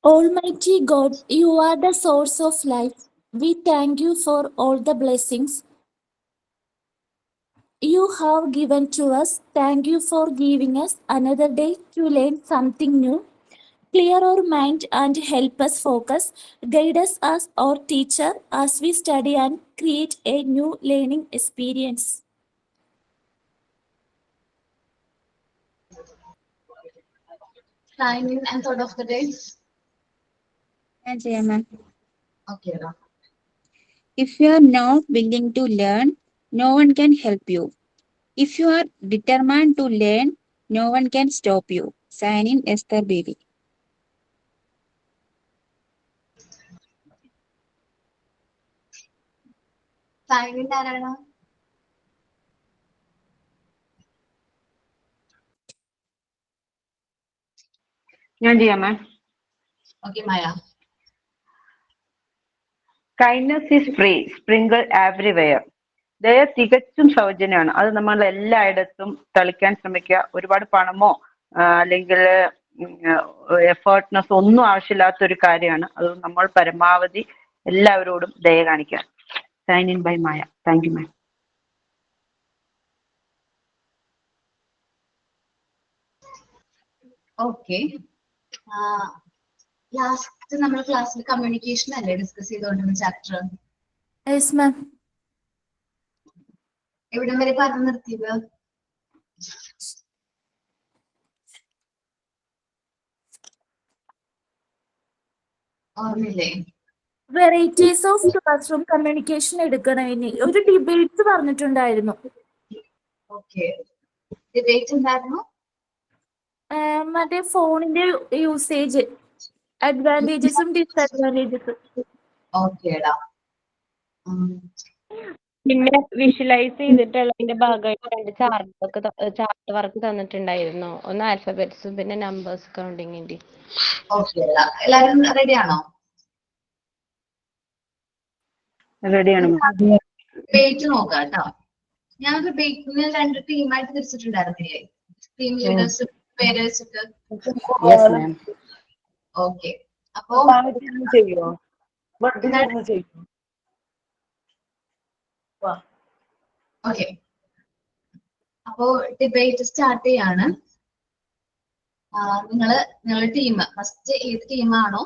Almighty God, you are the source of life. We thank you for all the blessings you have given to us. Thank you for giving us another day to learn something new. Clear our mind and help us focus. Guide us as our teacher as we study and create a new learning experience. Sign in and thought of the day. ഞാൻ ചെയ്യാം മാം. Okay. If you are not willing to learn, no one can help you. If you are determined to learn, no one can stop you. Sign in Esther Baby. Sign in ആരാണ്? ഞാൻ ചെയ്യാം മാം. Okay, Maya. Kindness is free, sprinkle everywhere. ദയ തികച്ചും സൗജന്യമാണ്. അത് നമ്മൾ എല്ലായിടത്തും തളിക്കാൻ ശ്രമിക്കുക. ഒരുപാട് പണമോ അല്ലെങ്കിൽ എഫേർട്ട്നെസ് ഒന്നും ആവശ്യമില്ലാത്ത ഒരു കാര്യമാണ്. അത് നമ്മൾ പരമാവധി എല്ലാവരോടും ദയ കാണിക്കുക. Sign in by Maya. Thank you ma'am. Okay, last നമ്മൾ ക്ലാസ്സിൽ കമ്മ്യൂണിക്കേഷൻ അല്ലേ ഡിസ്കസ് ചെയ്തുകൊണ്ടിരുന്ന ചാപ്റ്റർ? Yes, ma'am. എവിടം വരെ പറഞ്ഞു നിർത്തിയത്? ഓർമ്മയില്ലേ? Varieties of class room communication എടുക്കണം. ഇനി ഒരു ഡിബേറ്റ്സ് പറഞ്ഞിട്ടുണ്ടായിരുന്നു. ഓക്കെ, ഡിബേറ്റ് എന്തായിരുന്നു? മറ്റേ ഫോണിന്റെ യൂസേജ്, അഡ്വാൻറ്റേജസും ഡിസ്അഡ്വാൻറ്റേജസും. ഓക്കേടാ. പിന്നെ വിഷ്വലൈസ് ചെയ്തിട്ടുള്ളതിന്റെ ഭാഗമായിട്ട് രണ്ട് ചാർട്ട് വർക്ക് തന്നിട്ടുണ്ടായിരുന്നു. ഒന്ന് ആൽഫബറ്റ്സും പിന്നെ നമ്പേഴ്സ് കൗണ്ടിങ്ങിന്റെ. ഓക്കേടാ, എല്ലാവരും റെഡി ആണോ? റെഡിയാണ് മാം. ഡിബേറ്റ് നോക്കാം കേട്ടോ. ഞാൻ ഡിബേറ്റിന് രണ്ട് ടീമായിട്ട് തിരിച്ചിട്ടുണ്ടായിരുന്നില്ലേ? ടീം ലീഡേഴ്സ് പേര് വെച്ചിട്ട്. Yes ma'am. ഓക്കെ, അപ്പോ ചെയ്യോ? ഓക്കെ, അപ്പോ ഡിബേറ്റ് സ്റ്റാർട്ട് ചെയ്യാണ്. നിങ്ങളുടെ ടീം ഫസ്റ്റ് ഏത് ടീമാണോ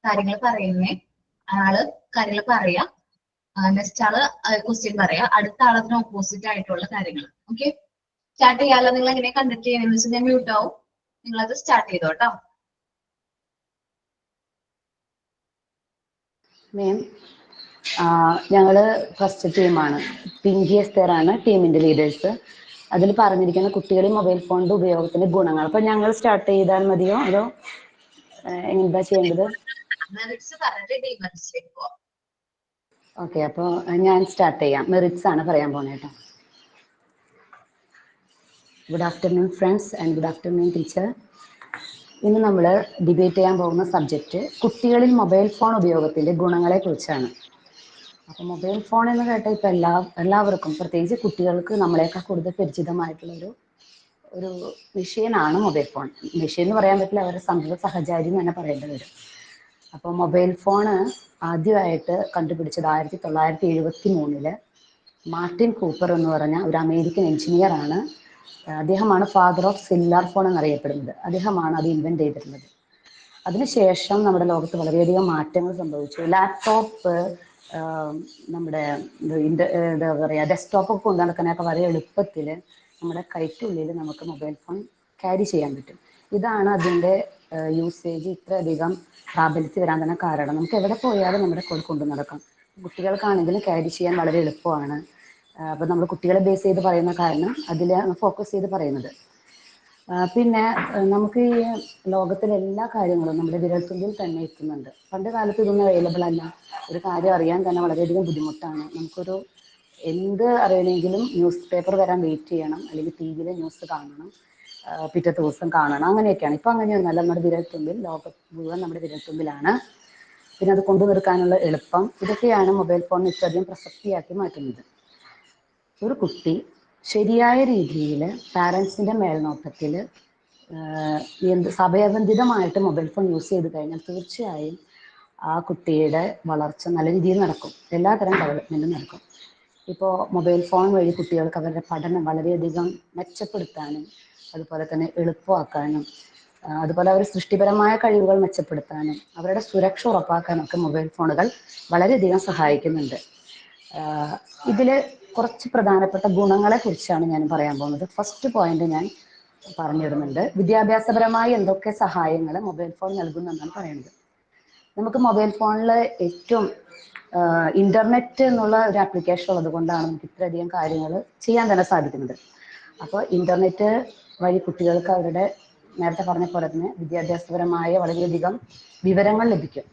കാര്യങ്ങൾ പറയുന്നേ ആള് കാര്യങ്ങൾ പറയാ. നെക്സ്റ്റ് ആള് ക്വസ്റ്റ്യൻ പറയാ. അടുത്ത ആൾ അതിന് ഓപ്പോസിറ്റ് ആയിട്ടുള്ള കാര്യങ്ങൾ. ഓക്കെ, സ്റ്റാർട്ട് ചെയ്യാലോ? നിങ്ങൾ എങ്ങനെ കണ്ടക്ട് ചെയ്യണമെന്ന് വെച്ചാൽ ഞാൻ മ്യൂട്ട് ആവും. നിങ്ങളത് സ്റ്റാർട്ട് ചെയ്തോ കേട്ടോ. മാം, ഞങ്ങൾ ഫസ്റ്റ് ടീമാണ്. പിങ്കി എസ്തേറാണ് ടീമിന്റെ ലീഡേഴ്സ്. അതിൽ പറഞ്ഞിരിക്കുന്ന കുട്ടികളിൽ മൊബൈൽ ഫോണിന്റെ ഉപയോഗത്തിന്റെ ഗുണങ്ങൾ. അപ്പൊ ഞങ്ങൾ സ്റ്റാർട്ട് ചെയ്താൽ മതിയോ അതോ എന്താ ചെയ്യേണ്ടത്? ഓക്കെ, അപ്പോൾ ഞാൻ സ്റ്റാർട്ട് ചെയ്യാം. മെറിറ്റ്സ് ആണ് പറയാൻ പോകുന്നത് കേട്ടോ. Good afternoon friends and good afternoon teacher. ഇന്ന് നമ്മൾ ഡിബേറ്റ് ചെയ്യാൻ പോകുന്ന സബ്ജക്റ്റ് കുട്ടികളിൽ മൊബൈൽ ഫോൺ ഉപയോഗത്തിന്റെ ഗുണങ്ങളെ കുറിച്ചാണ്. അപ്പോൾ മൊബൈൽ ഫോൺ എന്ന് കേട്ടാൽ ഇപ്പം എല്ലാവർക്കും പ്രത്യേകിച്ച് കുട്ടികൾക്ക് നമ്മളെക്കാൾ കൂടുതൽ പരിചിതമായിട്ടുള്ളൊരു മെഷീനാണ് മൊബൈൽ ഫോൺ. മെഷീൻ എന്ന് പറയാൻ പറ്റില്ല, അവരുടെ സന്തത സഹചാരി എന്ന് തന്നെ പറയേണ്ടി വരും. അപ്പോൾ മൊബൈൽ ഫോണ് ആദ്യമായിട്ട് കണ്ടുപിടിച്ചത് 1973 മാർട്ടിൻ കൂപ്പർ എന്ന് പറഞ്ഞ ഒരു അമേരിക്കൻ എഞ്ചിനീയർ ആണ്. അദ്ദേഹമാണ് ഫാദർ ഓഫ് സെല്ലുലാർ ഫോൺ എന്നറിയപ്പെടുന്നത്. അദ്ദേഹമാണ് അത് ഇൻവെന്റ് ചെയ്തിട്ടുള്ളത്. അതിനുശേഷം നമ്മുടെ ലോകത്ത് വളരെയധികം മാറ്റങ്ങൾ സംഭവിച്ചു. ലാപ്ടോപ്പ്, നമ്മുടെ എന്താ പറയുക, ഡെസ്ക്ടോപ്പൊക്കെ കൊണ്ടു നടക്കാനൊക്കെ വളരെ എളുപ്പത്തിൽ നമ്മുടെ കൈക്കുള്ളിൽ നമുക്ക് മൊബൈൽ ഫോൺ ക്യാരി ചെയ്യാൻ പറ്റും. ഇതാണ് അതിൻ്റെ യൂസേജ് ഇത്രയധികം പ്രാബല്യത്തിൽ വരാൻ തന്നെ കാരണം. നമുക്ക് എവിടെ പോയാലും നമ്മുടെ കൊണ്ടു നടക്കാം. കുട്ടികൾക്കാണെങ്കിലും ക്യാരി ചെയ്യാൻ വളരെ എളുപ്പമാണ്. അപ്പോൾ നമ്മൾ കുട്ടികളെ ബേസ് ചെയ്ത് പറയുന്ന കാരണം അതിൽ ഫോക്കസ് ചെയ്ത് പറയുന്നത്. പിന്നെ നമുക്ക് ഈ ലോകത്തിലെ എല്ലാ കാര്യങ്ങളും നമ്മുടെ വിരൽത്തുമ്പിൽ തന്നെ എത്തുന്നുണ്ട്. പണ്ട് കാലത്ത് ഇതൊന്നും അവൈലബിൾ അല്ല. ഒരു കാര്യം അറിയാൻ തന്നെ വളരെയധികം ബുദ്ധിമുട്ടാണ്. നമുക്കൊരു എന്ത് അറിയണമെങ്കിലും ന്യൂസ് പേപ്പർ വരാൻ വെയിറ്റ് ചെയ്യണം, അല്ലെങ്കിൽ ടി വിയിലെ ന്യൂസ് കാണണം, പിറ്റത്തെ ദിവസം കാണണം, അങ്ങനെയൊക്കെയാണ്. ഇപ്പം അങ്ങനെയൊന്നുമല്ല. നമ്മുടെ വിരൽത്തുമ്പിൽ, ലോകം മുഴുവൻ നമ്മുടെ വിരൽത്തുമ്പിലാണ്. പിന്നെ അത് കൊണ്ടു നിർക്കാനുള്ള എളുപ്പം, ഇതൊക്കെയാണ് മൊബൈൽ ഫോൺ ഇത്രയധികം പ്രസക്തിയാക്കി മാറ്റുന്നത്. ഒരു കുട്ടി ശരിയായ രീതിയിൽ പാരൻസിൻ്റെ മേൽനോട്ടത്തിൽ സമയബന്ധിതമായിട്ട് മൊബൈൽ ഫോൺ യൂസ് ചെയ്ത് കഴിഞ്ഞാൽ തീർച്ചയായും ആ കുട്ടിയുടെ വളർച്ച നല്ല രീതിയിൽ നടക്കും, എല്ലാതരം ഡെവലപ്മെൻറ്റും നടക്കും. ഇപ്പോൾ മൊബൈൽ ഫോൺ വഴി കുട്ടികൾക്ക് അവരുടെ പഠനം വളരെയധികം മെച്ചപ്പെടുത്താനും അതുപോലെ തന്നെ എളുപ്പമാക്കാനും അതുപോലെ അവർ സൃഷ്ടിപരമായ കഴിവുകൾ മെച്ചപ്പെടുത്താനും അവരുടെ സുരക്ഷ ഉറപ്പാക്കാനൊക്കെ മൊബൈൽ ഫോണുകൾ വളരെയധികം സഹായിക്കുന്നുണ്ട്. ഇതിൽ കുറച്ച് പ്രധാനപ്പെട്ട ഗുണങ്ങളെ കുറിച്ചാണ് ഞാൻ പറയാൻ പോകുന്നത്. ഫസ്റ്റ് പോയിന്റ് ഞാൻ പറഞ്ഞിടുന്നുണ്ട്. വിദ്യാഭ്യാസപരമായി എന്തൊക്കെ സഹായങ്ങൾ മൊബൈൽ ഫോൺ നൽകുന്നെന്നാണ് പറയുന്നത്. നമുക്ക് മൊബൈൽ ഫോണിൽ ഏറ്റവും ഇന്റർനെറ്റ് എന്നുള്ള ഒരു ആപ്ലിക്കേഷൻ ഉള്ളത് കൊണ്ടാണ് നമുക്ക് ഇത്രയധികം കാര്യങ്ങൾ ചെയ്യാൻ തന്നെ സാധിക്കുന്നത്. അപ്പോൾ ഇന്റർനെറ്റ് വഴി കുട്ടികൾക്ക് അവരുടെ നേരത്തെ പറഞ്ഞ പോലെ തന്നെ വിദ്യാഭ്യാസപരമായ വളരെയധികം വിവരങ്ങൾ ലഭിക്കും.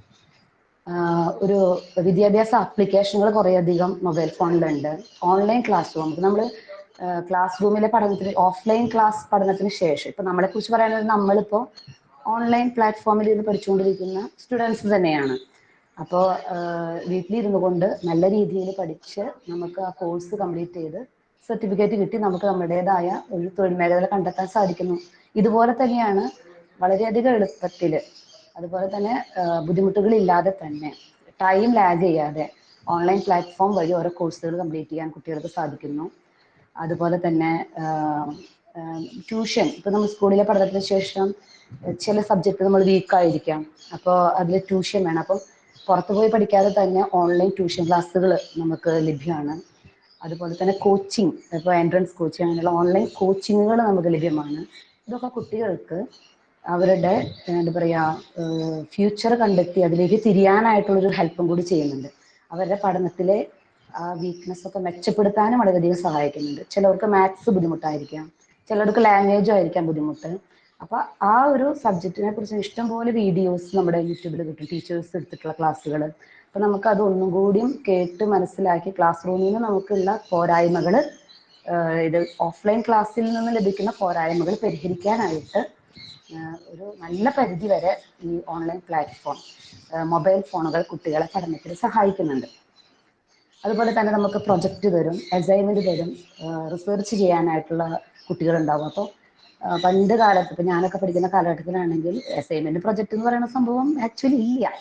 ഒരു വിദ്യാഭ്യാസ ആപ്ലിക്കേഷനുകൾ കുറേയധികം മൊബൈൽ ഫോണിലുണ്ട്. ഓൺലൈൻ ക്ലാസ് റൂം, നമ്മൾ ക്ലാസ് റൂമിലെ പഠനത്തിന്, ഓഫ്ലൈൻ ക്ലാസ് പഠനത്തിന് ശേഷം ഇപ്പൊ നമ്മളെ കുറിച്ച് പറയുന്നത് നമ്മളിപ്പോ ഓൺലൈൻ പ്ലാറ്റ്ഫോമിൽ ഇരുന്ന് പഠിച്ചുകൊണ്ടിരിക്കുന്ന സ്റ്റുഡൻസ് തന്നെയാണ്. അപ്പോൾ വീട്ടിലിരുന്നു കൊണ്ട് നല്ല രീതിയിൽ പഠിച്ച് നമുക്ക് ആ കോഴ്സ് കംപ്ലീറ്റ് ചെയ്ത് സർട്ടിഫിക്കറ്റ് കിട്ടി നമുക്ക് നമ്മുടേതായ ഒരു തൊഴിൽ മേഖല കണ്ടെത്താൻ സാധിക്കുന്നു. ഇതുപോലെ തന്നെയാണ് വളരെയധികം എളുപ്പത്തിൽ, അതുപോലെ തന്നെ ബുദ്ധിമുട്ടുകളില്ലാതെ തന്നെ ടൈം ലാഗ് ചെയ്യാതെ ഓൺലൈൻ പ്ലാറ്റ്ഫോം വഴി ഓരോ കോഴ്സുകൾ കംപ്ലീറ്റ് ചെയ്യാൻ കുട്ടികൾക്ക് സാധിക്കുന്നു. അതുപോലെ തന്നെ ട്യൂഷൻ, ഇപ്പോൾ നമ്മൾ സ്കൂളിലെ പഠനത്തിന് ശേഷം ചില സബ്ജക്റ്റ് നമ്മൾ വീക്കായിരിക്കാം, അപ്പോൾ അതിൽ ട്യൂഷൻ വേണം. അപ്പോൾ പുറത്തു പോയി പഠിക്കാതെ തന്നെ ഓൺലൈൻ ട്യൂഷൻ ക്ലാസ്സുകൾ നമുക്ക് ലഭ്യമാണ്. അതുപോലെ തന്നെ കോച്ചിങ്, ഇപ്പോൾ എൻട്രൻസ് കോച്ചിങ് അങ്ങനെയുള്ള ഓൺലൈൻ കോച്ചിങ്ങുകൾ നമുക്ക് ലഭ്യമാണ്. ഇതൊക്കെ കുട്ടികൾക്ക് അവരുടെ എന്താ പറയുക ഫ്യൂച്ചർ കണ്ടെത്തി അതിലേക്ക് തിരിയാനായിട്ടുള്ളൊരു ഹെൽപ്പും കൂടി ചെയ്യുന്നുണ്ട്. അവരുടെ പഠനത്തിലെ ആ വീക്ക്നെസ് ഒക്കെ മെച്ചപ്പെടുത്താനും വളരെയധികം സഹായിക്കുന്നുണ്ട്. ചിലവർക്ക് മാത്സ് ബുദ്ധിമുട്ടായിരിക്കാം, ചിലർക്ക് ലാംഗ്വേജും ആയിരിക്കാം ബുദ്ധിമുട്ട്. അപ്പൊ ആ ഒരു സബ്ജക്റ്റിനെ കുറിച്ച് ഇഷ്ടംപോലെ വീഡിയോസ് നമ്മുടെ യൂട്യൂബിൽ കിട്ടും, ടീച്ചേഴ്സ് എടുത്തിട്ടുള്ള ക്ലാസ്സുകൾ. അപ്പൊ നമുക്ക് അത് ഒന്നും കൂടിയും കേട്ട് മനസ്സിലാക്കി ക്ലാസ് റൂമിൽ നിന്ന് നമുക്കുള്ള പോരായ്മകൾ, ഇത് ഓഫ്ലൈൻ ക്ലാസ്സിൽ നിന്ന് ലഭിക്കുന്ന പോരായ്മകൾ പരിഹരിക്കാനായിട്ട് ഒരു നല്ല പരിധി വരെ ഈ ഓൺലൈൻ പ്ലാറ്റ്ഫോം, മൊബൈൽ ഫോണുകൾ കുട്ടികളെ പഠനത്തിൽ സഹായിക്കുന്നുണ്ട്. അതുപോലെ തന്നെ നമുക്ക് പ്രൊജക്റ്റ് തരും, അസൈൻമെന്റ് തരും, റിസർച്ച് ചെയ്യാനായിട്ടുള്ള കുട്ടികളുണ്ടാവും. അപ്പോൾ പണ്ട് കാലത്ത്, ഇപ്പം ഞാനൊക്കെ പഠിക്കുന്ന കാലഘട്ടത്തിലാണെങ്കിൽ അസൈൻമെന്റ് പ്രൊജക്റ്റ് എന്ന് പറയുന്ന സംഭവം ആക്ച്വലി ഇല്ല.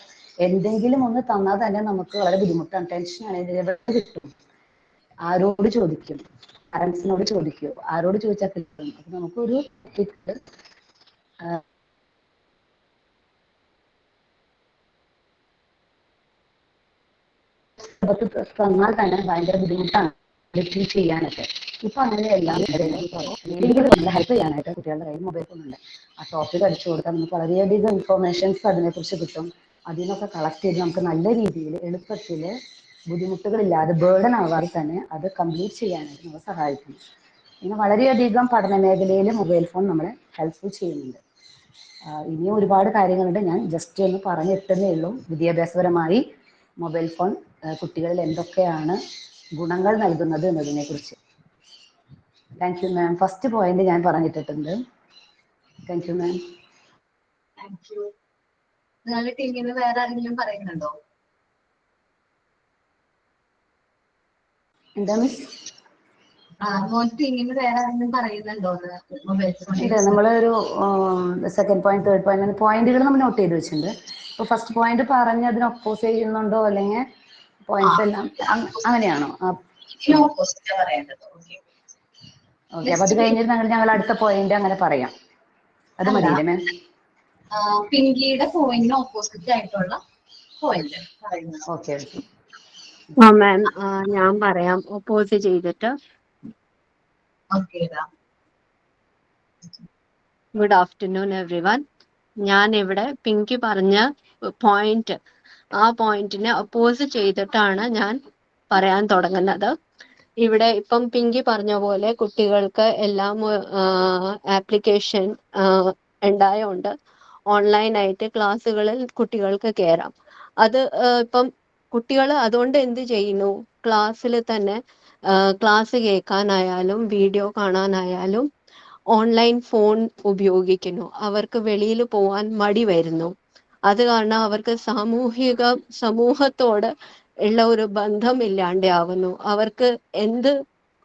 എന്തെങ്കിലും ഒന്ന് തന്നാൽ തന്നെ നമുക്ക് വളരെ ബുദ്ധിമുട്ടാണ്, ടെൻഷനാണ്. എവിടെ കിട്ടും, ആരോട് ചോദിക്കും, പാരൻസിനോട് ചോദിക്കൂ, ആരോട് ചോദിച്ചാൽ കിട്ടും. അപ്പൊ നമുക്കൊരു തന്നാൽ തന്നെ ഭയങ്കര ബുദ്ധിമുട്ടാണ് ചെയ്യാനൊക്കെ. ഇപ്പൊ അങ്ങനെയല്ല, ഹെൽപ്പ് ചെയ്യാനായിട്ട് കുട്ടികളുടെ കയ്യിൽ മൊബൈൽ ഫോൺ ഉണ്ട്. ആ ടോപ്പിക് അടിച്ചു കൊടുത്താൽ നമുക്ക് വളരെയധികം ഇൻഫോർമേഷൻസ് അതിനെക്കുറിച്ച് കിട്ടും. അതിനൊക്കെ കളക്ട് ചെയ്ത് നമുക്ക് നല്ല രീതിയിൽ എളുപ്പത്തിൽ ബുദ്ധിമുട്ടുകളില്ലാതെ ബേർഡൻ ആവാതെ തന്നെ അത് കംപ്ലീറ്റ് ചെയ്യാനായിട്ട് നമ്മളെ സഹായിക്കും. ഇങ്ങനെ വളരെയധികം പഠന മേഖലയിൽ മൊബൈൽ ഫോൺ നമ്മളെ ഹെൽപ്ഫുൾ ചെയ്യുന്നുണ്ട്. ഇനിയും ഒരുപാട് കാര്യങ്ങളുണ്ട്, ഞാൻ ജസ്റ്റ് ഒന്ന് പറഞ്ഞിട്ടേ ഉള്ളൂ. വിദ്യാഭ്യാസപരമായി മൊബൈൽ ഫോൺ കുട്ടികളിൽ എന്തൊക്കെയാണ് ഗുണങ്ങൾ നൽകുന്നത് എന്നതിനെ കുറിച്ച്. Thank you ma'am. First point ഞാൻ പറഞ്ഞിട്ടുണ്ട്. Thank you ma'am. Thank you. നിങ്ങളുടെ ടീമിൽ നിന്ന് വേറെ ആരെങ്കിലും പറയുന്നുണ്ടോ? എന്താ മിസ്? ടീമിൽ നിന്ന് വേറെ ആരെങ്കിലും പറയുന്നുണ്ടോ മൊബൈൽ ഫോൺ? നമ്മളൊരു സെക്കൻഡ് പോയിന്റ്, തേർഡ് പോയിന്റ്, അങ്ങനെ പോയിന്റുകൾ നമ്മൾ നോട്ട് ചെയ്ത് വെച്ചിട്ടുണ്ട്. ഇപ്പൊ ഫസ്റ്റ് പോയിന്റ് പറഞ്ഞ് അതിന് ഒപ്പോസ് ചെയ്യുന്നുണ്ടോ, അല്ലെങ്കിൽ പോയിന്റ്സ് എല്ലാം അങ്ങനെയാണോ? ഓപ്പോസിറ്റ് പറയേണ്ടത്. ഓക്കെ, അപ്പൊ അത് കഴിഞ്ഞിട്ട് ഞങ്ങൾ അടുത്ത പോയിന്റ് അങ്ങനെ പറയാം. അത് മതിയില്ലേ മാം? പിങ്കിയുടെ പോയിന്റിന് ഓപ്പോസിറ്റ് ആയിട്ടുള്ള പോയിന്റ് പറയുന്നത്. ഓക്കെ. മാം, ഞാൻ പറയാം ഓപ്പോസ് ചെയ്തിട്ട്. Good afternoon everyone. ഞാൻ ഇവിടെ പിങ്കി പറഞ്ഞ പോയിന്റ്, ആ പോയിന്റിനെ ഒപ്പോസ് ചെയ്തിട്ടാണ് ഞാൻ പറയാൻ തുടങ്ങുന്നത്. ഇവിടെ ഇപ്പം പിങ്കി പറഞ്ഞ പോലെ കുട്ടികൾക്ക് എല്ലാം ആപ്ലിക്കേഷൻ ഉണ്ടായോണ്ട് ഓൺലൈനായിട്ട് ക്ലാസ്സുകളിൽ കുട്ടികൾക്ക് കയറാം. അത് ഇപ്പം കുട്ടികൾ അതുകൊണ്ട് എന്ത് ചെയ്യുന്നു, ക്ലാസ്സിൽ തന്നെ ക്ലാസ് കേൾക്കാനായാലും വീഡിയോ കാണാനായാലും ഓൺലൈൻ ഫോൺ ഉപയോഗിക്കുന്നു. അവർക്ക് വെളിയിൽ പോവാൻ മടി വരുന്നു. അത് കാരണം അവർക്ക് സമൂഹത്തോട് ഉള്ള ഒരു ബന്ധം ഇല്ലാണ്ടാവുന്നു. അവർക്ക് എന്ത്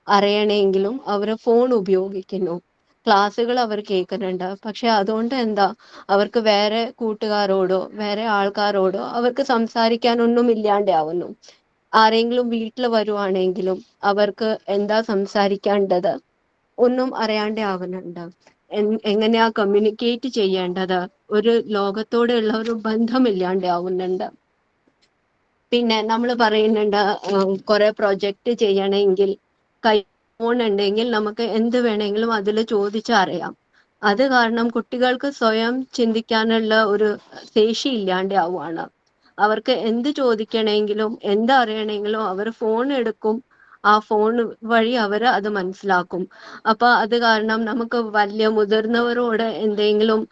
അറിയണമെങ്കിലും അവർ ഫോൺ ഉപയോഗിക്കുന്നു. ക്ലാസ്സുകൾ അവർ കേൾക്കുന്നുണ്ട്. പക്ഷെ അതുകൊണ്ട് എന്താ, അവർക്ക് വേറെ കൂട്ടുകാരോടോ വേറെ ആൾക്കാരോടോ അവർക്ക് സംസാരിക്കാനൊന്നും ഇല്ലാണ്ട് ആവുന്നു. ആരെങ്കിലും വീട്ടിൽ വരുവാണെങ്കിലും അവർക്ക് എന്താ സംസാരിക്കേണ്ടത് ഒന്നും അറിയാണ്ട് ആവുന്നുണ്ട്. എങ്ങനെയാ കമ്മ്യൂണിക്കേറ്റ് ചെയ്യേണ്ടത്, ഒരു ലോകത്തോടെയുള്ള ഒരു ബന്ധമില്ലാണ്ട് ആവുന്നുണ്ട്. പിന്നെ നമ്മൾ പറയുന്നുണ്ട് കുറെ പ്രൊജക്റ്റ് ചെയ്യണമെങ്കിൽ കൈ ഫോൺ ഉണ്ടെങ്കിൽ നമുക്ക് എന്ത് വേണമെങ്കിലും അതിൽ ചോദിച്ചറിയാം. അത് കാരണം കുട്ടികൾക്ക് സ്വയം ചിന്തിക്കാനുള്ള ഒരു ശേഷി ഇല്ലാണ്ട് ആവുകയാണ്. അവർക്ക് എന്ത് ചോദിക്കണമെങ്കിലും എന്തറിയണമെങ്കിലും അവർ ഫോൺ എടുക്കും, ആ ഫോൺ വഴി അവർ അത് മനസ്സിലാക്കും. അപ്പൊ അത് കാരണം നമുക്ക് വലിയ മുതിർന്നവരോട് എന്തെങ്കിലും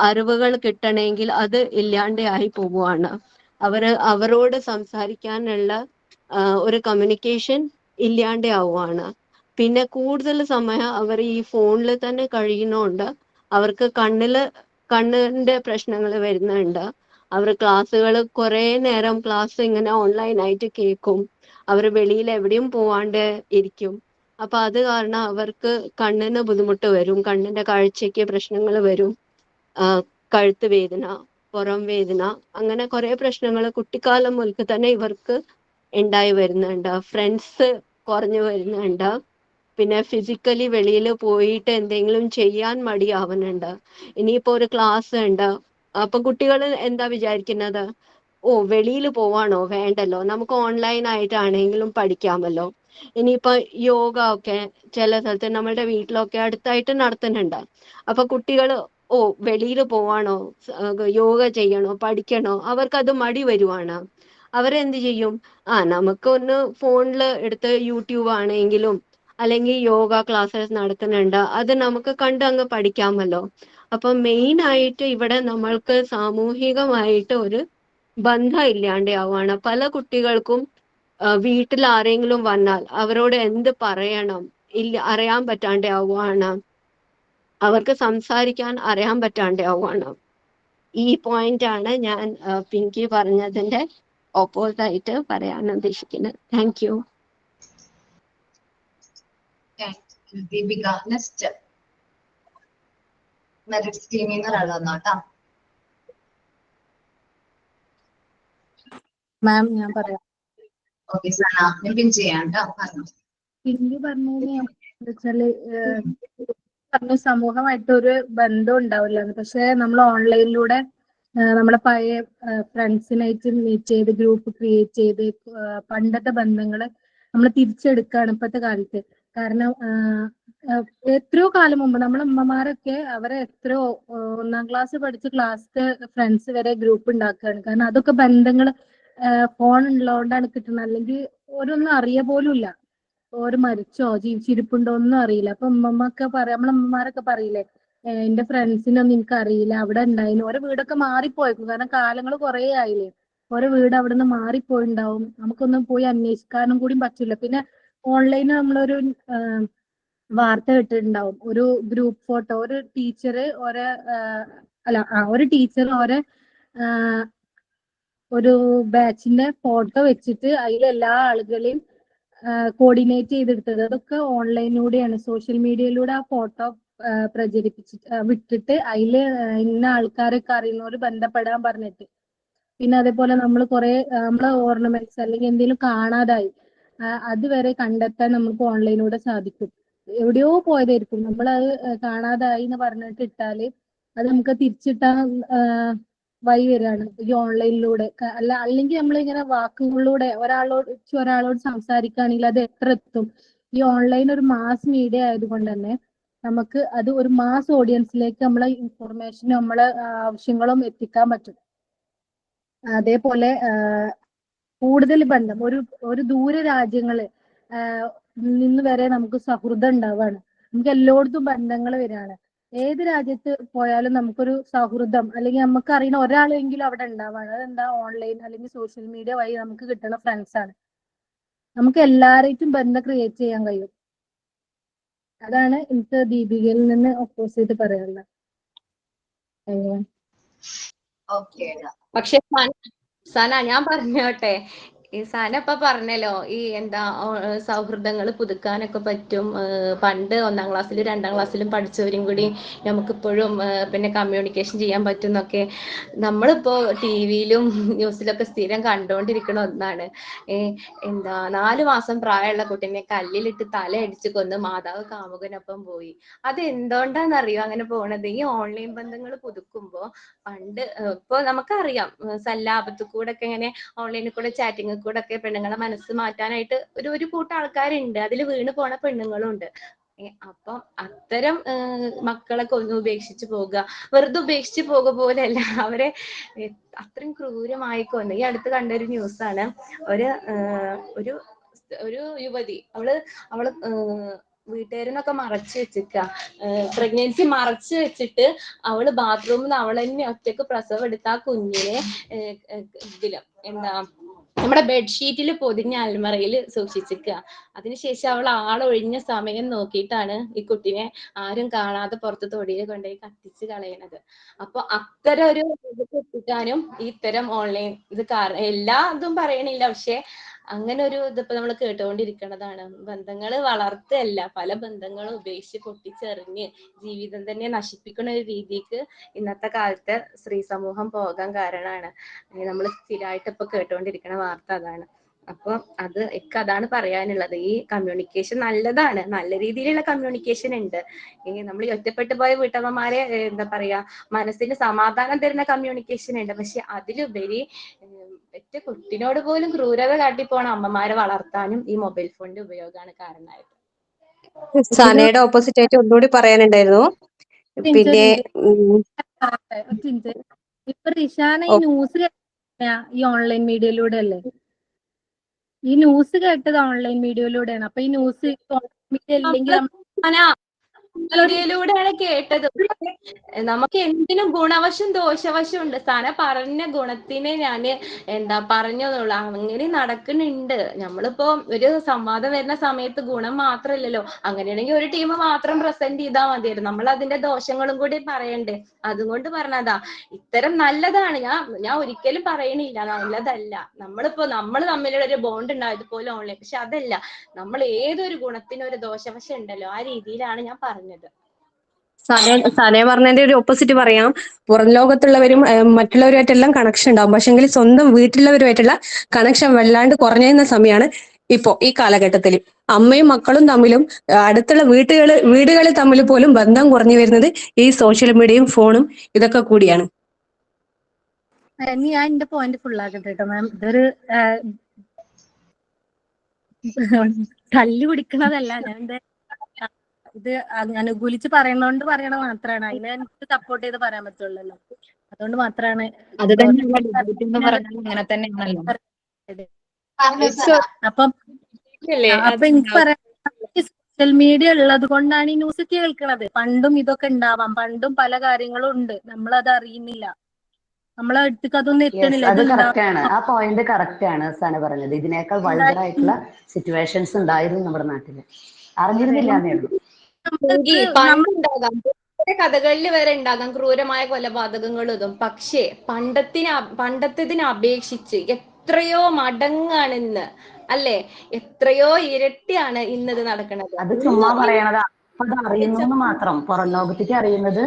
അറിവുകൾ കിട്ടണമെങ്കിൽ അത് ഇല്ലാണ്ട് ആയി പോവുകയാണ്. അവരോട് സംസാരിക്കാനുള്ള ഒരു കമ്മ്യൂണിക്കേഷൻ ഇല്ലാണ്ട് ആവുകയാണ്. പിന്നെ കൂടുതൽ സമയം അവർ ഈ ഫോണിൽ തന്നെ കഴിയുന്നോണ്ട് അവർക്ക് കണ്ണിന്റെ പ്രശ്നങ്ങൾ വരുന്നുണ്ട്. അവർ ക്ലാസ്സുകൾ കുറെ നേരം ക്ലാസ് ഇങ്ങനെ ഓൺലൈനായിട്ട് കേൾക്കും. അവർ വെളിയിൽ എവിടെയും പോവാണ്ട് ഇരിക്കും. അപ്പൊ അത് കാരണം അവർക്ക് കണ്ണിന് ബുദ്ധിമുട്ട് വരും, കണ്ണിന്റെ കാഴ്ചയ്ക്ക് പ്രശ്നങ്ങൾ വരും. കഴുത്ത് വേദന, പുറം വേദന, അങ്ങനെ കുറെ പ്രശ്നങ്ങൾ കുട്ടിക്കാലം മുതൽക്ക് തന്നെ ഇവർക്ക് ഉണ്ടായി വരുന്നുണ്ട്. ഫ്രണ്ട്സ് കുറഞ്ഞു വരുന്നുണ്ട്. പിന്നെ ഫിസിക്കലി വെളിയിൽ പോയിട്ട് എന്തെങ്കിലും ചെയ്യാൻ മടിയാവുന്നുണ്ട്. ഇനിയിപ്പോ ഒരു ക്ലാസ് ഉണ്ട്, അപ്പൊ കുട്ടികൾ എന്താ വിചാരിക്കുന്നത്, ഓ വെളിയിൽ പോവാണോ, വേണ്ടല്ലോ, നമുക്ക് ഓൺലൈൻ ആയിട്ടാണെങ്കിലും പഠിക്കാമല്ലോ. ഇനിയിപ്പോ യോഗ ഒക്കെ ചില സ്ഥലത്ത് നമ്മുടെ വീട്ടിലൊക്കെ അടുത്തായിട്ട് നടത്തുന്നുണ്ട്. അപ്പൊ കുട്ടികൾ ഓ വെളിയിൽ പോവാണോ, യോഗ ചെയ്യണോ, പഠിക്കണോ, അവർക്കത് മടി വരുവാണ്. അവരെന്ത് ചെയ്യും, നമുക്കൊന്ന് ഫോണിൽ എടുത്ത് യൂട്യൂബ് ആണെങ്കിലും അല്ലെങ്കിൽ യോഗ ക്ലാസ്സസ് നടത്തുന്നുണ്ട്, അത് നമുക്ക് കണ്ട് അങ്ങ് പഠിക്കാമല്ലോ. അപ്പൊ മെയിൻ ആയിട്ട് ഇവിടെ നമ്മൾക്ക് സാമൂഹികമായിട്ട് ഒരു ബന്ധം ഇല്ലാണ്ട് ആവുകയാണ്. പല കുട്ടികൾക്കും വീട്ടിൽ ആരെങ്കിലും വന്നാൽ അവരോട് എന്ത് പറയണം അറിയാൻ പറ്റാണ്ട് ആവുകയാണ്. അവർക്ക് സംസാരിക്കാൻ അറിയാൻ പറ്റാണ്ട് ആവുകയാണ്. ഈ പോയിന്റ് ആണ് ഞാൻ പിങ്കി പറഞ്ഞതിന്റെ ഓപ്പോസിറ്റ് പറയാൻ ഉദ്ദേശിക്കുന്നത്. Thank you. Deepika next merit ടീമിൽ നിന്ന് ഒരാൾ വന്നോട്ടാ. മാം ഞാൻ പറയാം. ഓക്കെ സന, ഞാൻ പിൻ ചെയ്യാം കേട്ടോ, പറഞ്ഞു. പിങ്കി പറഞ്ഞതിന് വെച്ചാല് പറഞ്ഞു സമൂഹമായിട്ട് ഒരു ബന്ധം ഉണ്ടാവില്ല. പക്ഷെ നമ്മൾ ഓൺലൈനിലൂടെ നമ്മളെ പഴയ ഫ്രണ്ട്സിനായിട്ട് മീറ്റ് ചെയ്ത് ഗ്രൂപ്പ് ക്രിയേറ്റ് ചെയ്ത് പണ്ടത്തെ ബന്ധങ്ങള് നമ്മൾ തിരിച്ചെടുക്കുകയാണ് ഇപ്പോഴത്തെ കാലത്ത്. കാരണം എത്രയോ കാലം മുമ്പ് നമ്മളെ അമ്മമാരൊക്കെ അവരെ എത്രയോ 1ാം ക്ലാസ് പഠിച്ച ക്ലാസ്സിലെ ഫ്രണ്ട്സ് വരെ ഗ്രൂപ്പ് ഉണ്ടാക്കുകയാണ്. കാരണം അതൊക്കെ ബന്ധങ്ങൾ ഫോൺ ഉള്ളതുകൊണ്ടാണ് കിട്ടുന്നത്. അല്ലെങ്കിൽ ഓരോന്നും അറിയ പോലും ഇല്ല, ഓര് മരിച്ചോ ജീവിച്ചിരിപ്പുണ്ടോ ഒന്നും അറിയില്ല. അപ്പൊ നമ്മളെ അമ്മമാരൊക്കെ പറയില്ലേ, എന്റെ ഫ്രണ്ട്സിനൊന്നും എനിക്ക് അറിയില്ല, അവിടെ ഉണ്ടായിരുന്നു, ഓരോ വീടൊക്കെ മാറിപ്പോയേക്കും. കാരണം കാലങ്ങൾ കുറെ ആയില്ലേ, ഓരോ വീട് അവിടെ നിന്ന് മാറിപ്പോയിണ്ടാവും, നമുക്കൊന്നും പോയി അന്വേഷിക്കാനും കൂടി പറ്റില്ല. പിന്നെ ഓൺലൈനിൽ നമ്മളൊരു വാർത്ത കേട്ടിട്ടുണ്ടാവും, ഒരു ഗ്രൂപ്പ് ഫോട്ടോ, ഒരു ടീച്ചർ ഒരു ടീച്ചർ ഒരു ബാച്ചിന്റെ ഫോട്ടോ വെച്ചിട്ട് അതിലെല്ലാ ആളുകളെയും കോർഡിനേറ്റ് ചെയ്തെടുത്തത്. അതൊക്കെ ഓൺലൈനിലൂടെയാണ്, സോഷ്യൽ മീഡിയയിലൂടെ ആ ഫോട്ടോ വിട്ടിട്ട് അതില് ഇന്ന ആൾക്കാരൊക്കെ അറിയുന്നവര് ബന്ധപ്പെടാൻ പറഞ്ഞിട്ട്. പിന്നെ അതേപോലെ നമ്മൾ കുറെ നമ്മളെ ഓർണമെന്റ്സ് അല്ലെങ്കിൽ എന്തെങ്കിലും കാണാതായി, അതുവരെ കണ്ടെത്താൻ നമുക്ക് ഓൺലൈനിലൂടെ സാധിക്കും. എവിടെയോ പോയതായിരിക്കും, നമ്മളത് കാണാതായി എന്ന് പറഞ്ഞിട്ട് ഇട്ടാല് അത് നമുക്ക് തിരിച്ചിട്ടാൻ വഴി വരികയാണ് ഈ ഓൺലൈനിലൂടെ. അല്ലെങ്കിൽ നമ്മളിങ്ങനെ വാക്കുകളിലൂടെ ഒരാളോട് സംസാരിക്കുകയാണെങ്കിൽ അത് എത്ര എത്തും. ഈ ഓൺലൈൻ ഒരു മാസ് മീഡിയ ആയതുകൊണ്ട് തന്നെ നമുക്ക് അത് ഒരു മാസ് ഓഡിയൻസിലേക്ക് നമ്മളെ ഇൻഫർമേഷനും നമ്മളെ ആവശ്യങ്ങളും എത്തിക്കാൻ പറ്റും. അതേപോലെ കൂടുതൽ ബന്ധം ഒരു ദൂര രാജ്യങ്ങള് നിന്ന് വരെ നമുക്ക് സൗഹൃദം ഉണ്ടാവാണ്. നമുക്ക് എല്ലായിടത്തും ബന്ധങ്ങൾ വരികയാണ്. ഏത് രാജ്യത്ത് പോയാലും നമുക്കൊരു സൗഹൃദം അല്ലെങ്കിൽ നമുക്ക് അറിയുന്ന ഒരാളെങ്കിലും അവിടെ ഉണ്ടാവാണ്. അതെന്താ, ഓൺലൈൻ അല്ലെങ്കിൽ സോഷ്യൽ മീഡിയ വഴി നമുക്ക് കിട്ടുന്ന ഫ്രണ്ട്സ് ആണ്. നമുക്ക് എല്ലാവരായിട്ടും ബന്ധം ക്രിയേറ്റ് ചെയ്യാൻ കഴിയും. അതാണ് എനിക്ക് ദീപികയിൽ നിന്ന് ഓപ്പോസിറ്റ് പറയാനുള്ളത്. ഓക്കെ പക്ഷെ സന ഞാൻ പറഞ്ഞോട്ടെ, ഈ സാന ഇപ്പൊ പറഞ്ഞല്ലോ ഈ എന്താ സൗഹൃദങ്ങൾ പുതുക്കാനൊക്കെ പറ്റും. പണ്ട് 1-ാം ക്ലാസ്സിലും 2-ാം ക്ലാസ്സിലും പഠിച്ചവരും കൂടി നമുക്കിപ്പോഴും പിന്നെ കമ്മ്യൂണിക്കേഷൻ ചെയ്യാൻ പറ്റും എന്നൊക്കെ നമ്മളിപ്പോ ടിവിയിലും ന്യൂസിലൊക്കെ സ്ഥിരം കണ്ടുകൊണ്ടിരിക്കണ ഒന്നാണ്. എന്താ 4 മാസം പ്രായമുള്ള കുട്ടീനെ കല്ലിലിട്ട് തലയടിച്ച് കൊന്ന് മാതാവ് കാമുകനൊപ്പം പോയി. അത് എന്തുകൊണ്ടാന്നറിയോ അങ്ങനെ പോണത്? ഈ ഓൺലൈൻ ബന്ധങ്ങൾ പുതുക്കുമ്പോ പണ്ട് ഇപ്പൊ നമുക്കറിയാം സല്ലാപത്ത് കൂടെ ഒക്കെ ഇങ്ങനെ ഓൺലൈനിൽ കൂടെ ചാറ്റിങ്ങിൽ കൂടെ ഒക്കെ പെണ്ണുങ്ങളെ മനസ്സ് മാറ്റാനായിട്ട് ഒരു കൂട്ടം ആൾക്കാരുണ്ട്. അതിൽ വീണ് പോണ പെണ്ണുങ്ങളുണ്ട്. അപ്പം അത്തരം മക്കളൊക്കെ ഒന്ന് ഉപേക്ഷിച്ച് പോകുക. വെറുതെ ഉപേക്ഷിച്ച് പോകുക പോലെയല്ല, അവരെ അത്രയും ക്രൂരമായി കൊന്നു. ഈ അടുത്ത് കണ്ടൊരു ന്യൂസാണ്. ഒരു ഒരു യുവതി അവള് വീട്ടുകാരെന്നൊക്കെ മറച്ചു വെച്ചിക്ക, പ്രഗ്നൻസി മറച്ചു വെച്ചിട്ട് അവള് ബാത്റൂമിൽ നിന്ന് അവൾ തന്നെ ഒറ്റക്ക് പ്രസവം എടുത്ത ആ കുഞ്ഞിനെ ഇതിലും എന്താ നമ്മുടെ ബെഡ്ഷീറ്റിൽ പൊതിഞ്ഞ അൽമറയിൽ സൂക്ഷിച്ചിക്കുക. അതിനുശേഷം അവൾ ആളൊഴിഞ്ഞ സമയം നോക്കിയിട്ടാണ് ഈ കുട്ടിനെ ആരും കാണാതെ പുറത്ത് തൊടിയിൽ കൊണ്ടുപോയി കത്തിച്ച് കളയണത്. അപ്പൊ അത്തരം ഒരു ഇത് എത്തിക്കാനും ഇത്തരം ഓൺലൈൻ ഇത് കാരണം എല്ലാ ഇതും പറയണില്ല, പക്ഷെ അങ്ങനെ ഒരു ഇതിപ്പോ നമ്മൾ കേട്ടുകൊണ്ടിരിക്കുന്നതാണ്. ബന്ധങ്ങൾ വളർത്തല്ല, പല ബന്ധങ്ങളും ഉപേക്ഷിച്ച് പൊട്ടിച്ചെറിഞ്ഞ് ജീവിതം തന്നെ നശിപ്പിക്കുന്ന ഒരു രീതിക്ക് ഇന്നത്തെ കാലത്തെ സ്ത്രീ സമൂഹം പോകാൻ കാരണമാണ്. നമ്മൾ സ്ഥിരമായിട്ട് ഇപ്പൊ കേട്ടുകൊണ്ടിരിക്കുന്ന വാർത്ത അതാണ്. അപ്പൊ അതാണ് പറയാനുള്ളത്. ഈ കമ്മ്യൂണിക്കേഷൻ നല്ലതാണ്, നല്ല രീതിയിലുള്ള കമ്മ്യൂണിക്കേഷൻ ഉണ്ട്. നമ്മൾ ഈ ഒറ്റപ്പെട്ടു പോയ വീട്ടമ്മമാരെ എന്താ പറയാ മനസ്സിന് സമാധാനം തരുന്ന കമ്മ്യൂണിക്കേഷൻ ഉണ്ട്. പക്ഷെ അതിലുപരി ഒറ്റ കുട്ടിനോട് പോലും ക്രൂരത കാട്ടിപ്പോണ അമ്മമാരെ വളർത്താനും ഈ മൊബൈൽ ഫോണിന്റെ ഉപയോഗമാണ് കാരണമായത്. സനയുടെ ഓപ്പോസിറ്റ് ആയിട്ട് ഒന്നുകൂടി പറയാനുണ്ടായിരുന്നു. പിന്നെ ഇപ്പൊ റിഷാന ഈ ന്യൂസ് ഈ ഓൺലൈൻ മീഡിയയിലൂടെ അല്ലേ? ഈ ന്യൂസ് കേട്ടത് ഓൺലൈൻ മീഡിയയിലൂടെയാണ്. അപ്പൊ ഈ ന്യൂസ് മീഡിയ ഇല്ലെങ്കിൽ മീഡിയയിലൂടെയാണ് കേട്ടത്. നമുക്ക് എന്തിനും ഗുണവശം ദോഷവശം ഉണ്ട്. സ്ഥാന പറഞ്ഞ ഗുണത്തിനെ ഞാന് പറഞ്ഞതുള്ളൂ. അങ്ങനെ നടക്കുന്നുണ്ട്. നമ്മളിപ്പോ ഒരു സംവാദം വരുന്ന സമയത്ത് ഗുണം മാത്രമല്ലല്ലോ. അങ്ങനെയാണെങ്കിൽ ഒരു ടീം മാത്രം പ്രസന്റ് ചെയ്താൽ മതിയായിരുന്നു. നമ്മൾ അതിന്റെ ദോഷങ്ങളും കൂടി പറയണ്ടേ. അതുകൊണ്ട് പറഞ്ഞതാ, ഇത്തരം നല്ലതാണ്. ഞാൻ ഒരിക്കലും പറയണില്ല നല്ലതല്ല. നമ്മൾ തമ്മിലുള്ള ഒരു ബോണ്ട് ഉണ്ടായത് പോലെ ഓൺലൈൻ, പക്ഷെ അതല്ല, നമ്മൾ ഏതൊരു ഗുണത്തിനും ഒരു ദോഷവശം ഉണ്ടല്ലോ, ആ രീതിയിലാണ് ഞാൻ പറഞ്ഞത്. സനയ പറഞ്ഞതിന്റെ ഒരു ഓപ്പോസിറ്റ് പറയാം. പുറം ലോകത്തുള്ളവരും മറ്റുള്ളവരുമായിട്ടെല്ലാം കണക്ഷൻ ഉണ്ടാവും, പക്ഷെങ്കിൽ സ്വന്തം വീട്ടിലുള്ളവരുമായിട്ടുള്ള കണക്ഷൻ വല്ലാണ്ട് കുറഞ്ഞിരുന്ന സമയമാണ് ഇപ്പോ ഈ കാലഘട്ടത്തിൽ. അമ്മയും മക്കളും തമ്മിലും അടുത്തുള്ള വീടുകളിൽ തമ്മിൽ പോലും ബന്ധം കുറഞ്ഞു വരുന്നത് ഈ സോഷ്യൽ മീഡിയയും ഫോണും ഇതൊക്കെ കൂടിയാണ്. ഞാൻ എന്റെ പോയിന്റ് ഫുള്ളാക്കട്ടെ കേട്ടോ മാം. ഇതൊരു തല്ലു പിടിക്കണതല്ല, ഞാൻ ഇത് അനുകൂലിച്ച് പറയുന്നോണ്ട് പറയണ മാത്രമാണ്. അതിനെ എനിക്ക് സപ്പോർട്ട് ചെയ്ത് പറയാൻ പറ്റുള്ളല്ലോ. അതുകൊണ്ട് മാത്രമാണ്. അപ്പം എനിക്ക് പറയാം, സോഷ്യൽ മീഡിയ ഉള്ളത് കൊണ്ടാണ് ഈ ന്യൂസ് കേൾക്കണത്. പണ്ടും ഇതൊക്കെ ഉണ്ടാവാം, പണ്ടും പല കാര്യങ്ങളും ഉണ്ട്, നമ്മളത് അറിയുന്നില്ല, നമ്മളെ അടുത്തേക്ക് അതൊന്നും എത്തണില്ല. അത് കറക്റ്റ് ആണ്, ആ പോയിന്റ് കറക്റ്റ് ആണ് സന പറഞ്ഞത്. ഇതിനേക്കാൾ വൾഗറായിട്ടുള്ള സിറ്റുവേഷൻസ് ഉണ്ടായിരുന്നു നമ്മുടെ നാട്ടില്, അറിഞ്ഞിരുന്നില്ല എന്നേ ഉള്ളൂ. പണ്ടുണ്ടാകാം, കഥകളിൽ വരെ ഉണ്ടാകാം ക്രൂരമായ കൊലപാതകങ്ങളും ഇതും. പക്ഷേ പണ്ടത്തേതിനെ അപേക്ഷിച്ച് എത്രയോ മടങ്ങാണ് ഇന്ന്, അല്ലെ? എത്രയോ ഇരട്ടിയാണ് ഇന്നത് നടക്കുന്നത്. അത് ചുമ്മാ പറയണത്. അത് അറിയുന്നു മാത്രം, പുറം ലോകത്തേക്ക് അറിയുന്നത്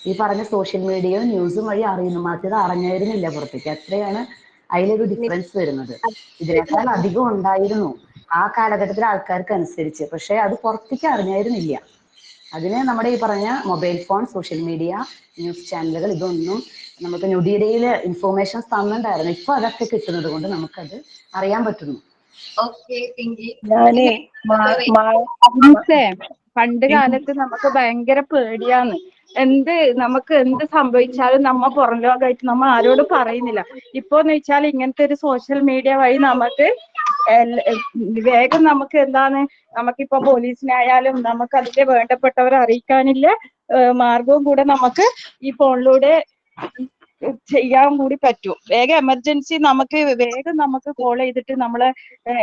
ഈ പറഞ്ഞ സോഷ്യൽ മീഡിയയും ന്യൂസും വഴി അറിയുന്നു, മറ്റേത് അറിഞ്ഞായിരുന്നില്ല പുറത്തേക്ക്. അത്രയാണ് അതിലൊരു ഡിഫറൻസ് വരുന്നത്. ഇതിനേക്കാൾ അധികം ഉണ്ടായിരുന്നു ആ കാലഘട്ടത്തിലെ ആൾക്കാർക്ക് അനുസരിച്ച്, പക്ഷെ അത് പുറത്തേക്ക് അറിഞ്ഞായിരുന്നില്ല. അതിന് നമ്മുടെ ഈ പറഞ്ഞ mobile phone, social media, news ചാനലുകൾ, ഇതൊന്നും നമുക്ക് ഞൊടിയിടയിൽ ഇൻഫോർമേഷൻസ് തന്നിട്ടുണ്ടായിരുന്നു. ഇപ്പൊ അതൊക്കെ കിട്ടുന്നത് കൊണ്ട് നമുക്കത് അറിയാൻ പറ്റുന്നു. ഞാനേ പണ്ട് കാലത്ത് നമുക്ക് ഭയങ്കര പേടിയാന്ന്. നമുക്ക് എന്ത് സംഭവിച്ചാലും നമ്മ പുറം ലോകമായിട്ട് നമ്മ ആരോടും പറയുന്നില്ല. ഇപ്പോന്ന് വെച്ചാൽ ഇങ്ങനത്തെ ഒരു സോഷ്യൽ മീഡിയ വഴി നമുക്ക് വേഗം നമുക്ക് നമുക്കിപ്പോ പോലീസിനായാലും നമുക്ക് അതിന്റെ വേണ്ടപ്പെട്ടവരെ അറിയിക്കാനില്ല മാർഗവും കൂടെ നമുക്ക് ഈ ഫോണിലൂടെ ചെയ്യാൻ കൂടി പറ്റും. വേഗം എമർജൻസി നമുക്ക് കോൾ ചെയ്തിട്ട് നമ്മളെ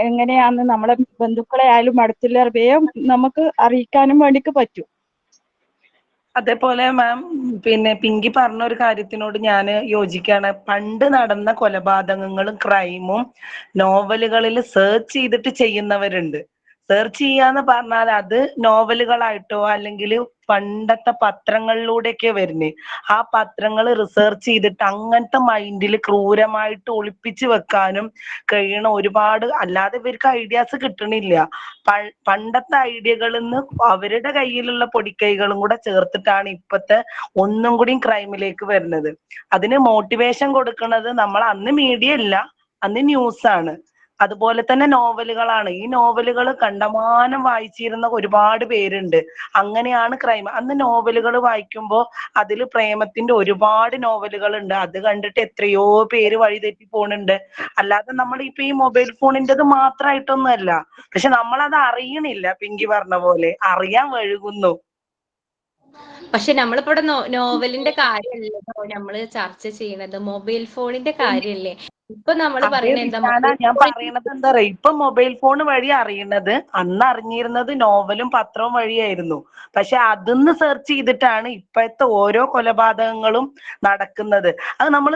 എങ്ങനെയാന്ന് നമ്മളെ ബന്ധുക്കളെ ആയാലും അടുത്തുള്ള വേഗം നമുക്ക് അറിയിക്കാനും വേണ്ടിക്ക് പറ്റും. അതേപോലെ മാം പിന്നെ പിങ്കി പറഞ്ഞ ഒരു കാര്യത്തിനോട് ഞാൻ യോജിക്കാണ്. പണ്ട് നടന്ന കൊലപാതകങ്ങളും ക്രൈമും നോവലുകളിൽ സെർച്ച് ചെയ്തിട്ട് ചെയ്യുന്നവരുണ്ട്. സെർച്ച് ചെയ്യാന്ന് പറഞ്ഞാൽ അത് നോവലുകളായിട്ടോ അല്ലെങ്കിൽ പണ്ടത്തെ പത്രങ്ങളിലൂടെയൊക്കെ വരുന്നത്. ആ പത്രങ്ങൾ റിസർച്ച് ചെയ്തിട്ട് അങ്ങനത്തെ മൈൻഡിൽ ക്രൂരമായിട്ട് ഒളിപ്പിച്ചു വെക്കാനും കഴിയണ ഒരുപാട്, അല്ലാതെ ഇവർക്ക് ഐഡിയാസ് കിട്ടണില്ല. പണ്ടത്തെ ഐഡിയകളിൽ നിന്ന് അവരുടെ കയ്യിലുള്ള പൊടിക്കൈകളും കൂടെ ചേർത്തിട്ടാണ് ഇപ്പത്തെ ഒന്നും കൂടി ക്രൈമിലേക്ക് വരുന്നത്. അതിന് മോട്ടിവേഷൻ കൊടുക്കുന്നത് നമ്മൾ അന്ന് മീഡിയ ഇല്ല, അന്ന് ന്യൂസ് ആണ്. അതുപോലെ തന്നെ നോവലുകളാണ്. ഈ നോവലുകൾ കണ്ടമാനം വായിച്ചിരുന്ന ഒരുപാട് പേരുണ്ട്. അങ്ങനെയാണ് ക്രൈം. അന്ന് നോവലുകൾ വായിക്കുമ്പോൾ അതിൽ പ്രേമത്തിന്റെ ഒരുപാട് നോവലുകൾ ഉണ്ട്. അത് കണ്ടിട്ട് എത്രയോ പേര് വഴിതെറ്റി പോണുണ്ട്. അല്ലാതെ നമ്മൾ ഇപ്പൊ ഈ മൊബൈൽ ഫോണിൻ്റെത് മാത്രമായിട്ടൊന്നുമല്ല. പക്ഷെ നമ്മളത് അറിയണില്ല. പിങ്കി പറഞ്ഞ പോലെ അറിയാൻ വഴുകുന്നു. പക്ഷെ നമ്മളിപ്പോ ഇവിടെ നോവലിന്റെ കാര്യമല്ലല്ലോ നമ്മള് ചർച്ച ചെയ്യണത്, മൊബൈൽ ഫോണിന്റെ കാര്യല്ലേ. ഇപ്പൊ നമ്മൾ അതേ പറയണത് എന്താ, വിജ്ഞാന മൊബൈൽ ഞാൻ ഫോണിൽ പറയണത് എന്താ പറയാ, ഇപ്പൊ മൊബൈൽ ഫോൺ വഴി അറിയുന്നത് അന്ന് അറിഞ്ഞിരുന്നത് നോവലും പത്രവും വഴിയായിരുന്നു. പക്ഷെ അതിന്ന് സെർച്ച് ചെയ്തിട്ടാണ് ഇപ്പോഴത്തെ ഓരോ കൊലപാതകങ്ങളും നടക്കുന്നത്. അത് നമ്മൾ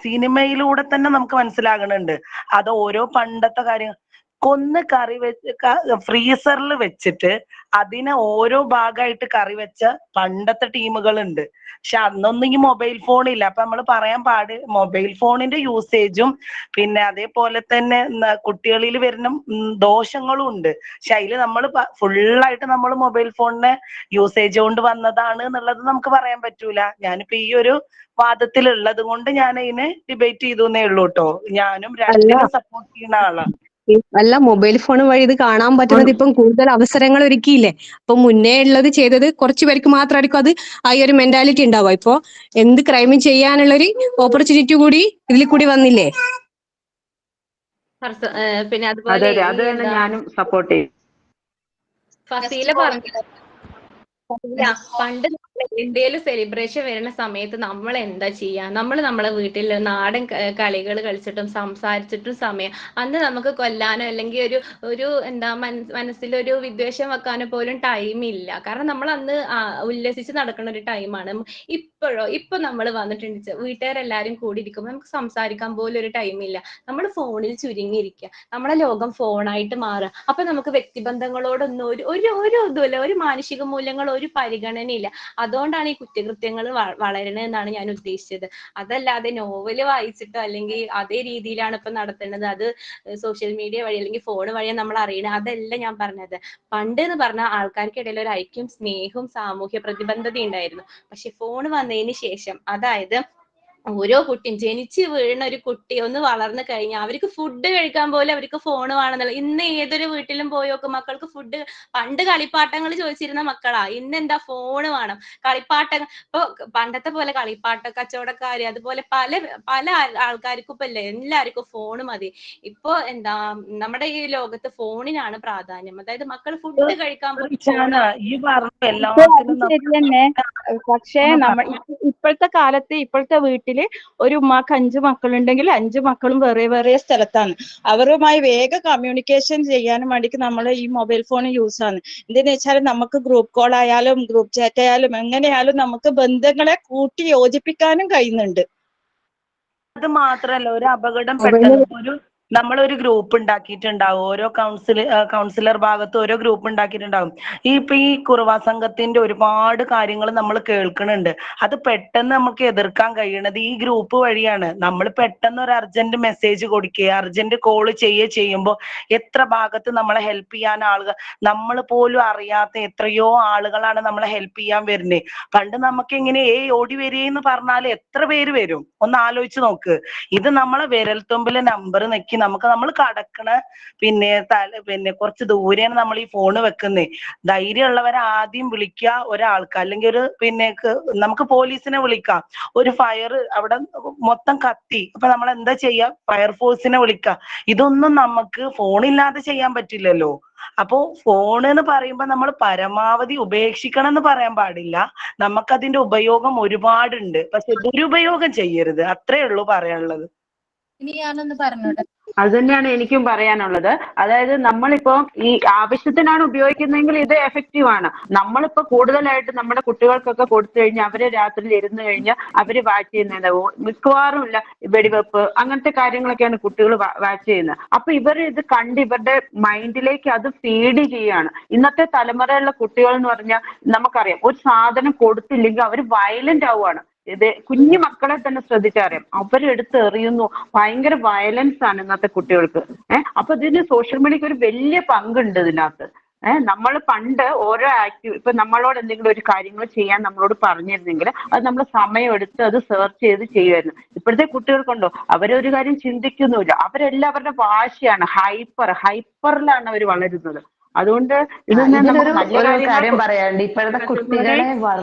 സിനിമയിലൂടെ തന്നെ നമുക്ക് മനസ്സിലാകുന്നുണ്ട്. അത് ഓരോ പണ്ടത്തെ കാര്യങ്ങൾ കൊന്ന് കറി വെച്ച് ഫ്രീസറിൽ വെച്ചിട്ട് അതിനെ ഓരോ ഭാഗമായിട്ട് കറി വെച്ച പണ്ടത്തെ ടീമുകളുണ്ട്. പക്ഷെ അന്നൊന്നും ഈ മൊബൈൽ ഫോൺ ഇല്ല. അപ്പൊ നമ്മൾ പറയാൻ മൊബൈൽ ഫോണിന്റെ യൂസേജും പിന്നെ അതേപോലെ തന്നെ കുട്ടികളിൽ വരുന്ന ദോഷങ്ങളും ഉണ്ട്. പക്ഷെ അതിൽ നമ്മൾ ഫുള്ളായിട്ട് നമ്മൾ മൊബൈൽ ഫോണിനെ യൂസേജ് കൊണ്ട് വന്നതാണ് എന്നുള്ളത് നമുക്ക് പറയാൻ പറ്റൂല. ഞാനിപ്പോ ഈ ഒരു വാദത്തിൽ ഉള്ളത് കൊണ്ട് ഞാൻ അതിനെ ഡിബേറ്റ് ചെയ്തേ ഉള്ളൂ കേട്ടോ. ഞാനും രണ്ടിനും സപ്പോർട്ട് ചെയ്യുന്ന ആളാണ്. അല്ല, മൊബൈൽ ഫോൺ വഴി ഇത് കാണാൻ പറ്റുന്നത് ഇപ്പം കൂടുതൽ അവസരങ്ങൾ ഒരുക്കിയില്ലേ. അപ്പൊ മുന്നേ ഉള്ളത് ചെയ്തത് കുറച്ചു പേർക്ക് മാത്രമായിരിക്കും അത് ആ ഒരു മെന്റാലിറ്റി ഉണ്ടാവുക. ഇപ്പൊ എന്ത് ക്രൈമും ചെയ്യാനുള്ളൊരു ഓപ്പർച്യൂണിറ്റി കൂടി ഇതിൽ കൂടി വന്നില്ലേ. പിന്നെ അതെ അതുപോലെ അതെ, ഈ അത് തന്നെ എന്താ ഞാനും സപ്പോർട്ട് ചെയ്യും. ഫസീല പറഞ്ഞു, ഇല്ല, പണ്ട് എന്തേലും സെലിബ്രേഷൻ വരുന്ന സമയത്ത് നമ്മൾ എന്താ ചെയ്യാ, നമ്മൾ നമ്മളെ വീട്ടിൽ നാടൻ കളികൾ കളിച്ചിട്ടും സംസാരിച്ചിട്ടും സമയം, അന്ന് നമുക്ക് കൊല്ലാനോ അല്ലെങ്കിൽ ഒരു എന്താ മനസ്സിലൊരു വിദ്വേഷം വെക്കാനോ പോലും ടൈം ഇല്ല. കാരണം നമ്മൾ അന്ന് ഉല്ലസിച്ച് നടക്കുന്ന ഒരു ടൈമാണ്. ഇപ്പൊ നമ്മൾ വന്നിട്ടുണ്ട്, വീട്ടുകാരെല്ലാരും കൂടി ഇരിക്കുമ്പോൾ നമുക്ക് സംസാരിക്കാൻ പോലും ഒരു ടൈം ഇല്ല. നമ്മൾ ഫോണിൽ ചുരുങ്ങിയിരിക്കുക, നമ്മളെ ലോകം ഫോണായിട്ട് മാറുക. അപ്പൊ നമുക്ക് വ്യക്തിബന്ധങ്ങളോടൊന്നും ഒരു ഇതുമില്ല, ഒരു മാനുഷിക മൂല്യങ്ങൾ ഒരു പരിഗണനയില്ല. അതുകൊണ്ടാണ് ഈ കുറ്റകൃത്യങ്ങൾ വളരണതെന്നാണ് ഞാൻ ഉദ്ദേശിച്ചത്. അതല്ലാതെ നോവല് വായിച്ചിട്ടോ അല്ലെങ്കിൽ അതേ രീതിയിലാണ് ഇപ്പൊ നടത്തുന്നത്, അത് സോഷ്യൽ മീഡിയ വഴി അല്ലെങ്കിൽ ഫോൺ വഴിയാണ് നമ്മൾ അറിയണത്, അതല്ല ഞാൻ പറഞ്ഞത്. പണ്ട് എന്ന് പറഞ്ഞാൽ ആൾക്കാർക്കിടയിൽ ഒരു ഐക്യം, സ്നേഹവും സാമൂഹ്യ പ്രതിബദ്ധത ഉണ്ടായിരുന്നു. പക്ഷെ ഫോൺ വന്നതിന് ശേഷം, അതായത് ഓരോ കുട്ടിയും ജനിച്ച് വീഴുന്ന ഒരു കുട്ടി ഒന്ന് വളർന്നു കഴിഞ്ഞാൽ അവർക്ക് ഫുഡ് കഴിക്കാൻ പോലും അവർക്ക് ഫോൺ വേണമെന്നുള്ള. ഇന്ന് ഏതൊരു വീട്ടിലും പോയി നോക്കും, മക്കൾക്ക് ഫുഡ്, പണ്ട് കളിപ്പാട്ടങ്ങൾ ചോദിച്ചിരുന്ന മക്കളാ, ഇന്ന് എന്താ ഫോണ് വേണം. കളിപ്പാട്ടങ്ങൾ ഇപ്പൊ പണ്ടത്തെ പോലെ കളിപ്പാട്ട കച്ചവടക്കാര് അതുപോലെ പല പല ആൾക്കാർക്കും ഇപ്പൊ ഇല്ല, എല്ലാവർക്കും ഫോൺ മതി. ഇപ്പൊ എന്താ നമ്മുടെ ഈ ലോകത്ത് ഫോണിനാണ് പ്രാധാന്യം. അതായത് മക്കൾ ഫുഡ് കഴിക്കാൻ പോലും ഫോൺ. ഈ പറഞ്ഞ അത് എല്ലാത്തിനും ശരി തന്നെ. പക്ഷേ ഇപ്പോഴത്തെ കാലത്ത് ഇപ്പോഴത്തെ വീട്ടില് ഒരു ഉമ്മാക്ക് 5 മക്കളുണ്ടെങ്കിൽ 5 മക്കളും വേറെ വേറെ സ്ഥലത്താണ്. അവരുമായി വേഗം കമ്മ്യൂണിക്കേഷൻ ചെയ്യാനും വേണ്ടിക്ക് നമ്മൾ ഈ മൊബൈൽ ഫോൺ യൂസ് ആണ്. എന്തെന്ന് വെച്ചാൽ നമുക്ക് ഗ്രൂപ്പ് കോൾ ആയാലും ഗ്രൂപ്പ് ചാറ്റ് ആയാലും എങ്ങനെയായാലും നമുക്ക് ബന്ധങ്ങളെ കൂട്ടി യോജിപ്പിക്കാനും കഴിയുന്നുണ്ട്. അത് മാത്രല്ല, ഒരു അപകടം പെട്ടെന്ന് നമ്മളൊരു ഗ്രൂപ്പ് ഉണ്ടാക്കിയിട്ടുണ്ടാവും. ഓരോ കൗൺസിലർ ഭാഗത്ത് ഓരോ ഗ്രൂപ്പ് ഉണ്ടാക്കിയിട്ടുണ്ടാവും. ഇപ്പൊ ഈ കുറുവാ സംഘത്തിന്റെ ഒരുപാട് കാര്യങ്ങൾ നമ്മൾ കേൾക്കുന്നുണ്ട്. അത് പെട്ടെന്ന് നമുക്ക് എതിർക്കാൻ കഴിയണത് ഈ ഗ്രൂപ്പ് വഴിയാണ്. നമ്മൾ പെട്ടെന്ന് ഒരു അർജന്റ് മെസ്സേജ് കൊടുക്കുക, അർജന്റ് കോൾ ചെയ്യുമ്പോൾ എത്ര ഭാഗത്ത് നമ്മളെ ഹെൽപ്പ് ചെയ്യാൻ ആളുകൾ, നമ്മൾ പോലും അറിയാത്ത എത്രയോ ആളുകളാണ് നമ്മളെ ഹെൽപ്പ് ചെയ്യാൻ വരുന്നത്. പണ്ട് നമുക്ക് ഇങ്ങനെ ഓടി വരികയെന്ന് പറഞ്ഞാൽ എത്ര പേര് വരും, ഒന്ന് ആലോചിച്ച് നോക്ക്. ഇത് നമ്മളെ വിരൽത്തുമ്പില് നമ്പർ നെക്കി നമ്മൾ കടക്കണ പിന്നെ കുറച്ച് ദൂരെയാണ് നമ്മൾ ഈ ഫോണ് വെക്കുന്നേ. ധൈര്യമുള്ളവരെ ആദ്യം വിളിക്കുക ഒരാൾക്ക്, അല്ലെങ്കിൽ നമുക്ക് പോലീസിനെ വിളിക്കാം. ഒരു ഫയർ അവിടെ മൊത്തം കത്തി, അപ്പൊ നമ്മൾ എന്താ ചെയ്യാ, ഫയർഫോഴ്സിനെ വിളിക്കുക. ഇതൊന്നും നമുക്ക് ഫോണില്ലാതെ ചെയ്യാൻ പറ്റില്ലല്ലോ. അപ്പോ ഫോൺ എന്ന് പറയുമ്പോ നമ്മൾ പരമാവധി ഉപേക്ഷിക്കണം എന്ന് പറയാൻ പാടില്ല. നമുക്കതിന്റെ ഉപയോഗം ഒരുപാടുണ്ട്, പക്ഷെ ദുരുപയോഗം ചെയ്യരുത്. അത്രേ ഉള്ളൂ പറയാനുള്ളത്. ഇനി ഞാനൊന്ന് പറഞ്ഞോട്ടെ. അത് തന്നെയാണ് എനിക്കും പറയാനുള്ളത്. അതായത് നമ്മളിപ്പോ ഈ ആവശ്യത്തിനാണ് ഉപയോഗിക്കുന്നതെങ്കിൽ ഇത് എഫക്റ്റീവ് ആണ്. നമ്മളിപ്പോ കൂടുതലായിട്ട് നമ്മുടെ കുട്ടികൾക്കൊക്കെ കൊടുത്തു കഴിഞ്ഞാൽ അവര് രാത്രിയിൽ ഇരുന്ന് കഴിഞ്ഞാൽ അവര് വാച്ച് ചെയ്യുന്നുണ്ടാവും. മിക്കവാറും ഇല്ല വെടിവെപ്പ് അങ്ങനത്തെ കാര്യങ്ങളൊക്കെയാണ് കുട്ടികൾ വാച്ച് ചെയ്യുന്നത്. അപ്പൊ ഇവർ ഇത് കണ്ട് ഇവരുടെ മൈൻഡിലേക്ക് അത് ഫീഡ് ചെയ്യാണ്. ഇന്നത്തെ തലമുറയിലുള്ള കുട്ടികൾ എന്ന് പറഞ്ഞാൽ നമുക്കറിയാം, ഒരു സാധനം കൊടുത്തില്ലെങ്കിൽ അവർ വയലന്റ് ആവുകയാണ്. ഇത് കുഞ്ഞു മക്കളെ തന്നെ ശ്രദ്ധിച്ചറിയാം, അവരെടുത്ത് എറിയുന്നു. ഭയങ്കര വയലൻസ് ആണ് ഇന്നത്തെ കുട്ടികൾക്ക്. അപ്പൊ ഇതിന് സോഷ്യൽ മീഡിയക്ക് ഒരു വലിയ പങ്കുണ്ട് ഇതിനകത്ത്. നമ്മൾ പണ്ട് ഓരോ ആക്റ്റീവ് ഇപ്പൊ നമ്മളോട് എന്തെങ്കിലും ഒരു കാര്യങ്ങൾ ചെയ്യാൻ നമ്മളോട് പറഞ്ഞിരുന്നെങ്കിൽ അത് നമ്മൾ സമയമെടുത്ത് അത് സെർച്ച് ചെയ്ത് ചെയ്യുമായിരുന്നു. ഇപ്പോഴത്തെ കുട്ടികൾക്കുണ്ടോ, അവരൊരു കാര്യം ചിന്തിക്കുന്നുമില്ല. അവരെല്ലാം അവരുടെ വാശിയാണ്, ഹൈപ്പറിലാണ് അവർ വളരുന്നത്. അതുകൊണ്ട് ഇത് ഇതിലൊരു നല്ല ഒരു കാര്യം കാര്യങ്ങൾ പറയാണ്ട്, ഇപ്പോഴത്തെ കുട്ടികളെ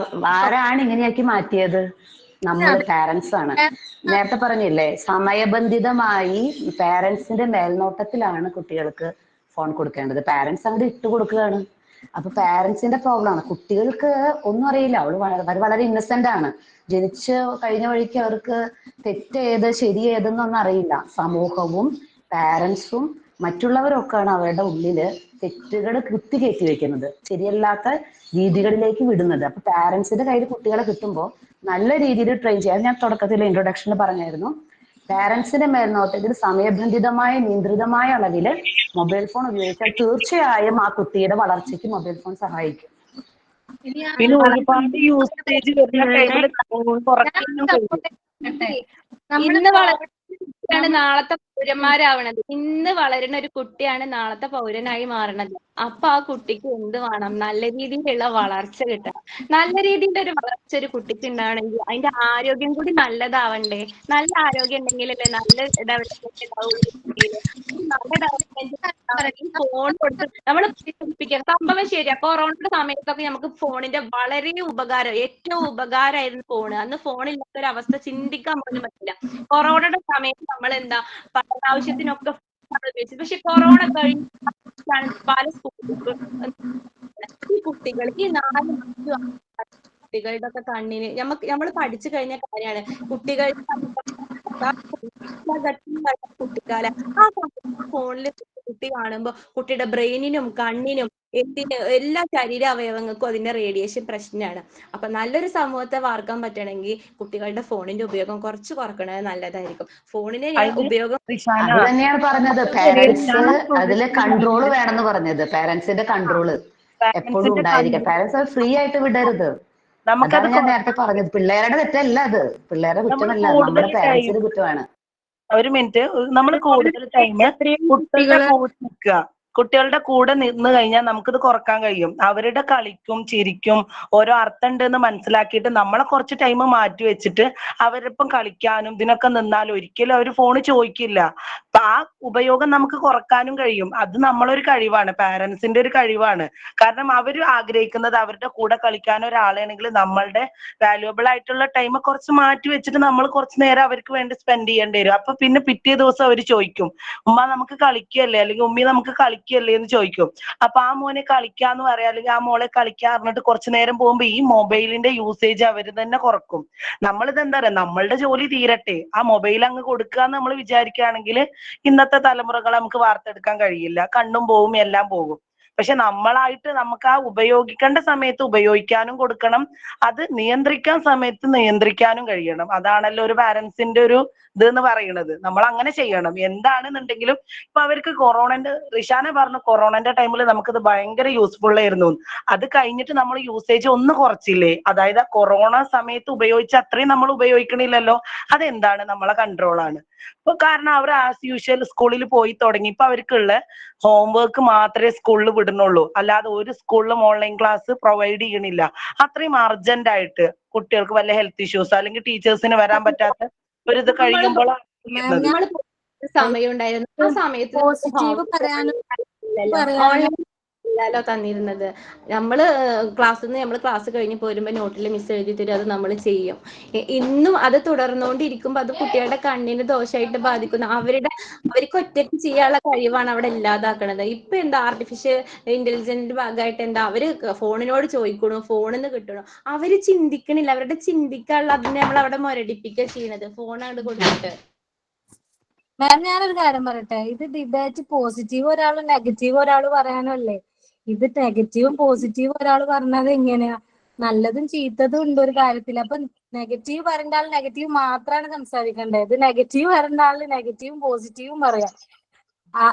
ആരാണ് ഇങ്ങനെയാക്കി മാറ്റിയത്? നമ്മൾ പാരന്റ്സ് ആണ്. നേരത്തെ പറഞ്ഞില്ലേ, സമയബന്ധിതമായി പാരന്റ്സിന്റെ മേൽനോട്ടത്തിലാണ് കുട്ടികൾക്ക് ഫോൺ കൊടുക്കേണ്ടത്. പാരന്റ്സ് അങ്ങോട്ട് ഇട്ട് കൊടുക്കുകയാണ്. അപ്പൊ പാരന്റ്സിന്റെ പ്രോബ്ലം ആണ്. കുട്ടികൾക്ക് ഒന്നും അറിയില്ല. അവർ വളരെ ഇന്നസെന്റ് ആണ്. ജനിച്ച് കഴിഞ്ഞ വഴിക്ക് അവർക്ക് തെറ്റ് ഏത് ശരി ഏതെന്നൊന്നും അറിയില്ല. സമൂഹവും പാരന്റ്സും മറ്റുള്ളവരൊക്കെയാണ് അവരുടെ ഉള്ളില് തെറ്റുകൾ കയറ്റി വെക്കുന്നത്, ശരിയല്ലാത്ത രീതികളിലേക്ക് വിടുന്നത്. അപ്പൊ പാരന്റ്സിന്റെ കയ്യിൽ കുട്ടികളെ കിട്ടുമ്പോൾ നല്ല രീതിയിൽ ട്രെയിൻ ചെയ്യാൻ, ഞാൻ തുടക്കത്തിൽ ഇൻട്രൊഡക്ഷനിൽ പറഞ്ഞായിരുന്നു, പാരന്റ്സിന്റെ മേൽനോട്ടത്തിൽ സമയബന്ധിതമായ നിയന്ത്രിതമായ അളവിൽ മൊബൈൽ ഫോൺ ഉപയോഗിച്ചാൽ തീർച്ചയായും ആ കുട്ടിയുടെ വളർച്ചയ്ക്ക് മൊബൈൽ ഫോൺ സഹായിക്കും. പിന്നെ ഒരുപാട് യൂസേജ് വരുന്ന ടൈമിൽ കുറയ്ക്കാനും കഴിയും. ഇന്ന് വളരുന്ന നാളത്തെ പൗരന്മാരാവണത്. ഇന്ന് വളരുന്ന ഒരു കുട്ടിയാണ് നാളത്തെ പൗരനായി മാറണത്. അപ്പൊ ആ കുട്ടിക്ക് എന്ത് വേണം? നല്ല രീതിയിലുള്ള വളർച്ച കിട്ടണം. നല്ല രീതിയിലുള്ള ഒരു വളർച്ച ഒരു കുട്ടിക്ക് ഉണ്ടാവണമെങ്കിൽ അതിന്റെ ആരോഗ്യം കൂടി നല്ലതാവണ്ടേ? നല്ല ആരോഗ്യം ഉണ്ടെങ്കിലല്ലേ നല്ല ഡെവലപ്മെന്റ് ഉണ്ടാവുള്ളൂ കുട്ടിയില്. നല്ല ഡെവലപ്മെന്റ് ഫോൺ കൊടുത്ത് നമ്മൾ പഠിപ്പിക്കണം. സംഭവം ശരിയാ, കൊറോണയുടെ സമയത്തൊക്കെ നമുക്ക് ഫോണിന്റെ വളരെ ഉപകാരം, ഏറ്റവും ഉപകാരമായിരുന്നു ഫോണ്. അന്ന് ഫോണില്ലാത്ത ഒരു അവസ്ഥ ചിന്തിക്കാൻ പോലും പറ്റില്ല. കൊറോണയുടെ സമയത്ത് നമ്മൾ എന്താ പഠനാവശ്യത്തിനൊക്കെ ഉപയോഗിച്ചത്. പക്ഷെ കൊറോണ കഴിഞ്ഞ പല ഈ കുട്ടികൾ ഈ 4 കുട്ടികളുടെ ഒക്കെ കണ്ണിന് നമ്മൾ പഠിച്ചു കഴിഞ്ഞ കാര്യമാണ് കുട്ടികൾ കുട്ടിക്കാല ആ ഫോണിൽ കുട്ടി കാണുമ്പോൾ കുട്ടിയുടെ ബ്രെയിനിനും കണ്ണിനും എല്ലാ ശരീര അവയവങ്ങൾക്കും അതിന്റെ റേഡിയേഷൻ പ്രശ്നമാണ്. അപ്പൊ നല്ലൊരു സമൂഹത്തെ വാർക്കാൻ പറ്റണമെങ്കിൽ കുട്ടികളുടെ ഫോണിന്റെ ഉപയോഗം കുറച്ച് കുറക്കണത് നല്ലതായിരിക്കും. ഫോണിന്റെ ഉപയോഗം അത് തന്നെയാണ് പറഞ്ഞത്, പാരന്റ്സ് അതില് കൺട്രോള് വേണമെന്ന് പറഞ്ഞത്. പാരന്റ്സിന്റെ കൺട്രോള് എപ്പോഴും ഉണ്ടായിരിക്കും. പാരന്റ്സ് അത് ഫ്രീ ആയിട്ട് വിടരുത്. അതാണ് ഞാൻ നേരത്തെ പറഞ്ഞത്. പിള്ളേരുടെ തെറ്റല്ല അത്, പിള്ളേരുടെ കുറ്റമല്ല, നമ്മുടെ പാരന്റ്സിന്റെ കുറ്റമാണ്. ഒരു മിനിറ്റ്, നമ്മൾ കൂടുതൽ ടൈം കുട്ടികളുടെ കൂടെ നിന്ന് കഴിഞ്ഞാൽ നമുക്കിത് കുറക്കാൻ കഴിയും. അവരുടെ കളിക്കും ചിരിക്കും ഓരോ അർത്ഥം ഉണ്ടെന്ന് മനസ്സിലാക്കിയിട്ട് നമ്മളെ കുറച്ച് ടൈം മാറ്റി വെച്ചിട്ട് അവരിപ്പം കളിക്കാനും ഇതിനൊക്കെ നിന്നാൽ ഒരിക്കലും അവർ ഫോൺ ചോദിക്കില്ല. അപ്പൊ ആ ഉപയോഗം നമുക്ക് കുറക്കാനും കഴിയും. അത് നമ്മളൊരു കഴിവാണ്, പാരന്റ്സിന്റെ ഒരു കഴിവാണ്. കാരണം അവർ ആഗ്രഹിക്കുന്നത് അവരുടെ കൂടെ കളിക്കാൻ ഒരാളാണെങ്കിൽ നമ്മളുടെ വാല്യുബിൾ ആയിട്ടുള്ള ടൈം കുറച്ച് മാറ്റി വെച്ചിട്ട് നമ്മൾ കുറച്ച് നേരം അവർക്ക് വേണ്ടി സ്പെൻഡ് ചെയ്യേണ്ടി വരും. അപ്പൊ പിന്നെ പിറ്റേ ദിവസം അവർ ചോദിക്കും, ഉമ്മ നമുക്ക് കളിക്കല്ലേ, അല്ലെങ്കിൽ ഉമ്മി നമുക്ക് കളിക്കല്ലേ എന്ന് ചോദിക്കും. അപ്പൊ ആ മോനെ കളിക്കാന്ന് പറയാം, അല്ലെങ്കിൽ ആ മോളെ കളിക്കാൻ പറഞ്ഞിട്ട് കുറച്ചു നേരം പോകുമ്പോ ഈ മൊബൈലിന്റെ യൂസേജ് അവർ തന്നെ കുറക്കും. നമ്മളിത് എന്താ പറയാ, നമ്മളുടെ ജോലി തീരട്ടെ, ആ മൊബൈൽ അങ്ങ് കൊടുക്കുക എന്ന് നമ്മൾ വിചാരിക്കുകയാണെങ്കിൽ ഇന്നത്തെ തലമുറകളെ നമുക്ക് വാർത്തെടുക്കാൻ കഴിയില്ല. കണ്ണും പോവും, എല്ലാം പോകും. പക്ഷെ നമ്മളായിട്ട് നമുക്ക് ആ ഉപയോഗിക്കേണ്ട സമയത്ത് ഉപയോഗിക്കാനും കൊടുക്കണം, അത് നിയന്ത്രിക്കാൻ സമയത്ത് നിയന്ത്രിക്കാനും കഴിയണം. അതാണല്ലോ ഒരു പാരന്റ്സിന്റെ ഒരു ഇത് എന്ന് പറയുന്നത്. നമ്മൾ അങ്ങനെ ചെയ്യണം. എന്താണെന്നുണ്ടെങ്കിലും ഇപ്പൊ അവർക്ക് റിഷാന പറഞ്ഞു കൊറോണന്റെ ടൈമിൽ നമുക്കിത് ഭയങ്കര യൂസ്ഫുൾ ആയിരുന്നു. അത് കഴിഞ്ഞിട്ട് നമ്മൾ യൂസേജ് ഒന്ന് കുറച്ചില്ലേ, അതായത് കൊറോണ സമയത്ത് ഉപയോഗിച്ച അത്രയും നമ്മൾ ഉപയോഗിക്കണില്ലല്ലോ. അതെന്താണ്? നമ്മളെ കൺട്രോളാണ്. ഇപ്പൊ കാരണം അവർ ആസ് യൂഷ്വൽ സ്കൂളിൽ പോയി തുടങ്ങി. ഇപ്പൊ അവർക്കുള്ള ഹോംവർക്ക് മാത്രമേ സ്കൂളിൽ വിടുന്നുള്ളൂ, അല്ലാതെ ഒരു സ്കൂളിലും ഓൺലൈൻ ക്ലാസ് പ്രൊവൈഡ് ചെയ്യണില്ല. അത്രയും അർജന്റ് ആയിട്ട് കുട്ടികൾക്ക് വല്ല ഹെൽത്ത് ഇഷ്യൂസ് അല്ലെങ്കിൽ ടീച്ചേഴ്സിന് വരാൻ പറ്റാത്ത ഒരു ഇത് കഴിയുമ്പോൾ സമയം ഉണ്ടായിരുന്നു. ആ സമയത്ത് ഓൺലൈൻ തന്നിരുന്നത്. നമ്മള് ക്ലാസ് കഴിഞ്ഞ് പോരുമ്പോ നോട്ടിൽ മിസ് എഴുതി തരും, അത് നമ്മൾ ചെയ്യും. ഇന്നും അത് തുടർന്നുകൊണ്ടിരിക്കുമ്പോ അത് കുട്ടികളുടെ കണ്ണിന് ദോഷമായിട്ട് ബാധിക്കുന്നു. അവർക്ക് ഒറ്റയ്ക്ക് ചെയ്യാനുള്ള കഴിവാണ് അവിടെ ഇല്ലാതാക്കണത്. ഇപ്പൊ എന്താ ആർട്ടിഫിഷ്യൽ ഇന്റലിജൻസിന്റെ ഭാഗമായിട്ട് എന്താ അവര് ഫോണിനോട് ചോദിക്കണു, ഫോണിൽ നിന്ന് കിട്ടണു. അവര് ചിന്തിക്കണില്ല. അവരുടെ ചിന്തിക്കാനുള്ള അതിനെ നമ്മൾ അവിടെ മുരടിപ്പിക്കുക ചെയ്യണത് ഫോണാണ് കൊടുത്തിട്ട്. മാം ഞാനൊരു കാര്യം പറയട്ടെ, ഇത് ഡിബേറ്റ് പോസിറ്റീവ് ഒരാൾ നെഗറ്റീവ് ഒരാൾ പറയാനല്ലേ. ഇത് നെഗറ്റീവും പോസിറ്റീവും ഒരാൾ പറഞ്ഞത് എങ്ങനെയാ? നല്ലതും ചീത്തതും ഉണ്ട് ഒരു കാര്യത്തിൽ. അപ്പൊ നെഗറ്റീവ് പറയേണ്ട ആൾ നെഗറ്റീവ് മാത്രമാണ് സംസാരിക്കേണ്ടത്. ഇത് നെഗറ്റീവ് പറയേണ്ട ആള് നെഗറ്റീവും പോസിറ്റീവും പറയാം.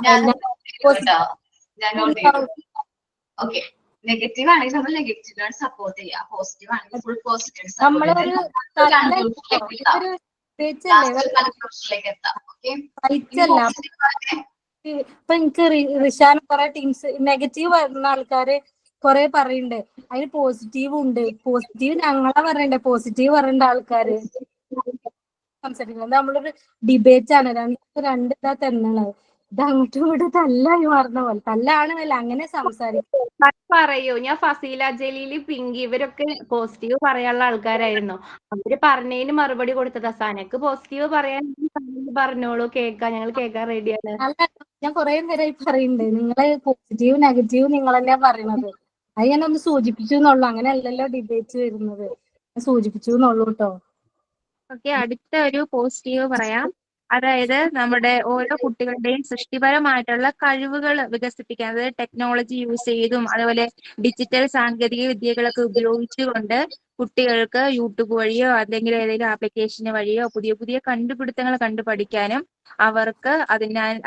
ഞാൻ എല്ലാ കേട്ടോ, ഞാൻ നോട്ട് ചെയ്തു. ഓക്കെ, നെഗറ്റീവ് ആണെങ്കിൽ നമ്മൾ നെഗറ്റീവിനോട് സപ്പോർട്ട് ചെയ്യുക, പോസിറ്റീവ് ആണെങ്കിൽ ഫുൾ പോസിറ്റീവ് സപ്പോർട്ട് നമ്മളൊരു ഇതൊരു കൺക്ലൂഷനിലേക്ക് എത്താം. ഓക്കെ, ഫൈറ്റല്ല. ഇപ്പൊ എനിക്ക് റിഷാൻ കുറെ ടീംസ് നെഗറ്റീവ് വരുന്ന ആൾക്കാര് കുറെ പറയുന്നുണ്ട്, അതിന് പോസിറ്റീവ് ഉണ്ട്. പോസിറ്റീവ് ഞങ്ങളാ പറയണ്ടേ, പോസിറ്റീവ് പറയേണ്ട ആൾക്കാര് സംസാരിക്കുന്നത്. നമ്മളൊരു ഡിബേറ്റ് ആണ്, രണ്ടിതാ തന്നെയാണ്. ഇത് അങ്ങോട്ടും ഇങ്ങോട്ടും തല്ലായി മാറുന്ന പോലെ. തല്ലാണെന്നല്ല, അങ്ങനെ സംസാരിക്കും. പറയൂ, ഞാൻ ഫസീല ജലീല് പിങ്കി ഇവരൊക്കെ പോസിറ്റീവ് പറയാനുള്ള ആൾക്കാരായിരുന്നു. അവര് പറഞ്ഞതിന് മറുപടി കൊടുത്തതാ. സനക്ക് പോസിറ്റീവ് പറയാൻ പറഞ്ഞോളൂ, കേൾക്കാം, ഞങ്ങൾ കേൾക്കാൻ റെഡിയാണ്. അല്ല, ഞാൻ കുറെ നേരമായി പറയുന്നുണ്ട്, നിങ്ങള് പോസിറ്റീവ് നെഗറ്റീവ് നിങ്ങൾ തന്നെയാ പറയണത്. അത് ഞാൻ ഒന്ന് സൂചിപ്പിച്ചു എന്നുള്ളൂ. അങ്ങനെ അല്ലല്ലോ ഡിബേറ്റ് വരുന്നത്. ഞാൻ സൂചിപ്പിച്ചു എന്നുള്ളൂ കേട്ടോ. ഓക്കെ, അടുത്ത ഒരു പോസിറ്റീവ് പറയാം. അതായത് നമ്മുടെ ഓരോ കുട്ടികളുടെയും സൃഷ്ടിപരമായിട്ടുള്ള കഴിവുകൾ വികസിപ്പിക്കാൻ, അതായത് ടെക്നോളജി യൂസ് ചെയ്തും അതുപോലെ ഡിജിറ്റൽ സാങ്കേതിക വിദ്യകളൊക്കെ ഉപയോഗിച്ചുകൊണ്ട് കുട്ടികൾക്ക് യൂട്യൂബ് വഴിയോ അല്ലെങ്കിൽ ഏതെങ്കിലും ആപ്ലിക്കേഷൻ വഴിയോ പുതിയ പുതിയ കണ്ടുപിടുത്തങ്ങൾ കണ്ടുപഠിക്കാനും അവർക്ക്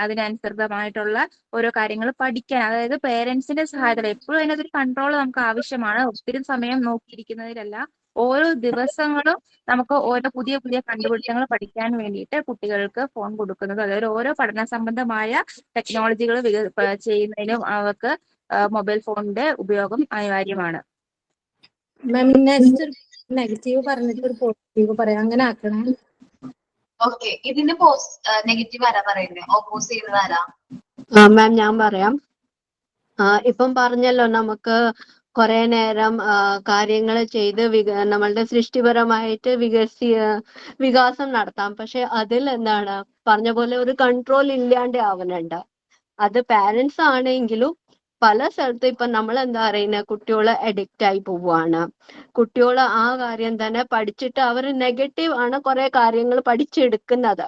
അതിനനുസൃതമായിട്ടുള്ള ഓരോ കാര്യങ്ങൾ പഠിക്കാൻ, അതായത് പേരൻസിന്റെ സഹായത്തോടെ എപ്പോഴും അതിനകത്തൊരു കൺട്രോൾ നമുക്ക് ആവശ്യമാണ്. ഒത്തിരി സമയം നോക്കിയിരിക്കുന്നതിലല്ല, ഓരോ ദിവസങ്ങളും നമുക്ക് ഓരോ പുതിയ പുതിയ കണ്ടുപിടുത്തങ്ങൾ പഠിക്കാൻ വേണ്ടിയിട്ട് കുട്ടികൾക്ക് ഫോൺ കൊടുക്കുന്നത്, അതായത് ഓരോ പഠന സംബന്ധമായ ടെക്നോളജികൾ ചെയ്യുന്നതിനും അവർക്ക് മൊബൈൽ ഫോണിന്റെ ഉപയോഗം അനിവാര്യമാണ്. മാം നെക്സ്റ്റ് നെഗറ്റീവ് പറഞ്ഞിട്ട് ഒരു പോസിറ്റീവ് പറയാം, അങ്ങനെ ആക്കണേ. ഓക്കെ, ഇതിന് നെഗറ്റീവ് ആരാ പറയുന്നത്? ഓപ്പോസ് ചെയ്യുന്നത് ആരാ? മാം ഞാൻ പറയാം. ഇപ്പം പറഞ്ഞല്ലോ, നമുക്ക് കുറെ നേരം കാര്യങ്ങൾ ചെയ്ത് നമ്മളുടെ സൃഷ്ടിപരമായിട്ട് വികാസം നടത്താം. പക്ഷെ അതിൽ എന്താണ് പറഞ്ഞ പോലെ ഒരു കൺട്രോൾ ഇല്ലാണ്ട് ആവുന്നുണ്ട്. അത് പാരന്റ്സ് ആണെങ്കിലും പല സ്ഥലത്തും ഇപ്പൊ നമ്മൾ എന്താ പറയുന്നത്, കുട്ടികളെ അഡിക്റ്റ് ആയി പോവുകയാണ്. കുട്ടികൾ ആ കാര്യം തന്നെ പഠിച്ചിട്ട് അവർ നെഗറ്റീവ് ആണ് കുറെ കാര്യങ്ങൾ പഠിച്ചെടുക്കുന്നത്.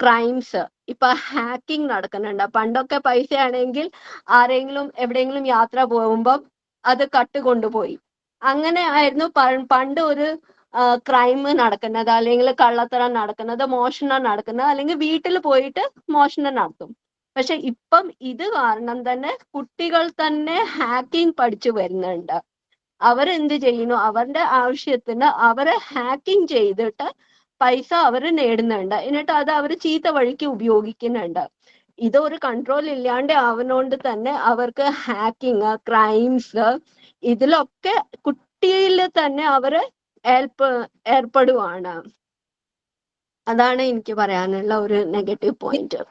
ക്രൈംസ് ഇപ്പൊ ഹാക്കിംഗ് നടക്കുന്നുണ്ട്. പണ്ടൊക്കെ പൈസ ആണെങ്കിൽ ആരെങ്കിലും എവിടെയെങ്കിലും യാത്ര പോകുമ്പോൾ അത് കട്ട് കൊണ്ടുപോയി, അങ്ങനെ ആയിരുന്നു പണ്ട് ഒരു ക്രൈം നടക്കുന്നത്, അല്ലെങ്കിൽ കള്ളത്തരം നടക്കുന്നത്, മോഷണം നടക്കുന്നത്, അല്ലെങ്കിൽ വീട്ടിൽ പോയിട്ട് മോഷണം നടത്തും. പക്ഷെ ഇപ്പം ഇത് കാരണം തന്നെ കുട്ടികൾ തന്നെ ഹാക്കിംഗ് പഠിച്ചു വരുന്നുണ്ട്. അവരെന്ത് ചെയ്യുന്നു, അവരുടെ ആവശ്യത്തിന് അവരെ ഹാക്കിംഗ് ചെയ്തിട്ട് പൈസ അവർ നേടുന്നുണ്ട്. എന്നിട്ട് അത് അവർ ചീത്ത വഴിക്ക് ഉപയോഗിക്കുന്നുണ്ട്. ഇതൊരു കൺട്രോൾ ഇല്ലാണ്ട് ആവുന്നോണ്ട് തന്നെ അവർക്ക് ഹാക്കിങ്, ക്രൈംസ് ഇതിലൊക്കെ കുട്ടിയിൽ തന്നെ അവര് ഏർപ്പെടുവാണ്. അതാണ് എനിക്ക് പറയാനുള്ള ഒരു നെഗറ്റീവ് പോയിന്റ്.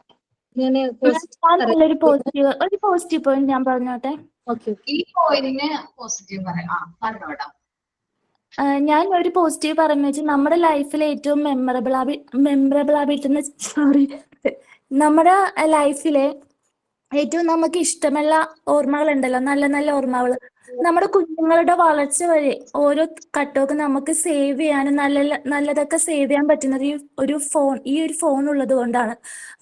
നല്ലൊരു പോസിറ്റീവ് പോയിന്റ് ഞാൻ പറഞ്ഞോട്ടെ. ഈ പോയിന്റിന് പോസിറ്റീവ് പറയാം, പറഞ്ഞോടാ. ഞാൻ ഒരു പോസിറ്റീവ് പറഞ്ഞു വെച്ചാൽ നമ്മുടെ ലൈഫിൽ ഏറ്റവും മെമ്മറബിൾ ആയിട്ടുള്ള നമ്മുടെ ലൈഫിലെ ഏറ്റവും നമുക്ക് ഇഷ്ടമുള്ള ഓർമ്മകൾ ഉണ്ടല്ലോ, നല്ല നല്ല ഓർമ്മകൾ. നമ്മുടെ കുഞ്ഞുങ്ങളുടെ വളർച്ച വഴി ഓരോ ഘട്ടമൊക്കെ നമുക്ക് സേവ് ചെയ്യാനും നല്ലതൊക്കെ സേവ് ചെയ്യാൻ പറ്റുന്നത് ഈ ഒരു ഫോൺ ഉള്ളത് കൊണ്ടാണ്.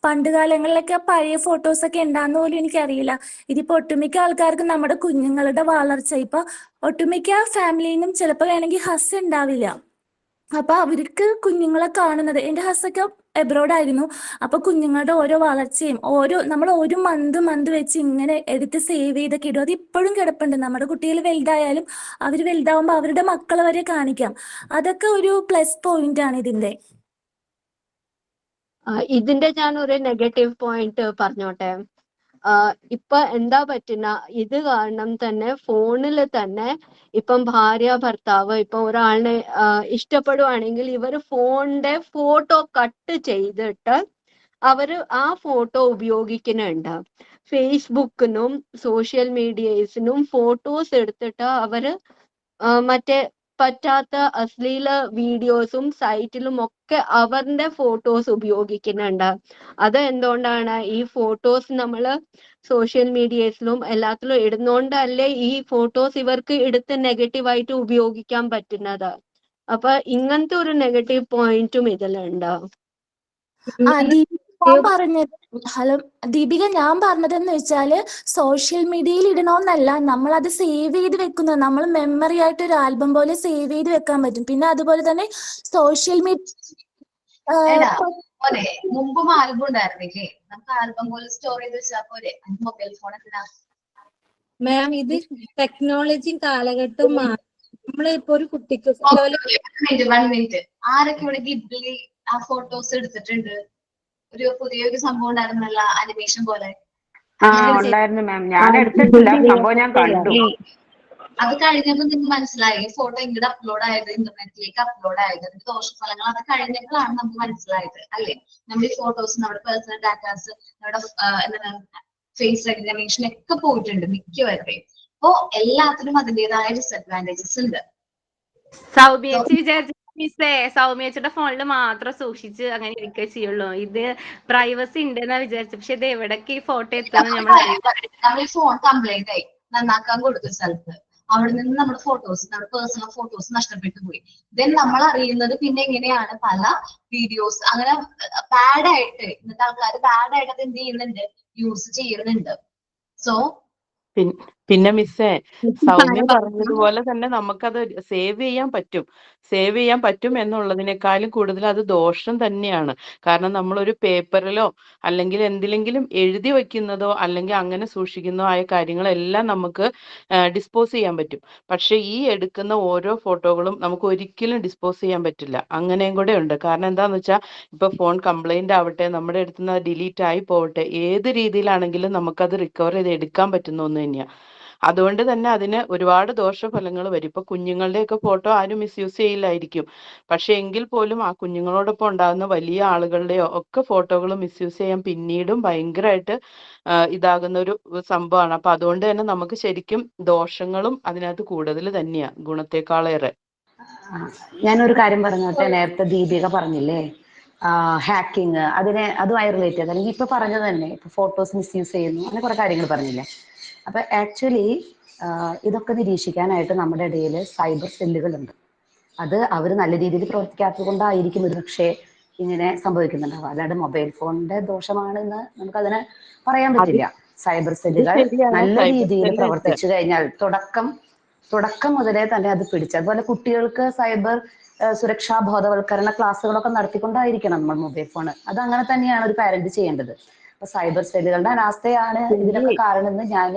പണ്ട് കാലങ്ങളിലൊക്കെ പഴയ ഫോട്ടോസൊക്കെ ഉണ്ടാകുന്ന പോലും എനിക്കറിയില്ല. ഇതിപ്പോ ഒട്ടുമിക്ക ആൾക്കാർക്കും നമ്മുടെ കുഞ്ഞുങ്ങളുടെ വളർച്ച, ഇപ്പൊ ഒട്ടുമിക്ക ഫാമിലിയിലും ചിലപ്പോൾ വേണമെങ്കിൽ ഹസ് ഉണ്ടാവില്ല. അപ്പൊ അവർക്ക് കുഞ്ഞുങ്ങളെ കാണുന്നത്, എൻ്റെ ഹസ്സൊക്കെ എബ്രോഡ് ആയിരുന്നു. അപ്പൊ കുഞ്ഞുങ്ങളുടെ ഓരോ വളർച്ചയും നമ്മൾ ഒരു മന്ത് വെച്ച് ഇങ്ങനെ എടുത്ത് സേവ് ചെയ്തൊക്കെ ഇടും. അത് ഇപ്പോഴും കിടപ്പുണ്ട്. നമ്മുടെ കുട്ടികൾ വലുതായാലും അവർ വലുതാവുമ്പോൾ അവരുടെ മക്കളെ വരെ കാണിക്കാം. അതൊക്കെ ഒരു പ്ലസ് പോയിന്റ് ആണ് ഇതിന്റെ. ഇതിന്റെ ഞാൻ ഒരു നെഗറ്റീവ് പോയിന്റ് പറഞ്ഞോട്ടെ. ഇപ്പൊ എന്താ പറ്റുന്ന, ഇത് കാരണം തന്നെ ഫോണിൽ തന്നെ ഇപ്പം ഭാര്യ ഭർത്താവ് ഇപ്പൊ ഒരാളിനെ ഇഷ്ടപ്പെടുവാണെങ്കിൽ ഇവർ ഫോണിന്റെ ഫോട്ടോ കട്ട് ചെയ്തിട്ട് അവര് ആ ഫോട്ടോ ഉപയോഗിക്കുന്നുണ്ട്. ഫേസ്ബുക്കിനും സോഷ്യൽ മീഡിയസിനും ഫോട്ടോസ് എടുത്തിട്ട് അവര് മറ്റേ പറ്റാത്ത അശ്ലീല വീഡിയോസും സൈറ്റിലും ഒക്കെ അവരുടെ ഫോട്ടോസ് ഉപയോഗിക്കുന്നുണ്ട്. അത് എന്തുകൊണ്ടാണ്, ഈ ഫോട്ടോസ് നമ്മള് സോഷ്യൽ മീഡിയസിലും എല്ലാത്തിലും ഇടുന്നോണ്ടല്ലേ ഈ ഫോട്ടോസ് ഇവർക്ക് എടുത്ത് നെഗറ്റീവായിട്ട് ഉപയോഗിക്കാൻ പറ്റുന്നത്. അപ്പൊ ഇങ്ങനത്തെ ഒരു നെഗറ്റീവ് പോയിന്റും ഇതിലുണ്ട്. ഞാൻ പറഞ്ഞത് ഹലോ ദീപിക, ഞാൻ പറഞ്ഞതെന്ന് വെച്ചാല് സോഷ്യൽ മീഡിയയിൽ ഇടണമെന്നല്ല, നമ്മൾ അത് സേവ് ചെയ്ത് വെക്കുന്നത്, നമ്മൾ മെമ്മറി ആയിട്ട് ഒരു ആൽബം പോലെ സേവ് ചെയ്ത് വെക്കാൻ പറ്റും. പിന്നെ അതുപോലെ തന്നെ സോഷ്യൽ എടാ മീഡിയ പോലെ മുമ്പും ആൽബം ഉണ്ടായിരുന്നില്ലേ? നമുക്ക് ആൽബം പോലെ സ്റ്റോർ ചെയ്ത് വെച്ചാൽ പോലെ. മൊബൈൽ ഫോൺ എന്തിനാ? മാം, ഇത് ടെക്നോളജി കാലഘട്ടം മാറി. നമ്മളിപ്പോ ഒരു കുട്ടിക്ക് വൺ മിനിറ്റ്. ആരൊക്കെ ഇവിടെ ഗിബ്ലി ആ ഫോട്ടോസ് എടുത്തിട്ടുണ്ട്? ഒരു പുതിയൊരു സംഭവം ഉണ്ടായിരുന്നല്ല, അനിമേഷൻ പോലെ. ഉണ്ടായിരുന്നു മാം. ഞാൻ എടുത്തിട്ടില്ല, സംഭവം ഞാൻ കണ്ടു. അത് കഴിഞ്ഞപ്പോൾ നിങ്ങൾക്ക് മനസ്സിലായി ഈ ഫോട്ടോ ഇങ്ങോട്ട് അപ്ലോഡ് ആയത്, ഇന്റർനെറ്റിലേക്ക് അപ്ലോഡ് ആയത്, അതിന്റെ ദോഷഫലങ്ങൾ അത് കഴിഞ്ഞപ്പോഴാണ് നമുക്ക് മനസ്സിലായത് അല്ലേ? നമ്മുടെ ഈ ഫോട്ടോസ്, നമ്മുടെ പേഴ്സണൽ ഡാറ്റാസ്, നമ്മുടെ എന്താണ് ഫേസ് റെക്കഗ്നീഷൻ ഒക്കെ പോയിട്ടുണ്ട് മിക്കവരുടെയും. അപ്പോ എല്ലാത്തിനും അതിൻ്റെതായ ഡിസഡ്വാൻറ്റേജസ് ഉണ്ട്. സൗമ്യേച്ചി വിചാരിച്ച മിസ്സേ, സൗമ്യേച്ചിയുടെ ഫോണിൽ മാത്രം സൂക്ഷിച്ച് അങ്ങനെ ഇരിക്കുക ചെയ്യുള്ളൂ. ഇത് പ്രൈവസി ഉണ്ടെന്നാ വിചാരിച്ചു. പക്ഷെ ഇത് എവിടേക്ക് ഈ ഫോട്ടോ എത്തുന്നത് നമ്മൾ ഈ ഫോൺ കംപ്ലൈന്റ് ആയി നന്നാക്കാൻ കൊടുത്ത സ്ഥലത്ത് അവിടെ നിന്ന് നമ്മുടെ ഫോട്ടോസ്, നമ്മുടെ പേഴ്സണൽ ഫോട്ടോസ് നഷ്ടപ്പെട്ടു പോയി. ദെൻ നമ്മൾ അറിയുന്നത് പിന്നെ എങ്ങനെയാണ് പല വീഡിയോസ് അങ്ങനെ ബാഡായിട്ട്, ഇന്നത്തെ ആൾക്കാർ ബാഡായിട്ട് അത് എന്ത് ചെയ്യുന്നുണ്ട്, യൂസ് ചെയ്യുന്നുണ്ട്. സോ പിന്നെ മിസ്സേ, സൗമ്യ പറഞ്ഞതുപോലെ തന്നെ നമുക്കത് സേവ് ചെയ്യാൻ പറ്റും എന്നുള്ളതിനേക്കാളും കൂടുതൽ അത് ദോഷം തന്നെയാണ്. കാരണം നമ്മളൊരു പേപ്പറിലോ അല്ലെങ്കിൽ എന്തിലെങ്കിലും എഴുതി വെക്കുന്നതോ അല്ലെങ്കിൽ അങ്ങനെ സൂക്ഷിക്കുന്നതോ ആയ കാര്യങ്ങളെല്ലാം നമുക്ക് ഡിസ്പോസ് ചെയ്യാൻ പറ്റും. പക്ഷെ ഈ എടുക്കുന്ന ഓരോ ഫോട്ടോകളും നമുക്ക് ഒരിക്കലും ഡിസ്പോസ് ചെയ്യാൻ പറ്റില്ല. അങ്ങനെയും കൂടെ ഉണ്ട്. കാരണം എന്താന്ന് വെച്ചാൽ ഇപ്പൊ ഫോൺ കംപ്ലൈന്റ് ആവട്ടെ, നമ്മുടെ അടുത്ത് നിന്ന് ഡിലീറ്റ് ആയി പോവട്ടെ, ഏത് രീതിയിലാണെങ്കിലും നമുക്കത് റിക്കവർ ചെയ്ത് എടുക്കാൻ പറ്റുന്ന ഒന്ന് തന്നെയാ. അതുകൊണ്ട് തന്നെ അതിന് ഒരുപാട് ദോഷഫലങ്ങൾ വരും. ഇപ്പൊ കുഞ്ഞുങ്ങളുടെയൊക്കെ ഫോട്ടോ ആരും മിസ്യൂസ് ചെയ്യില്ലായിരിക്കും. പക്ഷെ എങ്കിൽ പോലും ആ കുഞ്ഞുങ്ങളോടൊപ്പം ഉണ്ടാകുന്ന വലിയ ആളുകളുടെയോ ഒക്കെ ഫോട്ടോകൾ മിസ്യൂസ് ചെയ്യാൻ പിന്നീടും ഭയങ്കരമായിട്ട് ഇതാകുന്ന ഒരു സംഭവമാണ്. അപ്പൊ അതുകൊണ്ട് തന്നെ നമുക്ക് ശരിക്കും ദോഷങ്ങളും അതിനകത്ത് കൂടുതൽ തന്നെയാ ഗുണത്തെക്കാളേറെ. ഞാനൊരു കാര്യം പറഞ്ഞോട്ടെ. നേരത്തെ ദീപിക പറഞ്ഞില്ലേ ഹാക്കിങ്, അതുമായി റിലേറ്റ് ചെയ്ത്, അല്ലെങ്കിൽ ഇപ്പൊ പറഞ്ഞത് തന്നെ, ഇപ്പൊ ഫോട്ടോസ് മിസ്യൂസ് ചെയ്യുന്നു, അങ്ങനെ കുറെ കാര്യങ്ങൾ പറഞ്ഞില്ലേ. അപ്പൊ ആക്ച്വലി ഇതൊക്കെ നിരീക്ഷിക്കാനായിട്ട് നമ്മുടെ ഇടയിൽ സൈബർ സെല്ലുകളുണ്ട്. അത് അവർ നല്ല രീതിയിൽ പ്രവർത്തിക്കാത്തത് കൊണ്ടായിരിക്കും ഒരു പക്ഷേ ഇങ്ങനെ സംഭവിക്കുന്നുണ്ടാവും. അല്ലാണ്ട് മൊബൈൽ ഫോണിന്റെ ദോഷമാണെന്ന് നമുക്കതിനെ പറയാൻ പറ്റില്ല. സൈബർ സെല്ലുകൾ നല്ല രീതിയിൽ പ്രവർത്തിച്ചു കഴിഞ്ഞാൽ തുടക്കം മുതലേ തന്നെ അത് പിടിച്ച്, അതുപോലെ കുട്ടികൾക്ക് സൈബർ സുരക്ഷാ ബോധവൽക്കരണ ക്ലാസ്സുകളൊക്കെ നടത്തിക്കൊണ്ടായിരിക്കണം നമ്മൾ മൊബൈൽ ഫോൺ. അത് അങ്ങനെ തന്നെയാണ് ഒരു പാരന്റ് ചെയ്യേണ്ടത്. അപ്പൊ സൈബർ സെല്ലുകളുടെ അനാസ്ഥയാണ് ഇതിനൊക്കെ കാരണമെന്ന് ഞാൻ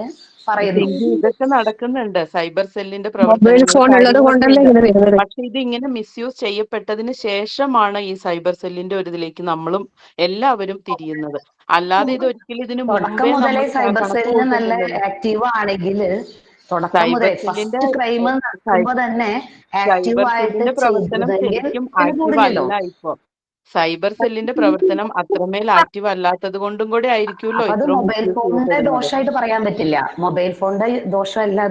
പറയുന്നു. ഇതൊക്കെ നടക്കുന്നുണ്ട്, സൈബർ സെല്ലിന്റെ മൊബൈൽ പ്രവർത്തനങ്ങൾ, ഫോൺ ഉള്ളത് കൊണ്ടല്ലേ ഇങ്ങനെ വരുന്നത്. പക്ഷെ ഇത് ഇങ്ങനെ മിസ്യൂസ് ചെയ്യപ്പെട്ടതിന് ശേഷമാണ് ഈ സൈബർ സെല്ലിന്റെ ഒരു ഇതിലേക്ക് നമ്മളും എല്ലാവരും തിരിയുന്നത്. അല്ലാതെ ഇത് ഒരിക്കലും ഇതിന് തുടക്കം മുമ്പേ മുതലേ നമ്മൾ സൈബർ കണക്ക് സെല്ലിന് നല്ല കൂട്ടുന്നില്ലല്ലോ. ആക്റ്റീവ് ആണെങ്കിൽ, തുടക്കം സൈബർ മുതലേ സെല്ലിന്റെ ഫസ്റ്റ് ക്രൈം നടക്കുമ്പോ തന്നെ ആക്റ്റീവ് സൈബർ ആയിട്ട് സെല്ലിന്റെ പ്രവർത്തനം ചെയ്തതെങ്കിൽ ശരിക്കും പിന്നെ ആക്റ്റീവ് കൂടില്ലല്ലോ. അല്ല ഇപ്പൊ. സൈബർ സെല്ലിന്റെ പ്രവർത്തനം അത്രമേൽ ആക്റ്റീവ് അല്ലാത്തത് കൊണ്ടും കൂടെ ആയിരിക്കുമല്ലോ അപ്പൊ അത് ഇത്ര മൊബൈൽ മിസ്യൂസ് ഫോണിന്റെ ചെയ്യപ്പെടുന്നത്. ദോഷമായിട്ട് പറയാൻ പറ്റില്ല. മൊബൈൽ ഫോണിന്റെ ദോഷമല്ല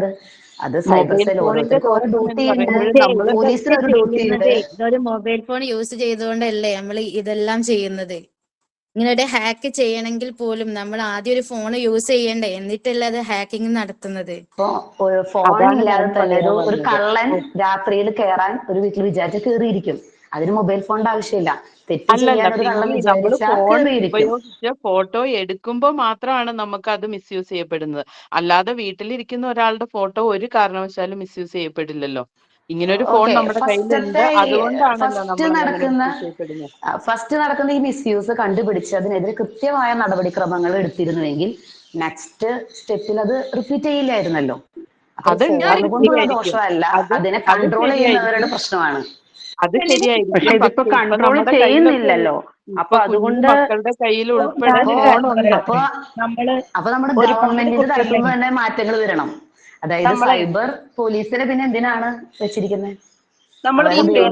അത് സൈബർ മൊബൈൽ സെൽ, ഫോണിന്റെ ഓരോരുത്തർക്കും ഓരോ ദോഷം എന്ന് ഡ്യൂട്ടി ഉണ്ട്. പറയുമ്പോൾ നമ്മള് പോലീസിന് ഒരു ഡ്യൂട്ടി ഉണ്ട്. ഇതൊരു മൊബൈൽ ഫോൺ യൂസ് ചെയ്തുകൊണ്ടല്ലേ നമ്മൾ ഇതെല്ലാം ചെയ്യുന്നത്. ഇങ്ങനെ ഒരു ഹാക്ക് ചെയ്യണമെങ്കിൽ പോലും നമ്മൾ ആദ്യം ഒരു ഫോൺ യൂസ് ചെയ്യണ്ടേ, എന്നിട്ടല്ലേ അത് ഹാക്കിംഗ് നടത്തുന്നത്. ഇപ്പൊ ഫോൺ അതാണ് ഇല്ലാതെ ഞാൻ തന്നെ പറയാൻ ഒരു വന്നത്. കള്ളൻ രാത്രിയിൽ കയറാൻ ഒരു വീട്ടിൽ വിചാരിച്ച കയറിയിരിക്കും. അതിന് മൊബൈൽ ഫോണിന്റെ ആവശ്യമില്ല. തെറ്റ് അല്ലല്ല, ചെയ്യാൻ ഒരു കള്ളൻ പിന്നെ നമ്മൾ വിചാരിച്ചാൽ ഫോൺ കയറിയിരിക്കും. ഉപയോഗിച്ച് ഫോട്ടോ എടുക്കുമ്പോൾ മാത്രമാണ് നമുക്ക് അത് മിസ്യൂസ് ചെയ്യപ്പെടുന്നത്. അല്ലാതെ വീട്ടിലിരിക്കുന്ന ഒരാളുടെ ഫോട്ടോ ഒരു കാരണവശാലും മിസ്യൂസ് ചെയ്യപ്പെടില്ലല്ലോ. ഇങ്ങനൊരു ഫോൺ ഓക്കെ, നമ്മുടെ കയ്യിലുണ്ട്, അതുകൊണ്ടാണല്ലോ നമ്മൾ അങ്ങനെ മിസ്യൂസ് ചെയ്യപ്പെടുന്നത്. ഫസ്റ്റ് നടക്കുന്ന ഈ മിസ്യൂസ് കണ്ടുപിടിച്ച് അതിനെതിരെ കൃത്യമായ നടപടിക്രമങ്ങൾ എടുത്തിരുന്നുവെങ്കിൽ നെക്സ്റ്റ് സ്റ്റെപ്പിൽ അത് റിപ്പീറ്റ് ചെയ്യില്ലായിരുന്നല്ലോ. അപ്പൊ ഫോൺ കൊണ്ടുള്ള ദോഷമല്ല, അതിനെ കൺട്രോൾ ചെയ്യുന്നവരുടെ പ്രശ്നമാണ്. അത് ശരിയായിരിക്കും. പക്ഷെ ഇതിപ്പോ പക്ഷെ ഇപ്പൊ കൺട്രോൾ നമ്മുടെ ചെയ്യുന്നില്ലല്ലോ. അപ്പൊ അതുകൊണ്ട് മക്കളുടെ കയ്യിൽ ഉൾപ്പെടെ ഫോണുണ്ട്. അപ്പൊ നമ്മുടെ ഗവൺമെന്റിന്റെ തലത്തുനിന്ന് തന്നെ മാറ്റങ്ങൾ വരണം. അതായത് സൈബർ പോലീസിനെ പിന്നെ എന്തിനാണ് വെച്ചിരിക്കുന്നത്?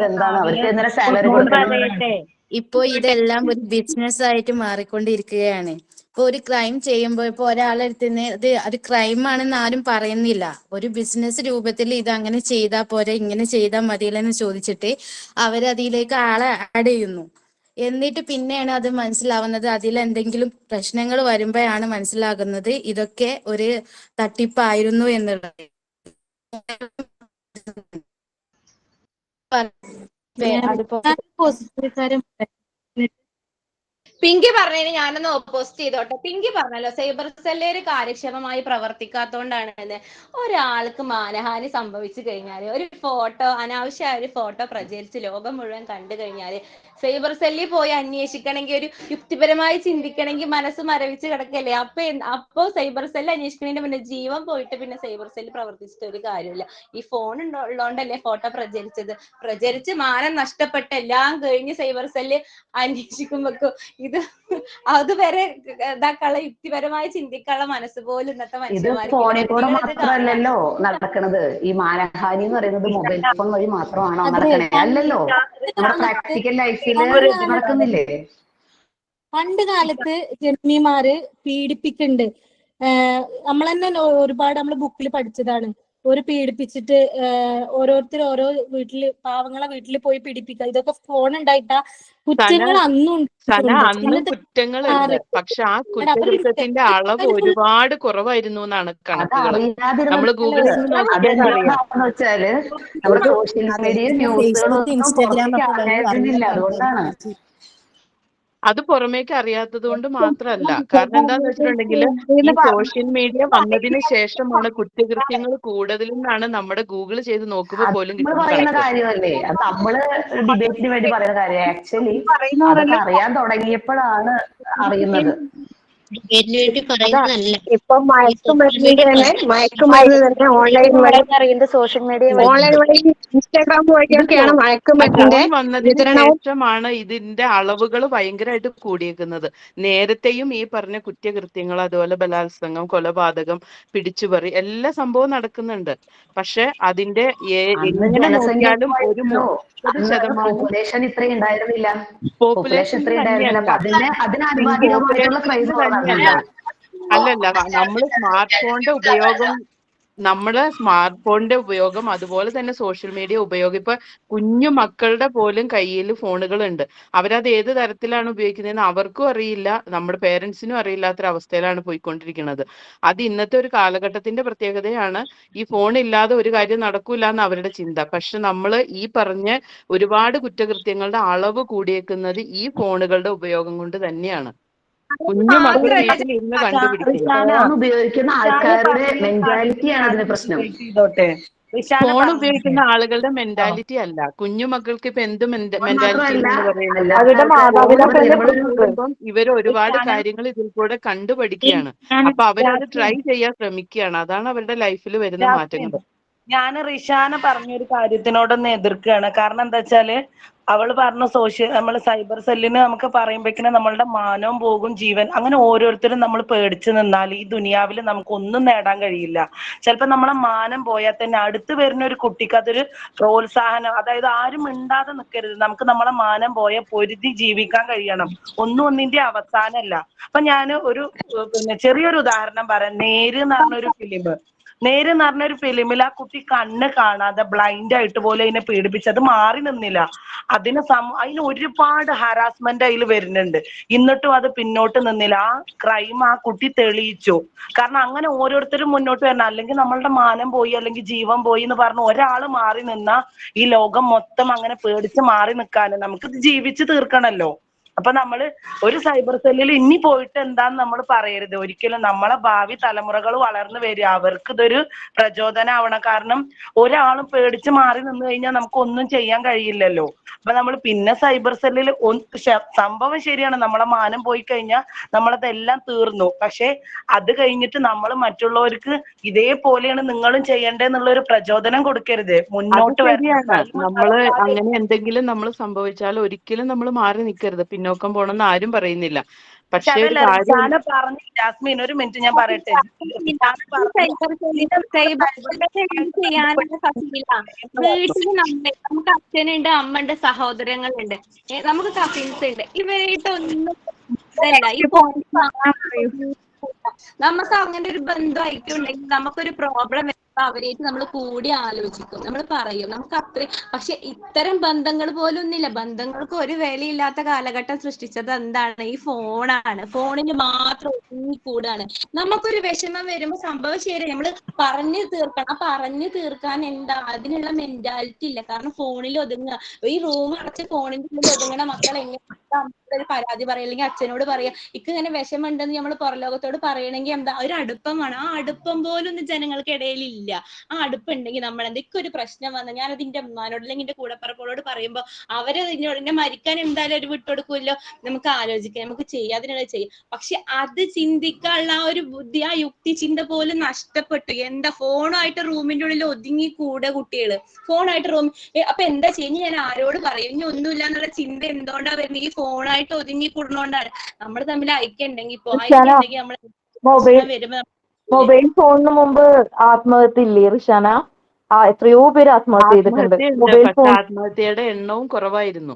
എന്താണ് അവർക്ക് എന്തിനാ സാലറി കൊടുക്കുന്നത്? ഇപ്പോ ഇതെല്ലാം ഒരു ബിസിനസ് ആയിട്ട് മാറിക്കൊണ്ടിരിക്കുകയാണ്. ഇപ്പൊ ഒരു ക്രൈം ചെയ്യുമ്പോൾ ഇപ്പൊ ഒരാളെടുത്തുനിന്ന് ഇത് ഒരു ക്രൈം ആണെന്ന് ആരും പറയുന്നില്ല. ഒരു ബിസിനസ് രൂപത്തിൽ ഇത് അങ്ങനെ ചെയ്താൽ പോരെ, ഇങ്ങനെ ചെയ്താൽ മതിയല്ലെന്ന് ചോദിച്ചിട്ട് അവരതിലേക്ക് ആളെ ആഡ് ചെയ്യുന്നു. എന്നിട്ട് പിന്നെയാണ് അത് മനസ്സിലാവുന്നത്, അതിലെന്തെങ്കിലും പ്രശ്നങ്ങൾ വരുമ്പോഴാണ് മനസ്സിലാകുന്നത് ഇതൊക്കെ ഒരു തട്ടിപ്പായിരുന്നു എന്നുള്ളത്. പിങ്കി പറഞ്ഞതിന് ഞാനൊന്ന് ഓപ്പോസിറ്റ് ചെയ്തോട്ടെ. പിങ്കി പറഞ്ഞല്ലോ സൈബർ സെല്ലേര് കാര്യക്ഷമമായി പ്രവർത്തിക്കാത്തോണ്ടാണ്. ഒരാൾക്ക് മാനഹാനി സംഭവിച്ചു കഴിഞ്ഞാൽ ഒരു ഫോട്ടോ, അനാവശ്യമായ ഒരു ഫോട്ടോ പ്രചരിച്ച് ലോകം മുഴുവൻ കണ്ടു കഴിഞ്ഞാൽ സൈബർ സെല്ലിൽ പോയി അന്വേഷിക്കണമെങ്കിൽ, ഒരു യുക്തിപരമായി ചിന്തിക്കണമെങ്കിൽ മനസ്സ് മരവിച്ച് കിടക്കല്ലേ. അപ്പോ സൈബർ സെല്ല് അന്വേഷിക്കുന്നതിന്റെ മുന്നേ ജീവൻ പോയിട്ട് പിന്നെ സൈബർ സെല്ല് പ്രവർത്തിച്ചിട്ട് ഒരു കാര്യമില്ല. ഈ ഫോൺ ഉള്ളതുകൊണ്ടല്ലേ ഫോട്ടോ പ്രചരിച്ച് മാനം നഷ്ടപ്പെട്ട് എല്ലാം കഴിഞ്ഞ് സൈബർ സെല്ല് അന്വേഷിക്കുമ്പോഴേക്കും ഇത് അതുവരെ ഇതാക്കാനുള്ള യുക്തിപരമായി ചിന്തിക്കാനുള്ള മനസ്സ് പോലും ഇന്നത്തെ ഇത് മനുഷ്യന്മാർക്ക് ഫോണിൽ കൂടെ മാത്രമല്ലല്ലോ നടക്കണത്. ഈ മാനഹാനി എന്ന് പറയുന്നത് മൊബൈൽ ഫോൺ വഴി മാത്രമാണോ നടക്കണേ? അല്ലല്ലോ, നമ്മുടെ പ്രാക്ടിക്കൽ ലൈഫില് നടക്കുന്നില്ലേ? പണ്ട് കാലത്ത് ജന്മിമാര് പീഡിപ്പിക്കുന്നുണ്ട്. നമ്മൾ തന്നെ ഒരുപാട് നമ്മൾ ബുക്കിൽ പഠിച്ചതാണ്. ഒരു പീഡിപ്പിച്ചിട്ട് ഓരോരുത്തർ ഓരോ വീട്ടില് പാവങ്ങളെ വീട്ടിൽ പോയി പീഡിപ്പിക്കുക. ഇതൊക്കെ ഫോൺ ഉണ്ടായിട്ടാ കുറ്റങ്ങൾ അന്നും അന്നും കുറ്റങ്ങളുണ്ട്. പക്ഷെ ആ കുറ്റകൃത്യത്തിന്റെ അളവ് ഒരുപാട് കുറവായിരുന്നു എന്നാണ് കണക്കുകൾ. നമ്മൾ ഗൂഗിളിൽ അതെന്താണെന്ന് വെച്ചാല് നമ്മുടെ സോഷ്യൽ മീഡിയ ന്യൂസുകളൊന്നും പുറത്തേക്ക് അറിയാതില്ല. അതുകൊണ്ടാണ്. അത് പുറമേക്ക് അറിയാത്തത് കൊണ്ട് മാത്രമല്ല. കാരണം എന്താന്ന് വെച്ചിട്ടുണ്ടെങ്കിൽ ഈ സോഷ്യൽ മീഡിയ വന്നതിന് ശേഷമാണ് കുറ്റകൃത്യങ്ങൾ കൂടുതലെന്നാണ് നമ്മുടെ ഗൂഗിൾ ചെയ്ത് നോക്കുമ്പോൾ പോലും പറയുന്ന കാര്യമല്ലേ, അത് നമ്മള് ഡിബേറ്റിന് വേണ്ടി പറയുന്ന കാര്യം. ആക്ച്വലി അതൊക്കെ അറിയാൻ തുടങ്ങിയപ്പോഴാണ് അറിയുന്നത്. ഇപ്പൊ മയക്കുമരുന്നിന്റെ തന്നെ ഓൺലൈൻ വഴി ഇൻസ്റ്റാഗ്രാം വഴിയൊക്കെയാണ് മയക്കുമരുന്നിന്റെ വിതരണവും. ശേഷമാണ് ഇതിന്റെ അളവുകൾ ഭയങ്കരമായിട്ട് കൂടിയേക്കുന്നത്. നേരത്തെയും ഈ പറഞ്ഞ കുറ്റകൃത്യങ്ങൾ, അതുപോലെ ബലാത്സംഗം, കൊലപാതകം, പിടിച്ചുപറി എല്ലാ സംഭവം നടക്കുന്നുണ്ട്. പക്ഷെ അതിന്റെ എങ്ങനെ നോക്കിയാലും ഒരു 30% പോപ്പുലേഷൻ ഇത്രയും ഉണ്ടായിരുന്നില്ല. പോപ്പുലേഷൻ അല്ലല്ല. നമ്മള് സ്മാർട്ട് ഫോണിന്റെ ഉപയോഗം അതുപോലെ തന്നെ സോഷ്യൽ മീഡിയ ഉപയോഗം ഇപ്പൊ കുഞ്ഞു മക്കളുടെ പോലും കയ്യിൽ ഫോണുകളുണ്ട്. അവരത് ഏത് തരത്തിലാണ് ഉപയോഗിക്കുന്നതെന്ന് അവർക്കും അറിയില്ല, നമ്മുടെ പേരൻസിനും അറിയില്ലാത്തൊരവസ്ഥയിലാണ് പോയിക്കൊണ്ടിരിക്കുന്നത്. അത് ഇന്നത്തെ ഒരു കാലഘട്ടത്തിന്റെ പ്രത്യേകതയാണ്. ഈ ഫോൺ ഇല്ലാതെ ഒരു കാര്യം നടക്കൂല എന്ന് അവരുടെ ചിന്ത. പക്ഷെ നമ്മൾ ഈ പറഞ്ഞ ഒരുപാട് കുറ്റകൃത്യങ്ങളുടെ അളവ് കൂടിയേക്കുന്നത് ഈ ഫോണുകളുടെ ഉപയോഗം കൊണ്ട് തന്നെയാണ്. കുഞ്ഞു മക്കൾ വീട്ടിലിരുന്ന് കണ്ടുപിടിക്കുന്നത്. ഉപയോഗിക്കുന്ന ആൾക്കാരുടെ മെന്റാലിറ്റിയാണ് അതിന് പ്രശ്നം. ഫോൺ ഉപയോഗിക്കുന്ന ആളുകളുടെ മെന്റാലിറ്റി അല്ല, കുഞ്ഞു മക്കൾക്ക് ഇപ്പൊ എന്ത് മെന്റാലിറ്റി എന്ന് പറയുന്നത്. ഇവർ ഒരുപാട് കാര്യങ്ങൾ ഇതിൽ കൂടെ കണ്ടുപഠിക്കുകയാണ്. അപ്പൊ അവരത് ട്രൈ ചെയ്യാൻ ശ്രമിക്കുകയാണ്. അതാണ് അവരുടെ ലൈഫിൽ വരുന്ന മാറ്റങ്ങൾ. ഞാൻ റിഷാന പറഞ്ഞൊരു കാര്യത്തിനോടൊന്ന് എതിർക്കുകയാണ്. കാരണം എന്താ വെച്ചാല് അവള് പറഞ്ഞ നമ്മൾ സൈബർ സെല്ലിന് നമുക്ക് പറയുമ്പോഴേക്കിന് നമ്മളുടെ മാനവും പോകും, ജീവൻ. അങ്ങനെ ഓരോരുത്തരും നമ്മൾ പേടിച്ചു നിന്നാൽ ഈ ദുനിയാവിൽ നമുക്കൊന്നും നേടാൻ കഴിയില്ല. ചിലപ്പോൾ നമ്മളെ മാനം പോയാൽ തന്നെ അടുത്ത് വരുന്ന ഒരു കുട്ടിക്ക് അതൊരു പ്രോത്സാഹനം. അതായത് ആരും മിണ്ടാതെ നിൽക്കരുത്, നമുക്ക് നമ്മളെ മാനം പോയ പൊരുതി ജീവിക്കാൻ കഴിയണം. ഒന്നിന്റെ അവസാനമല്ല. അപ്പൊ ഞാൻ ഒരു ചെറിയൊരു ഉദാഹരണം പറയാം. നേര് എന്ന് പറഞ്ഞൊരു ഫിലിമിൽ ആ കുട്ടി കണ്ണ് കാണാതെ ബ്ലൈൻഡ് ആയിട്ട് പോലെ അതിനെ പീഡിപ്പിച്ചത് മാറി നിന്നില്ല. അതിന് ഒരുപാട് ഹറാസ്മെന്റ് അതിൽ വരുന്നുണ്ട്. എന്നിട്ടും അത് പിന്നോട്ട് നിന്നില്ല. ആ ക്രൈം ആ കുട്ടി തെളിയിച്ചു. കാരണം അങ്ങനെ ഓരോരുത്തരും മുന്നോട്ട് വരണം. അല്ലെങ്കിൽ നമ്മളുടെ മാനം പോയി, അല്ലെങ്കിൽ ജീവൻ പോയി എന്ന് പറഞ്ഞ് ഒരാൾ മാറി നിന്നാ ഈ ലോകം മൊത്തം അങ്ങനെ പേടിച്ച് മാറി നിൽക്കാന് നമുക്ക് ജീവിച്ച് തീർക്കണല്ലോ. അപ്പൊ നമ്മള് ഒരു സൈബർ സെല്ലിൽ ഇനി പോയിട്ട് എന്താന്ന് നമ്മൾ പറയരുത് ഒരിക്കലും. നമ്മളെ ഭാവി തലമുറകൾ വളർന്നു വരിക, അവർക്ക് ഇതൊരു പ്രചോദനമാവണം. കാരണം ഒരാളും പേടിച്ച് മാറി നിന്ന് കഴിഞ്ഞാൽ നമുക്ക് ഒന്നും ചെയ്യാൻ കഴിയില്ലല്ലോ. അപ്പൊ നമ്മൾ പിന്നെ സൈബർ സെല്ലിൽ സംഭവം ശരിയാണ്, നമ്മളെ മാനം പോയി കഴിഞ്ഞാൽ നമ്മളതെല്ലാം തീർന്നു. പക്ഷെ അത് കഴിഞ്ഞിട്ട് നമ്മൾ മറ്റുള്ളവർക്ക് ഇതേപോലെയാണ് നിങ്ങളും ചെയ്യേണ്ടതെന്നുള്ള ഒരു പ്രചോദനം കൊടുക്കരുത്. മുന്നോട്ട് വരണം. നമ്മള് അങ്ങനെ എന്തെങ്കിലും നമ്മൾ സംഭവിച്ചാൽ ഒരിക്കലും നമ്മൾ മാറി നിൽക്കരുത്, പിന്നോക്കം പോണെന്ന് ആരും പറയുന്നില്ല. പക്ഷെ ഒരു കാര്യം പറഞ്ഞു ജാസ്മിൻ, ഒരു മിനിറ്റ് ഞാൻ പറയട്ടെ. വീട്ടിൽ നമുക്ക് അച്ഛനുണ്ട്, അമ്മയുണ്ട്, സഹോദരങ്ങളുണ്ട്, നമുക്ക് കസിൻസ് ഉണ്ട്. ഇവരായിട്ടൊന്നും ഈ നമുക്ക് അങ്ങനെ ഒരു ബന്ധമായിട്ടുണ്ടെങ്കിൽ നമുക്കൊരു പ്രോബ്ലം അവരായിട്ട് നമ്മൾ കൂടി ആലോചിക്കും, നമ്മൾ പറയും, നമുക്ക് അത്രയും. പക്ഷെ ഇത്തരം ബന്ധങ്ങൾ പോലും ഒന്നുമില്ല. ബന്ധങ്ങൾക്ക് ഒരു വിലയില്ലാത്ത കാലഘട്ടം സൃഷ്ടിച്ചത് എന്താണ്? ഈ ഫോണാണ്. ഫോണിന് മാത്രം കൂടാണ്. നമുക്കൊരു വിഷമം വരുമ്പോ സംഭവം ശരി നമ്മൾ പറഞ്ഞു തീർക്കണം. ആ പറഞ്ഞു തീർക്കാൻ എന്താ അതിനുള്ള മെന്റാലിറ്റി ഇല്ല. കാരണം ഫോണിൽ ഒതുങ്ങുക, ഈ റൂം അടച്ച് ഫോണിന്റെ ഉള്ളിൽ ഒതുങ്ങണ മക്കൾ എങ്ങനെ ഒരു പരാതി പറയാ, അല്ലെങ്കിൽ അച്ഛനോട് പറയാ ഇക്ക് ഇങ്ങനെ വിഷമുണ്ടെന്ന് നമ്മൾ പുറം ലോകത്തോട് പറയണമെങ്കിൽ എന്താ ഒരു അടുപ്പം വേണം. ആ അടുപ്പം പോലും ഒന്നും ജനങ്ങൾക്കിടയിൽ ഇല്ല. ആ അടുപ്പം ഉണ്ടെങ്കിൽ നമ്മൾ എന്തൊക്കെ ഒരു പ്രശ്നം വന്നാൽ ഞാനത് എന്റെ ഉമ്മാനോട് അല്ലെങ്കിൽ എന്റെ കൂടപ്പറപ്പോട് പറയുമ്പോൾ അവര് എന്നെ മരിക്കാൻ എന്തായാലും ഒരു വിട്ടുകൊടുക്കുമല്ലോ, നമുക്ക് ആലോചിക്കാം, നമുക്ക് ചെയ്യാം, അതിനുള്ള ചെയ്യാം. പക്ഷെ അത് ചിന്തിക്കാനുള്ള ആ ഒരു ബുദ്ധി, ആ യുക്തി ചിന്ത പോലും നഷ്ടപ്പെട്ടു. എന്താ ഫോണായിട്ട് റൂമിന്റെ ഉള്ളിൽ ഒതുങ്ങി കൂടെ കുട്ടികള്, ഫോണായിട്ട് റൂം. അപ്പൊ എന്താ ചെയ്യുക, ഞാൻ ആരോട് പറയും, ഇനി ഒന്നുമില്ല എന്നുള്ള ചിന്ത എന്തുകൊണ്ടാ വരുന്നത്? ഈ ഫോണായിട്ട് ഒതുങ്ങി കൂടുന്നോണ്ടാണ്. നമ്മൾ തമ്മിൽ ഐക്യം ഉണ്ടെങ്കിൽ ഇപ്പൊ ഐക്യം ഉണ്ടെങ്കിൽ നമ്മൾ വരുമ്പോ മൊബൈൽ ഫോണിന് മുമ്പ് ആത്മഹത്യ ഇല്ലേ റിഷാന? എത്രയോ പേര് ആത്മഹത്യ ചെയ്തിട്ടുണ്ട്. ആത്മഹത്യയുണ്ട്, മൊബൈൽ പക്ഷെ ഫോൺ ആത്മഹത്യയുടെ എണ്ണവും കുറവായിരുന്നു.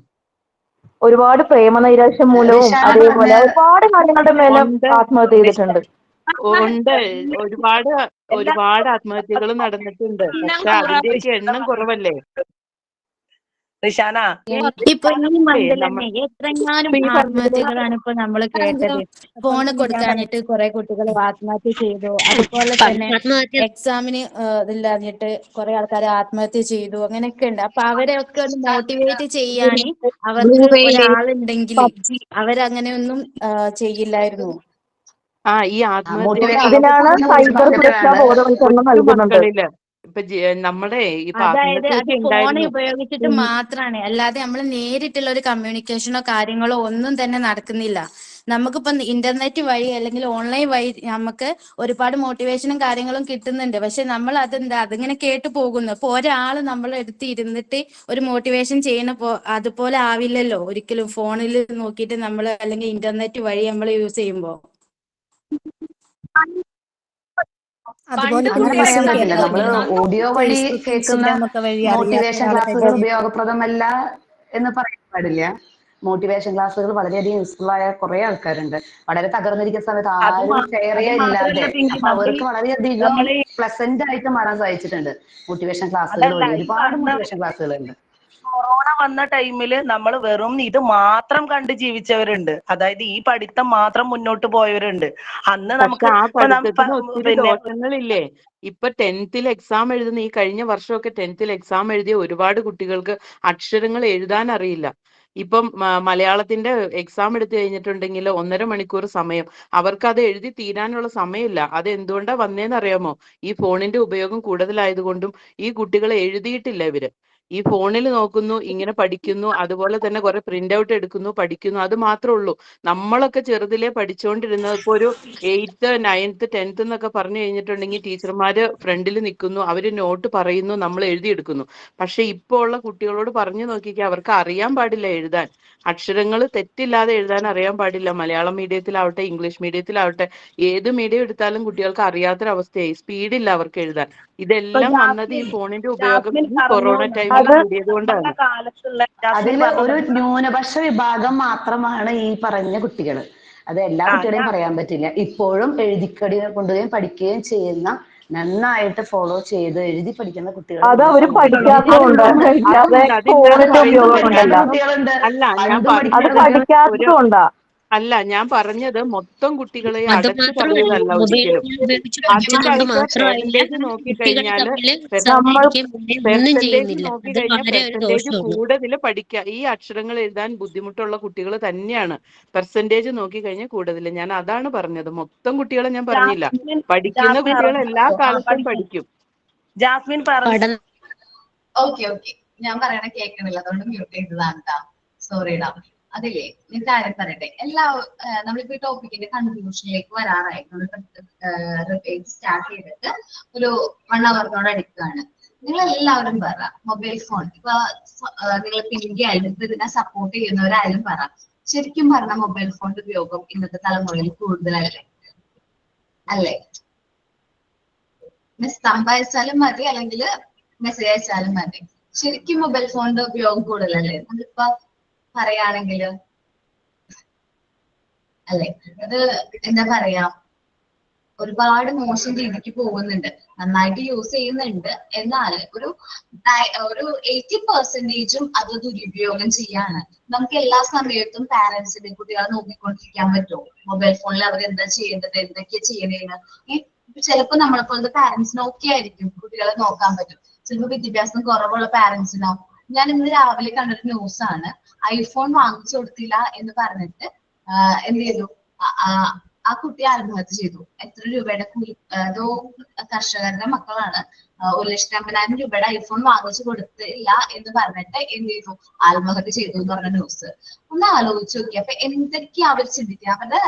ഒരുപാട് പ്രേമനൈരാശ്യം മൂലവും റിഷാന അതേപോലെ പറഞ്ഞ ഒരുപാട് കാര്യങ്ങളുടെ മേലെ ഉണ്ട് ആത്മഹത്യ ചെയ്തിട്ടുണ്ട്. ഉണ്ട്, ഒരുപാട് ആത്മഹത്യകൾ നടന്നിട്ടുണ്ട്. പക്ഷെ അതിന്റെയൊക്കെ എണ്ണം കുറവല്ലേ. റിഷാന ഇപ്പൊ ഈ മന്തിൽ നമ്മ തന്നെ എത്രങ്ങാനും ഇപ്പൊ ഈ പറഞ്ഞ ആത്മഹത്യകളാണ് ഇപ്പൊ നമ്മൾ കേട്ടത്. ഫോണ് കൊടുക്കാഞ്ഞിട്ട് കുറെ കുട്ടികൾ ആത്മഹത്യ ചെയ്തു. അതുപോലെ തന്നെ എക്സാമിന് ഇതില്ലാഞ്ഞിട്ട് കുറെ ആൾക്കാർ ആത്മഹത്യ ചെയ്തു. അങ്ങനെയൊക്കെ ഉണ്ട്. അപ്പൊ അവരെയൊക്കെ ഒന്ന് മോട്ടിവേറ്റ് ചെയ്യാൻ അവർക്ക് ഒരാളുണ്ടെങ്കിൽ അവരങ്ങനെയൊന്നും ചെയ്യില്ലായിരുന്നു. ഈ ആത്മഹത്യയുടെ മോട്ടിവേഷൻ അതിനാണ് സൈബർ സുരക്ഷാ പറഞ്ഞപ്പോഴാണ് ബോധവൽക്കരണം കൊച്ചു നൽകുന്നുണ്ട്. മക്കളില് ഇപ്പൊ നമ്മുടെ ഇപ്പൊ അതായത് അത് ആത്മഹത്യയൊക്കെ ഫോൺ ഉണ്ടായിരുന്നു. ഉപയോഗിച്ചിട്ട് മാത്രമാണ്, അല്ലാതെ നമ്മൾ നേരിട്ടുള്ള ഒരു കമ്മ്യൂണിക്കേഷനോ കാര്യങ്ങളോ ഒന്നും തന്നെ നടക്കുന്നില്ല. നമുക്കിപ്പോ ഇന്റർനെറ്റ് വഴി അല്ലെങ്കിൽ ഓൺലൈൻ വഴി നമുക്ക് ഒരുപാട് മോട്ടിവേഷനും കാര്യങ്ങളും കിട്ടുന്നുണ്ട്. പക്ഷെ നമ്മൾ അതെന്താ അതിങ്ങനെ കേട്ടു പോകുന്നു. അപ്പൊ ഒരാൾ നമ്മളെ അടുത്ത് ഇരുന്നിട്ട് ഒരു മോട്ടിവേഷൻ ചെയ്യണ അതുപോലെ ആവില്ലല്ലോ ഒരിക്കലും ഫോണിൽ നോക്കിയിട്ട് നമ്മൾ അല്ലെങ്കിൽ ഇന്റർനെറ്റ് വഴി നമ്മൾ യൂസ് ചെയ്യുമ്പോ. അങ്ങനെ പറയാൻ പറ്റില്ല. നമ്മൾ ഓഡിയോ വഴി കേൾക്കുന്ന മോട്ടിവേഷൻ ക്ലാസ്സുകൾ ഉപയോഗപ്രദമല്ല എന്ന് പറയാൻ പാടില്ല. മോട്ടിവേഷൻ ക്ലാസ്സുകൾ വളരെയധികം യൂസ്ഫുൾ ആയ കുറെ ആൾക്കാരുണ്ട്. വളരെ തകർന്നിരിക്കുന്ന സമയത്ത് ആരും ഷെയർ ചെയ്യാനില്ലാതെ, അപ്പൊ അവർക്ക് വളരെയധികം പ്ലസന്റ് ആയിട്ട് മാറാൻ സാധിച്ചിട്ടുണ്ട്. മോട്ടിവേഷൻ ക്ലാസ്സുകൾ വഴി ഒരുപാട് മോട്ടിവേഷൻ ക്ലാസ്സുകളുണ്ട്. കൊറോണ വന്ന ടൈമില് നമ്മൾ വെറും ഇത് മാത്രം കണ്ട് ജീവിച്ചവരുണ്ട്. അതായത് ഈ പഠിത്തം മാത്രം മുന്നോട്ട് പോയവരുണ്ട്. അന്ന് നമുക്ക് പക്ഷെ ആ പഠിത്തത്തിന് ഒത്തിരി ദോഷങ്ങളില്ലേ. ഇപ്പൊ 10th എക്സാം എഴുതുന്ന ഈ കഴിഞ്ഞ വർഷമൊക്കെ 10th എക്സാം എഴുതിയ ഒരുപാട് കുട്ടികൾക്ക് അക്ഷരങ്ങൾ എഴുതാൻ അറിയില്ല. ഇപ്പം മലയാളത്തിന്റെ എക്സാം എടുത്തു കഴിഞ്ഞിട്ടുണ്ടെങ്കിൽ 1.5 മണിക്കൂർ സമയം, അവർക്ക് അത് എഴുതി തീരാനുള്ള സമയമില്ല. അത് എന്തുകൊണ്ടാ വന്നേന്ന് അറിയാമോ? ഈ ഫോണിന്റെ ഉപയോഗം കൂടുതലായതുകൊണ്ടും ഈ കുട്ടികളെ എഴുതിയിട്ടില്ല ഇവര്. ഈ ഫോണിൽ നോക്കുന്നു, ഇങ്ങനെ പഠിക്കുന്നു, അതുപോലെ തന്നെ കുറെ പ്രിന്റ് ഔട്ട് എടുക്കുന്നു, പഠിക്കുന്നു, അത് മാത്രമേ ഉള്ളൂ. നമ്മളൊക്കെ ചെറുതിലെ പഠിച്ചുകൊണ്ടിരുന്നത് ഇപ്പൊ ഒരു 8th 9th 10th എന്നൊക്കെ പറഞ്ഞു കഴിഞ്ഞിട്ടുണ്ടെങ്കിൽ ടീച്ചർമാര് ഫ്രണ്ടിൽ നിൽക്കുന്നു, അവര് നോട്ട് പറയുന്നു, നമ്മൾ എഴുതിയെടുക്കുന്നു. പക്ഷെ ഇപ്പോൾ ഉള്ള കുട്ടികളോട് പറഞ്ഞു നോക്കിക്കുക, അവർക്ക് അറിയാൻ പാടില്ല എഴുതാൻ. അക്ഷരങ്ങൾ തെറ്റില്ലാതെ എഴുതാൻ അറിയാൻ പാടില്ല. മലയാളം മീഡിയത്തിലാവട്ടെ ഇംഗ്ലീഷ് മീഡിയത്തിലാവട്ടെ ഏത് മീഡിയം എടുത്താലും കുട്ടികൾക്ക് അറിയാത്തൊരവസ്ഥയായി. സ്പീഡില്ല അവർക്ക് എഴുതാൻ. ഇതെല്ലാം വന്നത് ഈ ഫോണിന്റെ ഉപയോഗം ഈ കൊറോണ ടൈമിൽ കൂടിയത് കൊണ്ടാണ്. അതിൽ ഒരു ന്യൂനപക്ഷ വിഭാഗം മാത്രമാണ് ഈ പറഞ്ഞ കുട്ടികൾ. അത് എല്ലാ കുട്ടികളെയും പറയാൻ പറ്റില്ല. ഇപ്പോഴും എഴുതിക്കടി കൊണ്ടുപോയി പഠിക്കുകയും ചെയ്യുന്ന, നന്നായിട്ട് ഫോളോ ചെയ്ത് എഴുതി പഠിക്കുന്ന കുട്ടികൾ അത് അവര് പഠിക്കാത്തതുകൊണ്ട്, അല്ലാതെ ഫോണിന്റെ ഉപയോഗം കൊണ്ടല്ല. കുട്ടികളുണ്ട്. അല്ല ഞാൻ അത് പഠിക്കാത്തത് കൊണ്ടാ. അല്ല ഞാൻ പറഞ്ഞത് മൊത്തം കുട്ടികളെ അടച്ചു പറഞ്ഞതല്ല ഒരിക്കലും. അതിന്റെ അകത്ത് പെർസെന്റേജ് നോക്കിക്കഴിഞ്ഞാല് പെർസെന്റേജ് കൂടുതൽ പഠിക്കുക ഈ അക്ഷരങ്ങൾ എഴുതാൻ ബുദ്ധിമുട്ടുള്ള കുട്ടികൾ തന്നെയാണ്. പെർസെന്റേജ് നോക്കിക്കഴിഞ്ഞാൽ കൂടുതൽ. ഞാൻ അതാണ് പറഞ്ഞത്. മൊത്തം കുട്ടികളെ ഞാൻ പറഞ്ഞില്ല. പഠിക്കുന്ന കുട്ടികൾ എല്ലാ കാലത്തും പഠിക്കും. ജാസ്മിൻ പറഞ്ഞു. ഓക്കെ ഞാൻ പറയണ കേൾക്കണില്ല, അതുകൊണ്ട് മ്യൂട്ട് ചെയ്തതാണ് കേട്ടോ. സോറിടാ. അതില്ലേ ഞാൻ കാര്യം പറയട്ടെ. നമ്മളിപ്പോ ഈ ടോപ്പിക്കിന്റെ കൺക്ലൂഷനിലേക്ക് വരാറായി. സ്റ്റാർട്ട് ചെയ്തിട്ട് ഒരു 1 hour അടുക്കുകയാണ്. നിങ്ങൾ എല്ലാവരും പറ, മൊബൈൽ ഫോൺ ഇപ്പൊ നിങ്ങൾ പിങ്കി ആയാലും ഇതിനെ സപ്പോർട്ട് ചെയ്യുന്നവരായാലും പറ, ശരിക്കും പറഞ്ഞ മൊബൈൽ ഫോണിന്റെ ഉപയോഗം ഇന്നത്തെ തലമുറയിൽ കൂടുതലല്ലേ? അല്ലേ? സ്തംഭ അയച്ചാലും മതി, അല്ലെങ്കിൽ മെസ്സേജ് അയച്ചാലും മതി. ശരിക്കും മൊബൈൽ ഫോണിന്റെ ഉപയോഗം കൂടുതലല്ലേ നമ്മളിപ്പോ പറയുകയാണെങ്കിൽ? അല്ലെ? അത് എന്താ പറയാ, ഒരുപാട് മോശം രീതിക്ക് പോകുന്നുണ്ട്. നന്നായിട്ട് യൂസ് ചെയ്യുന്നുണ്ട്, എന്നാൽ ഒരു 80% അത് ദുരുപയോഗം ചെയ്യാണ്. നമുക്ക് എല്ലാ സമയത്തും പാരന്റ്സിനെ കുട്ടികളെ നോക്കിക്കൊണ്ടിരിക്കാൻ പറ്റുമോ? മൊബൈൽ ഫോണിൽ അവർ എന്താ ചെയ്യേണ്ടത്, എന്തൊക്കെയാ ചെയ്യണേന്ന് ചിലപ്പോ നമ്മളെ പോലത്തെ പാരന്റ്സിന് ഒക്കെ ആയിരിക്കും കുട്ടികളെ നോക്കാൻ പറ്റും. ചിലപ്പോൾ വിദ്യാഭ്യാസം കുറവുള്ള പാരന്റ്സിനോ ഞാൻ ഇന്ന് രാവിലെ കണ്ടൊരു ന്യൂസ് ആണ്. ഐഫോൺ വാങ്ങിച്ചു കൊടുത്തില്ല എന്ന് പറഞ്ഞിട്ട് എന്ത് ചെയ്തു, ആ കുട്ടി ആത്മഹത്യ ചെയ്തു. എത്ര രൂപയുടെ ഏതോ കർഷകരുടെ മക്കളാണ് 1,50,000 രൂപയുടെ ഐഫോൺ വാങ്ങിച്ചു കൊടുത്തില്ല എന്ന് പറഞ്ഞിട്ട് എന്ത് ചെയ്തു, ആത്മഹത്യ ചെയ്തു എന്ന് പറഞ്ഞ ന്യൂസ്. ഒന്ന് ആലോചിച്ച് നോക്കി. അപ്പൊ എന്തൊക്കെയാ അവർ ചിന്തിക്കുക? അവരുടെ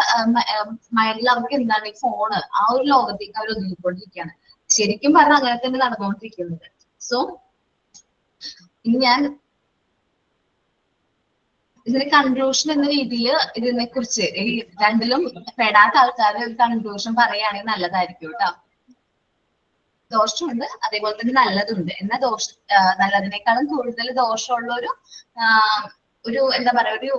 മൈൻഡിൽ അവർക്ക് എന്താണ്, ഈ ഫോണ്, ആ ഒരു ലോകത്തേക്ക് അവർ ഒതുങ്ങിക്കൊണ്ടിരിക്കുകയാണ്. ശരിക്കും പറഞ്ഞാൽ അങ്ങനെ തന്നെ നടന്നുകൊണ്ടിരിക്കുന്നത്. സോ ഇനി ഞാൻ ഇതിന് കൺക്ലൂഷൻ എന്ന രീതിയിൽ ഇതിനെ കുറിച്ച് ഈ രണ്ടിലും പെടാത്ത ആൾക്കാർ ഒരു കൺക്ലൂഷൻ പറയുകയാണെങ്കിൽ നല്ലതായിരിക്കും കേട്ടോ. ദോഷമുണ്ട്, അതേപോലെ തന്നെ നല്ലതുണ്ട്. എന്നാൽ നല്ലതിനേക്കാളും കൂടുതൽ ദോഷമുള്ള ഒരു എന്താ പറയാ, ഒരു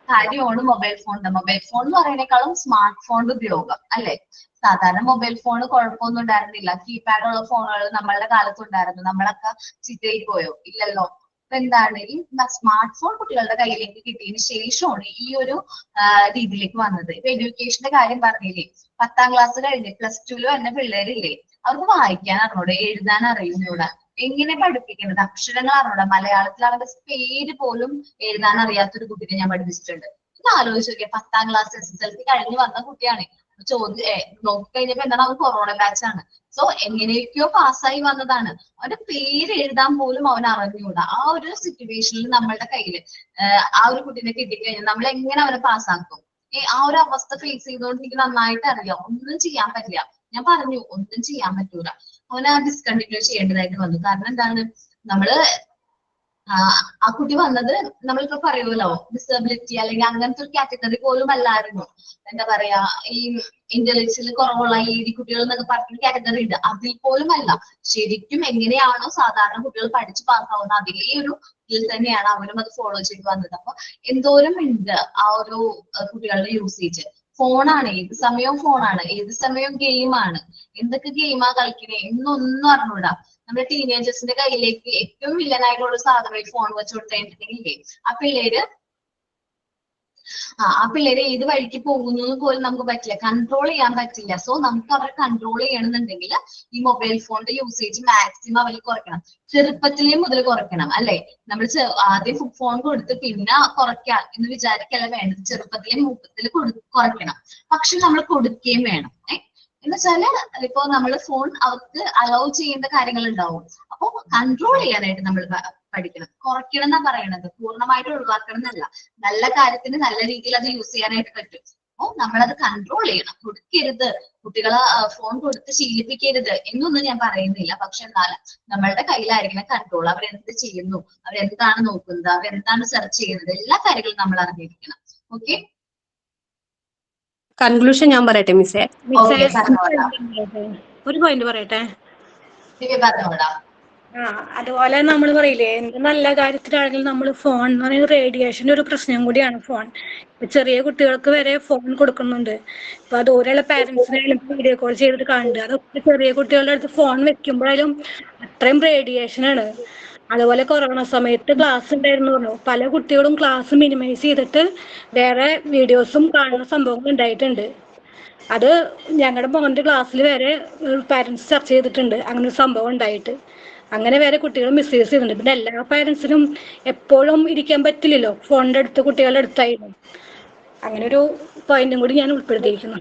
കാര്യമാണ് മൊബൈൽ ഫോണിന്റെ. മൊബൈൽ ഫോൺ എന്ന് പറയുന്നേക്കാളും സ്മാർട്ട് ഫോണിന്റെ ഉപയോഗം അല്ലെ. സാധാരണ മൊബൈൽ ഫോൺ കുഴപ്പമൊന്നും ഉണ്ടായിരുന്നില്ല. കീപാഡ് ഉള്ള ഫോണുകൾ നമ്മളുടെ കാലത്ത് ഉണ്ടായിരുന്നു. നമ്മളൊക്കെ ചിറ്റയിൽ പോയോ? ഇല്ലല്ലോ. അപ്പൊ എന്താണ്, ഈ സ്മാർട്ട് ഫോൺ കുട്ടികളുടെ കയ്യിലേക്ക് കിട്ടിയതിന് ശേഷമാണ് ഈ ഒരു രീതിയിലേക്ക് വന്നത്. ഇപ്പൊ എഡ്യൂക്കേഷന്റെ കാര്യം പറഞ്ഞില്ലേ, 10ാം ക്ലാസ് കഴിഞ്ഞ് +2 തന്നെ പിള്ളേരില്ലേ, അവർക്ക് വായിക്കാൻ അറിഞ്ഞൂടെ, എഴുതാൻ അറിയുന്നൂടാ. എങ്ങനെ പഠിപ്പിക്കുന്നത്? അക്ഷരങ്ങൾ അറിഞ്ഞൂടാ. മലയാളത്തിലാണെങ്കിൽ പേര് പോലും എഴുതാൻ അറിയാത്തൊരു കുട്ടിയെ ഞാൻ പഠിപ്പിച്ചിട്ടുണ്ട്. ഇത് ആലോചിച്ച് നോക്കിയാൽ 10ാം ക്ലാസ് SSLC കഴിഞ്ഞ് വന്ന കുട്ടിയാണ്. നോക്കിക്കഴിഞ്ഞപ്പോ എന്താണ്, അവൻ കൊറോണ ബാച്ചാണ്. സോ എങ്ങനെയൊക്കെയോ പാസ്സായി വന്നതാണ്. അവന്റെ പേര് എഴുതാൻ പോലും അവൻ അറിഞ്ഞൂടാ. ആ ഒരു സിറ്റുവേഷനിൽ നമ്മളുടെ കയ്യിൽ ആ ഒരു കുട്ടീനെ കിട്ടിക്കഴിഞ്ഞാൽ നമ്മൾ എങ്ങനെ അവനെ പാസ്സാക്കും? ആ ഒരു അവസ്ഥ ഫേസ് ചെയ്തുകൊണ്ട് എനിക്ക് നന്നായിട്ട് അറിയാം. ഒന്നും ചെയ്യാൻ പറ്റില്ല. ഞാൻ പറഞ്ഞു, ഒന്നും ചെയ്യാൻ പറ്റൂല. അവനെ ഡിസ്കണ്ടിന്യൂ ചെയ്യേണ്ടതായിട്ട് വന്നു. കാരണം എന്താണ്, നമ്മള് ആ കുട്ടി വന്നത് നമ്മളിപ്പോ പറയുമല്ലോ, ഡിസബിലിറ്റി അല്ലെങ്കിൽ അങ്ങനത്തെ ഒരു കാറ്റഗറി പോലും അല്ലായിരുന്നു. എന്താ പറയാ, ഈ ഇന്റലക്ച്വൽ കുറവുള്ള ഈ കുട്ടികൾ എന്നൊക്കെ പറഞ്ഞൊരു കാറ്റഗറി ഉണ്ട്. അതിൽ പോലും അല്ല. ശരിക്കും എങ്ങനെയാണോ സാധാരണ കുട്ടികൾ പഠിച്ച് പാസ്സാവുന്നത് അതേ ഒരു ഇതിൽ തന്നെയാണ് അവരും അത് ഫോളോ ചെയ്ത് വന്നത്. അപ്പൊ എന്തോരം ഉണ്ട് ആ ഒരു കുട്ടികളുടെ യൂസേജ്. ഫോണാണ്, ഏത് സമയവും ഫോണാണ്, ഏത് സമയവും ഗെയിമാണ്. എന്തൊക്കെ ഗെയിമാ കളിക്കണേ എന്നൊന്നും അറിഞ്ഞൂടാ. നമ്മുടെ ടീനേജേഴ്സിന്റെ കയ്യിലേക്ക് ഏറ്റവും വില്ലനായിട്ടുള്ള സാധനം ഫോൺ വെച്ച് കൊടുത്തിട്ടുണ്ടെങ്കിലേ ആ പിള്ളേര് ഏത് വഴിക്ക് പോകുന്നു പോലും നമുക്ക് പറ്റില്ല, കൺട്രോൾ ചെയ്യാൻ പറ്റില്ല. സോ നമുക്ക് അവരെ കൺട്രോൾ ചെയ്യണമെന്നുണ്ടെങ്കിൽ ഈ മൊബൈൽ ഫോണിന്റെ യൂസേജ് മാക്സിമം അവർ കുറയ്ക്കണം. ചെറുപ്പത്തിലേ മുതൽ കുറയ്ക്കണം അല്ലെ. നമ്മൾ ആദ്യം ഫോൺ കൊടുത്ത് പിന്നെ കുറയ്ക്കാം എന്ന് വിചാരിക്കല്ല വേണ്ടത്. ചെറുപ്പത്തിലെ മൂപ്പത്തിൽ കുറയ്ക്കണം. പക്ഷെ നമ്മൾ കൊടുക്കുകയും വേണം. എന്ന് വെച്ചാല് ഇപ്പൊ നമ്മൾ ഫോൺ അവർക്ക് അലൗ ചെയ്യേണ്ട കാര്യങ്ങൾ ഉണ്ടാവും. അപ്പൊ കൺട്രോൾ ചെയ്യാനായിട്ട് നമ്മൾ പഠിക്കണം. കുറയ്ക്കണം എന്നാ പറയണത്, പൂർണ്ണമായിട്ട് ഒഴിവാക്കണം എന്നല്ല. നല്ല കാര്യത്തിന് നല്ല രീതിയിൽ അത് യൂസ് ചെയ്യാനായിട്ട് പറ്റും. അപ്പൊ നമ്മളത് കൺട്രോൾ ചെയ്യണം. കൊടുക്കരുത്, കുട്ടികളെ ഫോൺ കൊടുത്ത് ശീലിപ്പിക്കരുത് എന്നൊന്നും ഞാൻ പറയുന്നില്ല. പക്ഷെ എന്നാലും നമ്മളുടെ കയ്യിലായിരിക്കണം കൺട്രോൾ. അവരെന്ത് ചെയ്യുന്നു, അവരെന്താണ് നോക്കുന്നത്, അവരെന്താണ് സെർച്ച് ചെയ്യുന്നത്, എല്ലാ കാര്യങ്ങളും നമ്മൾ അറിഞ്ഞിരിക്കണം. ഓക്കെ, കൺക്ലൂഷൻ ഞാൻ പറയട്ടെ മിസ്സേ. ഒരു പോയിന്റ് പറയട്ടെ. അതുപോലെ നമ്മൾ പറയില്ലേ, എന്ത് നല്ല കാര്യത്തിലാണെങ്കിലും നമ്മൾ ഫോൺ എന്ന് പറയുന്നത് റേഡിയേഷന്റെ ഒരു പ്രശ്നം കൂടിയാണ് ഫോൺ. ഇപ്പൊ ചെറിയ കുട്ടികൾക്ക് വരെ ഫോൺ കൊടുക്കുന്നുണ്ട്. ഇപ്പൊ ദൂരെയുള്ള പാരന്റ്സിനായാലും വീഡിയോ കോൾ ചെയ്തിട്ട് കാണുന്നുണ്ട്. അതൊക്കെ ചെറിയ കുട്ടികളുടെ അടുത്ത് ഫോൺ വെക്കുമ്പോഴും അത്രയും റേഡിയേഷൻ ആണ്. അതുപോലെ കൊറോണ സമയത്ത് ക്ലാസ് ഉണ്ടായിരുന്നു പറഞ്ഞു. പല കുട്ടികളും ക്ലാസ് മിനിമൈസ് ചെയ്തിട്ട് വേറെ വീഡിയോസും കാണുന്ന സംഭവങ്ങൾ ഉണ്ടായിട്ടുണ്ട്. അത് ഞങ്ങളുടെ മോന്റെ ക്ലാസ്സിൽ വരെ പാരന്റ്സ് ചർച്ച ചെയ്തിട്ടുണ്ട്, അങ്ങനെ ഒരു സംഭവം ഉണ്ടായിട്ട്. അങ്ങനെ വരെ കുട്ടികൾ മിസ്യൂസ് ചെയ്യുന്നുണ്ട്. പിന്നെ എല്ലാ പാരന്റ്സിനും എപ്പോഴും ഇരിക്കാൻ പറ്റില്ലല്ലോ, ഫോണിന്റെ അടുത്ത് കുട്ടികളുടെ അടുത്തായിരുന്നു. അങ്ങനെ ഒരു പോയിന്റും കൂടി ഞാൻ ഉൾപ്പെടുത്തിയിരിക്കുന്നു.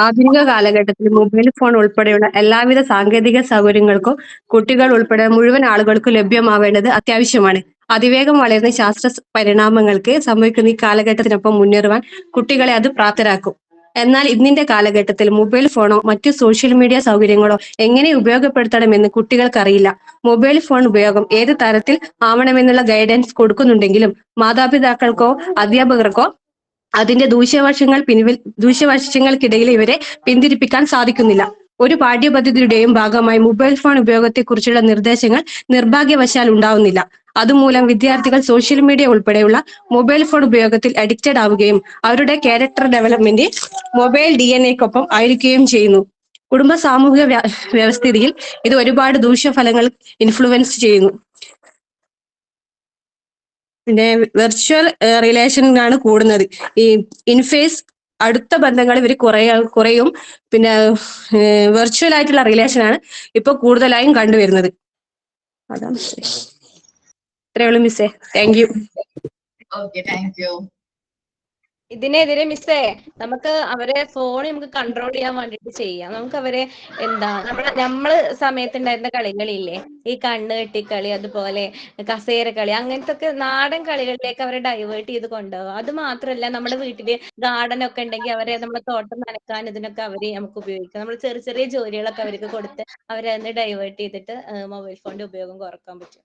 ആധുനിക കാലഘട്ടത്തിൽ മൊബൈൽ ഫോൺ ഉൾപ്പെടെയുള്ള എല്ലാവിധ സാങ്കേതിക സൗകര്യങ്ങൾക്കും കുട്ടികൾ ഉൾപ്പെടെ മുഴുവൻ ആളുകൾക്കും ലഭ്യമാവേണ്ടത് അത്യാവശ്യമാണ്. അതിവേഗം വളരുന്ന ശാസ്ത്ര പരിണാമങ്ങൾക്ക് സംഭവിക്കുന്ന ഈ കാലഘട്ടത്തിനൊപ്പം മുന്നേറുവാൻ കുട്ടികളെ അത് പ്രാപ്തരാക്കും. എന്നാൽ ഇന്നിന്റെ കാലഘട്ടത്തിൽ മൊബൈൽ ഫോണോ മറ്റു സോഷ്യൽ മീഡിയ സൗകര്യങ്ങളോ എങ്ങനെ ഉപയോഗപ്പെടുത്തണമെന്ന് കുട്ടികൾക്കറിയില്ല. മൊബൈൽ ഫോൺ ഉപയോഗം ഏത് തരത്തിൽ ആവണമെന്നുള്ള ഗൈഡൻസ് കൊടുക്കുന്നുണ്ടെങ്കിലും മാതാപിതാക്കൾക്കോ അധ്യാപകർക്കോ അതിന്റെ ദൂഷ്യവശങ്ങൾക്കിടയിൽ ഇവരെ പിന്തിരിപ്പിക്കാൻ സാധിക്കുന്നില്ല. ഒരു പാഠ്യപദ്ധതിയുടെയും ഭാഗമായി മൊബൈൽ ഫോൺ ഉപയോഗത്തെക്കുറിച്ചുള്ള നിർദ്ദേശങ്ങൾ നിർഭാഗ്യവശാൽ ഉണ്ടാവുന്നില്ല. അതുമൂലം വിദ്യാർത്ഥികൾ സോഷ്യൽ മീഡിയ ഉൾപ്പെടെയുള്ള മൊബൈൽ ഫോൺ ഉപയോഗത്തിൽ അഡിക്റ്റഡ് ആവുകയും അവരുടെ ക്യാരക്ടർ ഡെവലപ്മെന്റ് മൊബൈൽ DNA-ക്കൊപ്പം ആയിരിക്കുകയും ചെയ്യുന്നു. കുടുംബ സാമൂഹിക വ്യവസ്ഥിതിയിൽ ഇത് ഒരുപാട് ദൂഷ്യഫലങ്ങൾ ഇൻഫ്ലുവൻസ് ചെയ്യുന്നു. പിന്നെ വെർച്വൽ റിലേഷനാണ് കൂടുന്നത്. ഈ ഇൻഫേസ് അടുത്ത ബന്ധങ്ങൾ ഇവർ കുറയും. പിന്നെ വെർച്വൽ ആയിട്ടുള്ള റിലേഷനാണ് ഇപ്പൊ കൂടുതലായും കണ്ടുവരുന്നത്. അതാണ് ഇത്രയേ ഉള്ളൂ മിസ്സേ. Thank you. Okay, thank you. ഇതിനെതിരെ മിസ്സേ നമുക്ക് അവരെ ഫോൺ നമുക്ക് കൺട്രോൾ ചെയ്യാൻ വേണ്ടിട്ട് ചെയ്യാം. നമുക്ക് അവരെ നമ്മള് സമയത്തുണ്ടായിരുന്ന കളികളില്ലേ, ഈ കണ്ണ് കെട്ടിക്കളി, അതുപോലെ കസേര കളി, അങ്ങനത്തെ ഒക്കെ നാടൻ കളികളിലേക്ക് അവരെ ഡൈവേർട്ട് ചെയ്ത് കൊണ്ടുപോകുക. അത് മാത്രമല്ല, നമ്മുടെ വീട്ടില് ഗാർഡൻ ഒക്കെ ഉണ്ടെങ്കിൽ അവരെ നമ്മളെ തോട്ടം നനക്കാൻ ഇതിനൊക്കെ അവര് നമുക്ക് ഉപയോഗിക്കാം. നമ്മൾ ചെറിയ ചെറിയ ജോലികളൊക്കെ അവർക്ക് കൊടുത്ത് അവരെ അതിന് ഡൈവേർട്ട് ചെയ്തിട്ട് മൊബൈൽ ഫോണിന്റെ ഉപയോഗം കുറക്കാൻ പറ്റും.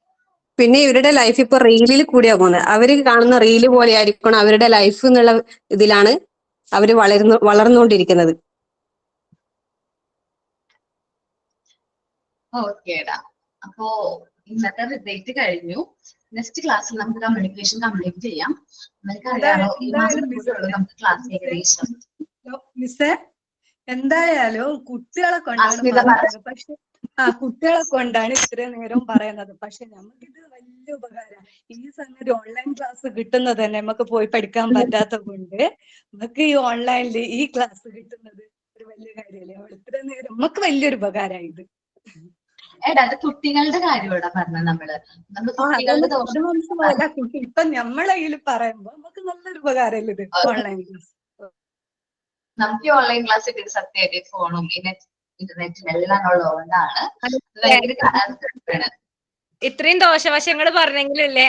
പിന്നെ ഇവരുടെ ലൈഫ് ഇപ്പൊ റീലിൽ കൂടിയാ പോകുന്നത്. അവര് കാണുന്ന റീല് പോലെ ആയിരിക്കണം അവരുടെ ലൈഫ് എന്നുള്ള ഇതിലാണ് അവര് വളർന്നുകൊണ്ടിരിക്കുന്നത്. ഓക്കേടാ, അപ്പോ ഇന്നത്തെ ഡിബേറ്റ് കഴിഞ്ഞു. നെക്സ്റ്റ് ക്ലാസ്സിൽ നമുക്ക് കമ്മ്യൂണിക്കേഷൻ കംപ്ലീറ്റ് ചെയ്യാം. നിങ്ങൾക്ക് അറിയാമോ, ഈ മാസം നമുക്ക് ക്ലാസ് ഏകദേശം മിസ്സേ, എന്തായാലും കുട്ടികളെ കൊണ്ടാണ് പറയുന്നത്. പക്ഷെ കുട്ടികളെ കൊണ്ടാണ് ഇത്രയും നേരം പറയുന്നത്. പക്ഷെ നമുക്കിത് വലിയ ഉപകാരം. ഈ സംഗതി ഓൺലൈൻ ക്ലാസ് കിട്ടുന്നത് തന്നെ നമുക്ക് പോയി പഠിക്കാൻ പറ്റാത്തത് കൊണ്ട് നമുക്ക് ഈ ഓൺലൈനിൽ ഈ ക്ലാസ് കിട്ടുന്നത് ഒരു വലിയ കാര്യമല്ലേ. ഇത്രയും നേരം നമുക്ക് വലിയൊരു ഉപകാരമായി ഇത്. അത് കുട്ടികളുടെ കാര്യമാണ് പറഞ്ഞത്. ഇപ്പൊ നമ്മളെ കയ്യിൽ പറയുമ്പോ നമുക്ക് നല്ലൊരു ഉപകാരമല്ലേ ഇത് ഓൺലൈൻ ക്ലാസ്. നമുക്ക് ഈ ഓൺലൈൻ ക്ലാസ് കിട്ടിയത് സത്യമായിട്ട് ഫോണും ഇന്റർനെറ്റും എല്ലാം ഉള്ളതുകൊണ്ടാണ്. ഇത്രയും ദോഷവശങ്ങൾ പറഞ്ഞെങ്കിലല്ലേ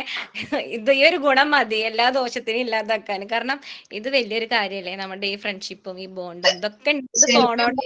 ഇത് ഈ ഒരു ഗുണം മതി എല്ലാ ദോഷത്തിനും ഇല്ലാതാക്കാൻ. കാരണം ഇത് വലിയൊരു കാര്യല്ലേ, നമ്മുടെ ഈ ഫ്രണ്ട്ഷിപ്പും ഈ ബോണ്ടും ഇതൊക്കെ ഫോണോട്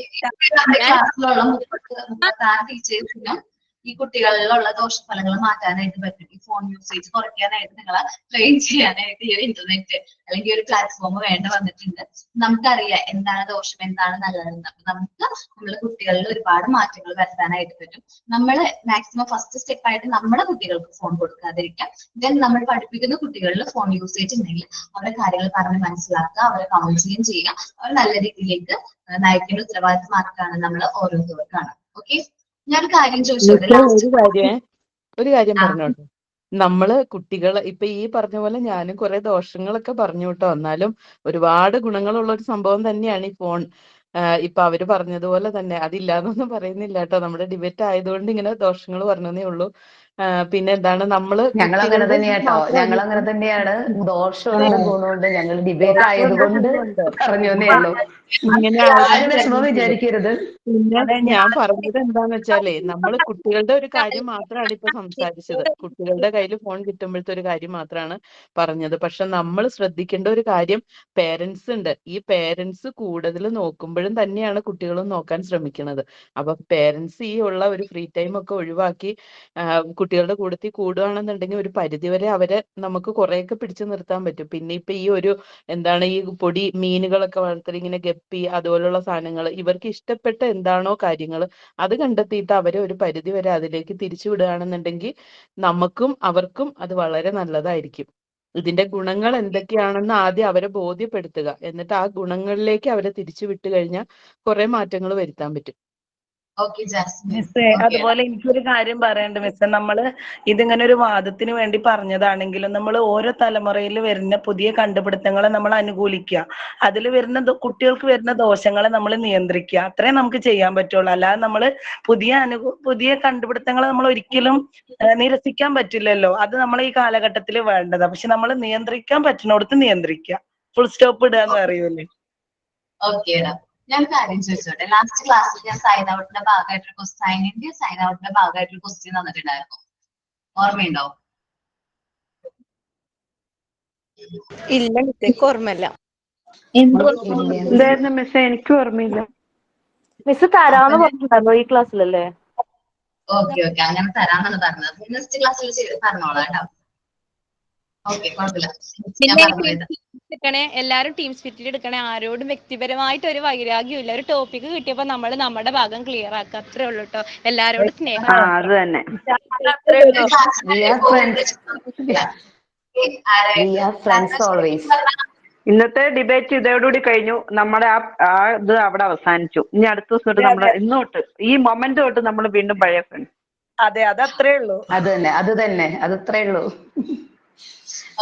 ടീച്ചേഴ്സിനും ഈ കുട്ടികളിലുള്ള ദോഷഫലങ്ങൾ മാറ്റാനായിട്ട് പറ്റും. ഈ ഫോൺ യൂസേജ് കുറയ്ക്കാനായിട്ട് നിങ്ങളെ ട്രെയിൻ ചെയ്യാനായിട്ട് ഈ ഒരു ഇന്റർനെറ്റ് അല്ലെങ്കിൽ ഒരു പ്ലാറ്റ്ഫോം വേണ്ട വന്നിട്ടുണ്ട്. നമുക്കറിയാം എന്താണ് ദോഷം, എന്താണ് നല്ലതെന്ന്. അപ്പൊ നമുക്ക് നമ്മുടെ കുട്ടികളിൽ ഒരുപാട് മാറ്റങ്ങൾ വരുത്താനായിട്ട് പറ്റും. നമ്മൾ മാക്സിമം ഫസ്റ്റ് സ്റ്റെപ്പ് ആയിട്ട് നമ്മുടെ കുട്ടികൾക്ക് ഫോൺ കൊടുക്കാതിരിക്കാം. ദെൻ നമ്മൾ പഠിപ്പിക്കുന്ന കുട്ടികളിൽ ഫോൺ യൂസേജ് ഉണ്ടെങ്കിൽ അവരുടെ കാര്യങ്ങൾ പറഞ്ഞ് മനസ്സിലാക്കുക, അവരെ കൗൺസിലിംഗ് ചെയ്യുക, അവർ നല്ല രീതിയിലേക്ക് നയിക്കേണ്ട ഉത്തരവാദിത്തമാക്കാണ് നമ്മൾ ഓരോരുത്തർക്കാണ്. ഓക്കെ, ഞാൻ കാര്യം ചോദിച്ചോട്ടെ, ഒരു കാര്യം പറഞ്ഞോട്ടെ. നമ്മള് കുട്ടികളെ ഇപ്പൊ ഈ പറഞ്ഞ പോലെ ഞാനും കുറെ ദോഷങ്ങളൊക്കെ പറഞ്ഞു കേട്ടോ. എന്നാലും ഒരുപാട് ഗുണങ്ങളുള്ള ഒരു സംഭവം തന്നെയാണ് ഈ ഫോൺ. ഇപ്പൊ അവര് പറഞ്ഞതുപോലെ തന്നെ അതില്ലാന്നൊന്നും പറയുന്നില്ല കേട്ടോ. നമ്മുടെ ഡിബേറ്റ് ആയതുകൊണ്ട് ഇങ്ങനെ ദോഷങ്ങൾ പറഞ്ഞതേ ഉള്ളൂ. പിന്നെ എന്താണ് നമ്മള് ഞങ്ങളങ്ങനെ തന്നെയാട്ടോ, ഞങ്ങളങ്ങനെ തന്നെയാണ്. ദോഷമുണ്ട് ഗുണമുണ്ട്. ഞങ്ങൾ ഡിബേറ്റ് ആയതുകൊണ്ട് പറഞ്ഞു തന്നേ ഉള്ളൂ. ആരും വിഷമം വിചാരിക്കരുത്. പിന്നെ ഞാൻ പറഞ്ഞത് എന്താന്ന് വെച്ചാലേ, നമ്മള് കുട്ടികളുടെ ഒരു കാര്യം മാത്രമാണ് ഇപ്പൊ സംസാരിച്ചത്. കുട്ടികളുടെ കയ്യിൽ ഫോൺ കിട്ടുമ്പോഴത്തെ ഒരു കാര്യം മാത്രമാണ് പറഞ്ഞത്. പക്ഷെ നമ്മൾ ശ്രദ്ധിക്കേണ്ട ഒരു കാര്യം പേരൻസ് ഉണ്ട്. ഈ പേരൻസ് കൂടുതൽ നോക്കുമ്പോഴും തന്നെയാണ് കുട്ടികളും നോക്കാൻ ശ്രമിക്കുന്നത്. അപ്പൊ പേരൻസ് ഈ ഉള്ള ഒരു ഫ്രീ ടൈം ഒക്കെ ഒഴിവാക്കി കുട്ടികളുടെ കൂടത്തിൽ കൂടുകയാണെന്നുണ്ടെങ്കിൽ ഒരു പരിധിവരെ അവരെ നമുക്ക് കുറെയൊക്കെ പിടിച്ചു നിർത്താൻ പറ്റും. പിന്നെ ഇപ്പൊ ഈ ഒരു എന്താണ് ഈ പൊടി മീനുകളൊക്കെ വളർത്തൽ, ഇങ്ങനെ ഗപ്പി അതുപോലുള്ള സാധനങ്ങൾ, ഇവർക്ക് ഇഷ്ടപ്പെട്ട എന്താണോ കാര്യങ്ങൾ അത് കണ്ടെത്തിയിട്ട് അവരെ ഒരു പരിധി വരെ അതിലേക്ക് തിരിച്ചു വിടുകയാണെന്നുണ്ടെങ്കിൽ നമുക്കും അവർക്കും അത് വളരെ നല്ലതായിരിക്കും. ഇതിന്റെ ഗുണങ്ങൾ എന്തൊക്കെയാണെന്ന് ആദ്യം അവരെ ബോധ്യപ്പെടുത്തുക. എന്നിട്ട് ആ ഗുണങ്ങളിലേക്ക് അവരെ തിരിച്ചു വിട്ടു കഴിഞ്ഞാൽ കുറെ മാറ്റങ്ങൾ വരുത്താൻ പറ്റും. മിസ്സേ, അതുപോലെ എനിക്കൊരു കാര്യം പറയണ്ട് മിസ്സേ. നമ്മള് ഇതിങ്ങനെ ഒരു വാദത്തിന് വേണ്ടി പറഞ്ഞതാണെങ്കിലും നമ്മൾ ഓരോ തലമുറയിൽ വരുന്ന പുതിയ കണ്ടുപിടുത്തങ്ങളെ നമ്മൾ അനുകൂലിക്കുക. അതിൽ വരുന്ന കുട്ടികൾക്ക് വരുന്ന ദോഷങ്ങളെ നമ്മൾ നിയന്ത്രിക്കുക. അത്രേ നമുക്ക് ചെയ്യാൻ പറ്റുള്ളൂ. അല്ലാതെ നമ്മൾ പുതിയ കണ്ടുപിടുത്തങ്ങളെ നമ്മൾ ഒരിക്കലും നിരസിക്കാൻ പറ്റില്ലല്ലോ. അത് നമ്മൾ ഈ കാലഘട്ടത്തിൽ വേണ്ടതാ. പക്ഷെ നമ്മൾ നിയന്ത്രിക്കാൻ പറ്റുന്നിടത്ത് നിയന്ത്രിക്കുക. ഫുൾ സ്റ്റോപ്പ് ഇടുക എന്ന് അറിയൂലേ. ഓക്കേടാ, ഞാൻ കാര്യം ചോദിച്ചോട്ടെ. ലാസ്റ്റ് ക്ലാസ്സിൽ ഞാൻ സൈൻ ഔട്ടിന്റെ ഭാഗമായിട്ടൊരു സൈൻ ഔട്ടിന്റെ ഭാഗമായിട്ടൊരു ക്വസ്റ്റ്യൻ തന്നിട്ടുണ്ടായിരുന്നു. ഓർമ്മയുണ്ടോ? ഇല്ല മിസ്സേക്ക് ഓർമ്മയില്ല. എന്തായിരുന്നു മിസ്സേ? എനിക്കും ഓർമ്മയില്ല. മിസ് തരാന്ന് പറഞ്ഞിട്ടുണ്ടായിരുന്നു ഈ ക്ലാസ്സിലല്ലേ? ഓക്കെ, അങ്ങനെ തരാന്നാണ് പറഞ്ഞത്. നെക്സ്റ്റ് ക്ലാസ്സിൽ പറഞ്ഞോളാം കേട്ടോ. ഓക്കെ, കുഴപ്പമില്ല. എല്ലാരും ടീം സ്പിരിറ്റിൽ എടുക്കണേ. ആരോടും വ്യക്തിപരമായിട്ട് ഒരു വൈരാഗ്യം ഇല്ല. ഒരു ടോപ്പിക് കിട്ടിയപ്പോ നമ്മൾ നമ്മുടെ ഭാഗം ക്ലിയർ ആക്കുക, അത്രേ ഉള്ളൂ കേട്ടോ. എല്ലാരോടും സ്നേഹം. അത് തന്നെ. ഇന്നത്തെ ഡിബേറ്റ് ഇതോടുകൂടി കഴിഞ്ഞു. നമ്മുടെ ആ ഇത് അവിടെ അവസാനിച്ചു. ഇനി അടുത്ത ദിവസം തൊട്ട് നമ്മൾ ഇന്ന് തൊട്ട് ഈ മൊമെന്റ് തൊട്ട് നമ്മൾ വീണ്ടും പഴയ ഫ്രണ്ട്സ്. അതെ, അതത്രേ ഉള്ളൂ. അത് തന്നെ, അത് അത്രേ ഉള്ളൂ.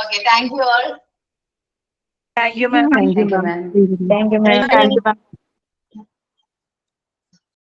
Okay, thank you all. Thank you ma'am. Thank you ma'am. Thank you ma'am.